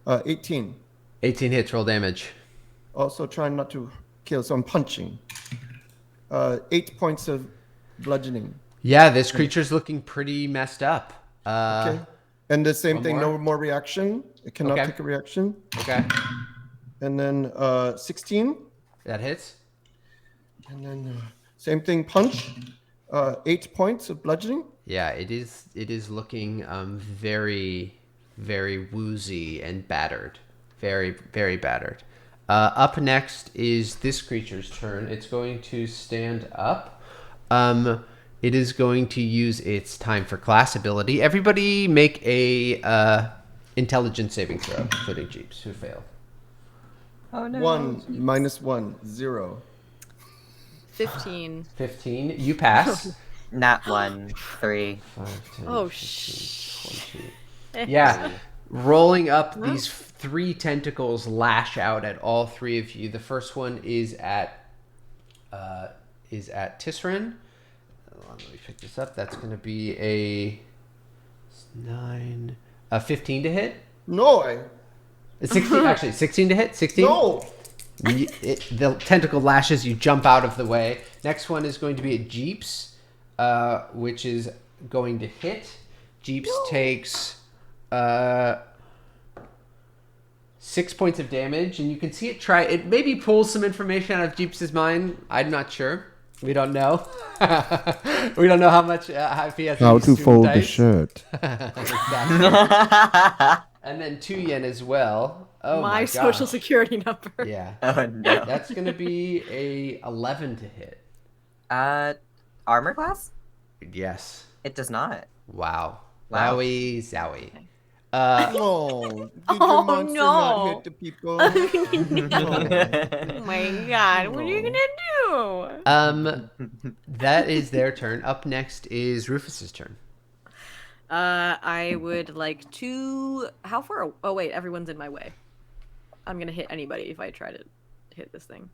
S2: 18.
S1: 18 hits, roll damage.
S2: Also trying not to kill, so I'm punching. 8 points of bludgeoning.
S1: Yeah, this creature's looking pretty messed up.
S2: Okay. And the same
S1: one
S2: thing,
S1: more?
S2: no more reaction. It cannot
S1: Okay.
S2: take a reaction.
S1: Okay.
S2: And then 16.
S1: That hits.
S2: And then same thing, punch. 8 points of bludgeoning.
S1: Yeah, it is looking very, very woozy and battered. Very, very battered. Up next is this creature's turn. It's going to stand up. It is going to use its time for class ability. Everybody make a intelligence saving throw, including Jeeps, who failed.
S3: Oh, no.
S2: 1 minus 1, 0.
S4: 15.
S1: 15. You pass.
S3: Nat 1, 3.
S1: 5, 10,
S4: Oh,
S1: 15, 20. Yeah. Rolling up, these 3 tentacles lash out at all 3 of you. The first one is at Tisryn. let me pick this up. That's going to be a 15 to hit.
S2: No.
S1: 16, actually, 16 to hit. 16.
S2: No.
S1: The tentacle lashes. You jump out of the way. Next one is going to be a Jeeps, which is going to hit. Jeeps takes 6 points of damage, and you can see it try. It maybe pulls some information out of Jeeps' mind. I'm not sure. We don't know. We don't know how much. If he has
S2: How to fold the
S1: dice.
S2: shirt.
S1: Exactly. And then Tuyen as well. Oh my gosh.
S4: social security number.
S1: Yeah.
S3: Oh no.
S1: That's gonna be a 11 to hit.
S3: Armor class?
S1: Yes.
S3: It does not.
S1: Wow.
S3: Wow.
S1: Wowie zowie.
S2: No. Did
S4: Oh,
S2: your monster
S4: no.
S2: not hit the people?
S4: Oh my god, what are you gonna do?
S1: That is their turn. Up next is Rufus's turn.
S4: I would like to. How far? Oh wait, everyone's in my way. I'm gonna hit anybody if I try to hit this thing.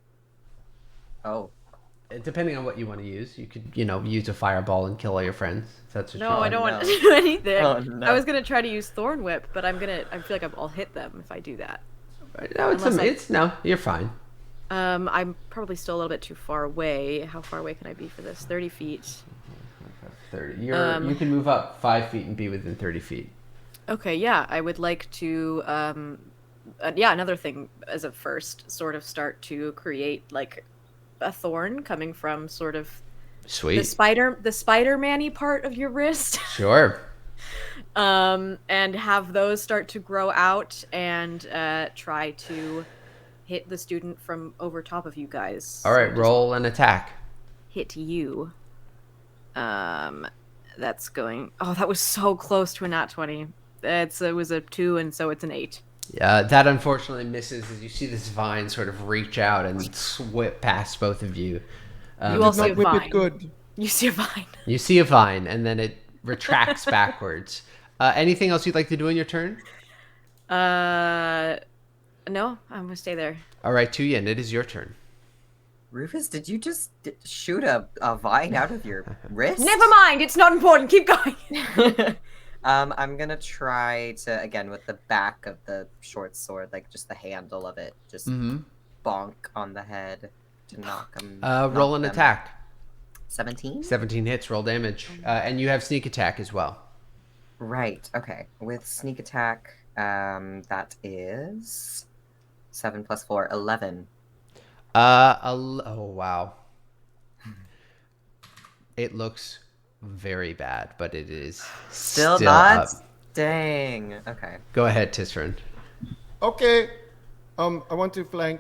S3: Oh.
S1: Depending on what you want to use, you could, use a fireball and kill all your friends. If that's what
S4: No, I don't want to
S3: no.
S4: do anything.
S3: Oh, no.
S4: I was gonna try to use Thorn Whip, but I feel like I'll hit them if I do that.
S1: No,
S4: Unless
S1: no, you're fine.
S4: I'm probably still a little bit too far away. How far away can I be for this? 30 feet.
S1: 30. You can move up 5 feet and be within 30 feet.
S4: Okay, yeah, I would like to, another thing as a first, sort of start to create, like, a thorn coming from sort of
S1: Sweet.
S4: the Spider-Man-y part of your wrist.
S1: Sure.
S4: And have those start to grow out and try to hit the student from over top of you guys.
S1: All right, roll an attack.
S4: Hit you. That's going. Oh, that was so close to a nat 20. It was a 2, and so it's an 8.
S1: Yeah, that unfortunately misses as you see this vine sort of reach out and whip past both of you.
S4: You also see a
S2: Whip
S4: vine.
S2: it good.
S4: You see a vine.
S1: You see a vine, and then it retracts backwards. Anything else you'd like to do in your turn?
S4: No, I'm gonna stay there.
S1: All right, Tuyen, it is your turn.
S3: Rufus, did you just shoot a vine out of your wrist?
S4: Never mind. It's not important. Keep going.
S3: I'm gonna try to, again, with the back of the short sword, like just the handle of it, just bonk on the head to knock him.
S1: Roll an attack.
S3: 17?
S1: 17 hits, roll damage. And you have sneak attack as well.
S3: Right, okay. With sneak attack, that is 7 plus 4, 11.
S1: Oh, wow. It looks very bad, but it is
S3: Still not?
S1: up.
S3: Dang. Okay.
S1: Go ahead, Tisryn.
S2: Okay. I want to flank.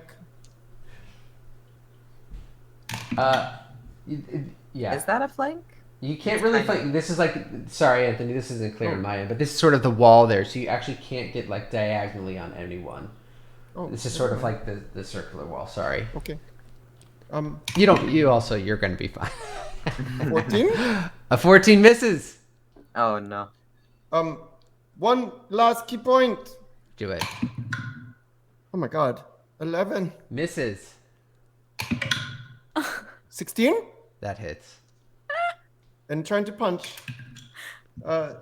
S1: Yeah.
S3: Is that a flank?
S1: You can't really flank. This is like, sorry, Anthony, this isn't clear on my end, but this is sort of the wall there, so you actually can't get like diagonally on anyone.
S2: Oh,
S1: This is sort of like the circular wall. Sorry.
S2: Okay.
S1: You're going to be fine.
S2: 14?
S1: A 14 misses.
S3: Oh, no.
S2: One last key point.
S1: Do it.
S2: Oh my god. 11.
S1: Misses.
S2: 16?
S1: That hits.
S2: And trying to punch.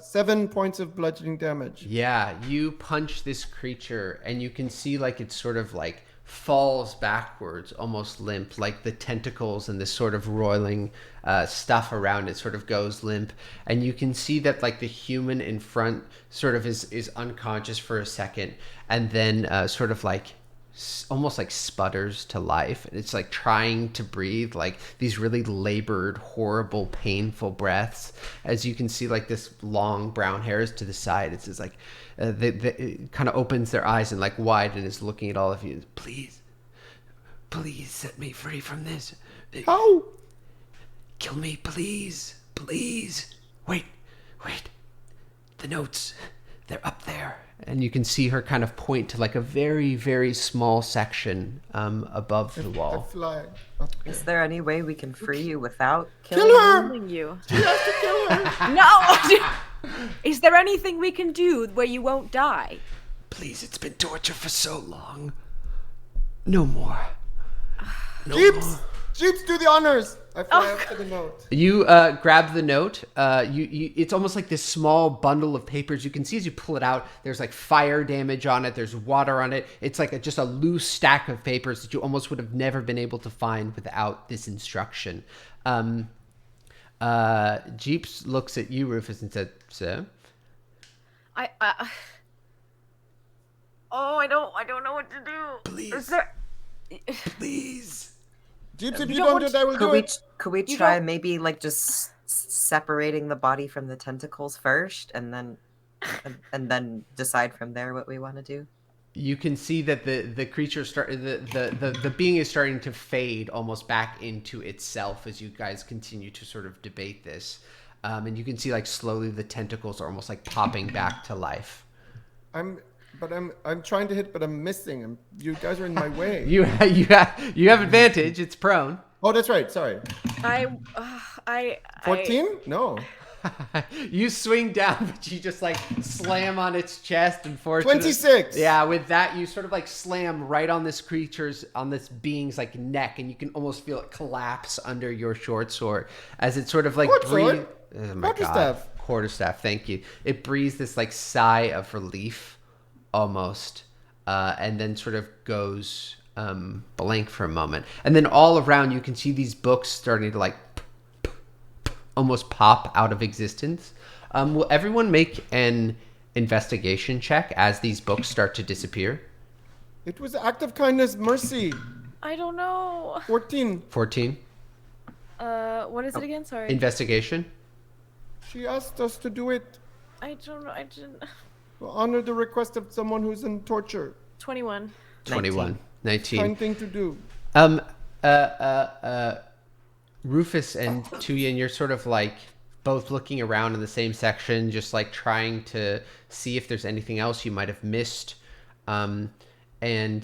S2: 7 points of bludgeoning damage.
S1: Yeah, you punch this creature and you can see like it sort of like falls backwards, almost limp, like the tentacles and this sort of roiling stuff around it sort of goes limp, and you can see that like the human in front sort of is unconscious for a second, and then sort of like almost like sputters to life, and it's like trying to breathe, like these really labored, horrible, painful breaths, as you can see like this long brown hairs to the side. It's just like it kind of opens their eyes and like wide and is looking at all of you. Please set me free from this.
S2: How?
S1: Kill me, please. Wait, the notes, they're up there. And you can see her kind of point to like a very, very small section above the
S2: I
S1: wall.
S2: fly.
S3: Is there any way we can free you without
S2: Kill
S3: killing
S2: her!
S4: Killing you.
S2: You have to kill her.
S4: No! Is there anything we can do where you won't die?
S1: Please, it's been torture for so long. No more. No
S2: Jeeps!
S1: more.
S2: Jeeps, do the honors! I fly up to the note.
S1: You grab the note. It's almost like this small bundle of papers. You can see as you pull it out, there's like fire damage on it. There's water on it. It's like just a loose stack of papers that you almost would have never been able to find without this instruction. Jeeps looks at you, Rufus, and said, "Sir."
S4: I don't know what to do.
S1: Please. Please.
S2: Jeeps, if you don't do it, I will do it.
S3: Could we try maybe like just separating the body from the tentacles first, and then decide from there what we want to do?
S1: You can see that the creature the being is starting to fade almost back into itself as you guys continue to sort of debate this, and you can see like slowly the tentacles are almost like popping back to life.
S2: I'm trying to hit, but I'm missing. You guys are in my way.
S1: You have advantage. It's prone.
S2: Oh, that's right. Sorry. 14? No.
S1: You swing down, but you just like slam on its chest. Unfortunately,
S2: 26.
S1: Yeah, with that you sort of like slam right on this being's like neck, and you can almost feel it collapse under your short sword as it sort of like breathes. Oh my God. Quarterstaff. Thank you. It breathes this like sigh of relief, almost, and then sort of goes blank for a moment, and then all around you can see these books starting to like almost pop out of existence. Will everyone make an investigation check as these books start to disappear?
S2: It was act of kindness, mercy.
S4: I don't know.
S2: 14.
S1: 14.
S4: What is it again? Sorry.
S1: Investigation.
S2: She asked us to do it.
S4: I don't know. I didn't.
S2: We'll honor the request of someone who's in torture.
S4: 21.
S1: 19.
S2: Fine thing to do.
S1: Rufus and Tuyen, you're sort of like both looking around in the same section, just like trying to see if there's anything else you might have missed, and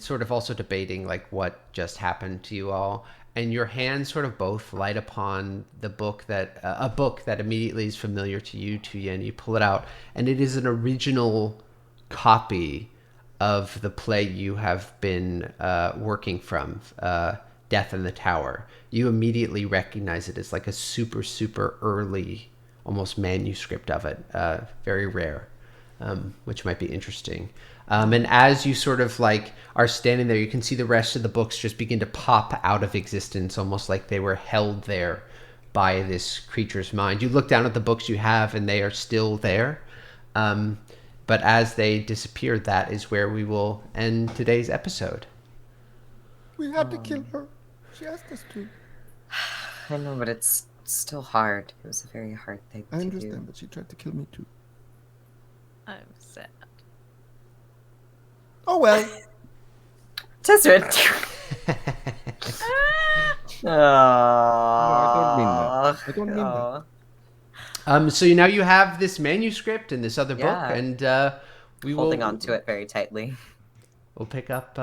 S1: sort of also debating like what just happened to you all. And your hands sort of both light upon the book that a book that immediately is familiar to you, Tuyen. You pull it out, and it is an original copy of the play you have been working from, Death in the Tower. You immediately recognize it as like a super, super early, almost manuscript of it. Very rare, which might be interesting. And as you sort of like are standing there, you can see the rest of the books just begin to pop out of existence, almost like they were held there by this creature's mind. You look down at the books you have, and they are still there. But as they disappear, that is where we will end today's episode.
S2: We had to kill her. She asked us to.
S3: I know, but it's still hard. It was a very hard thing to do.
S2: I understand, but she tried to kill me too.
S4: I'm sad.
S2: Oh well.
S3: Tisryn.
S2: No, I don't mean that.
S1: So now you have this manuscript and this other book, and we will
S3: holding on to it very tightly.
S1: We'll pick up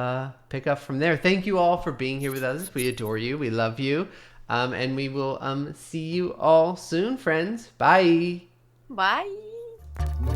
S1: from there. Thank you all for being here with us. We adore you. We love you. And we will see you all soon, friends. Bye.
S4: Bye.
S2: No,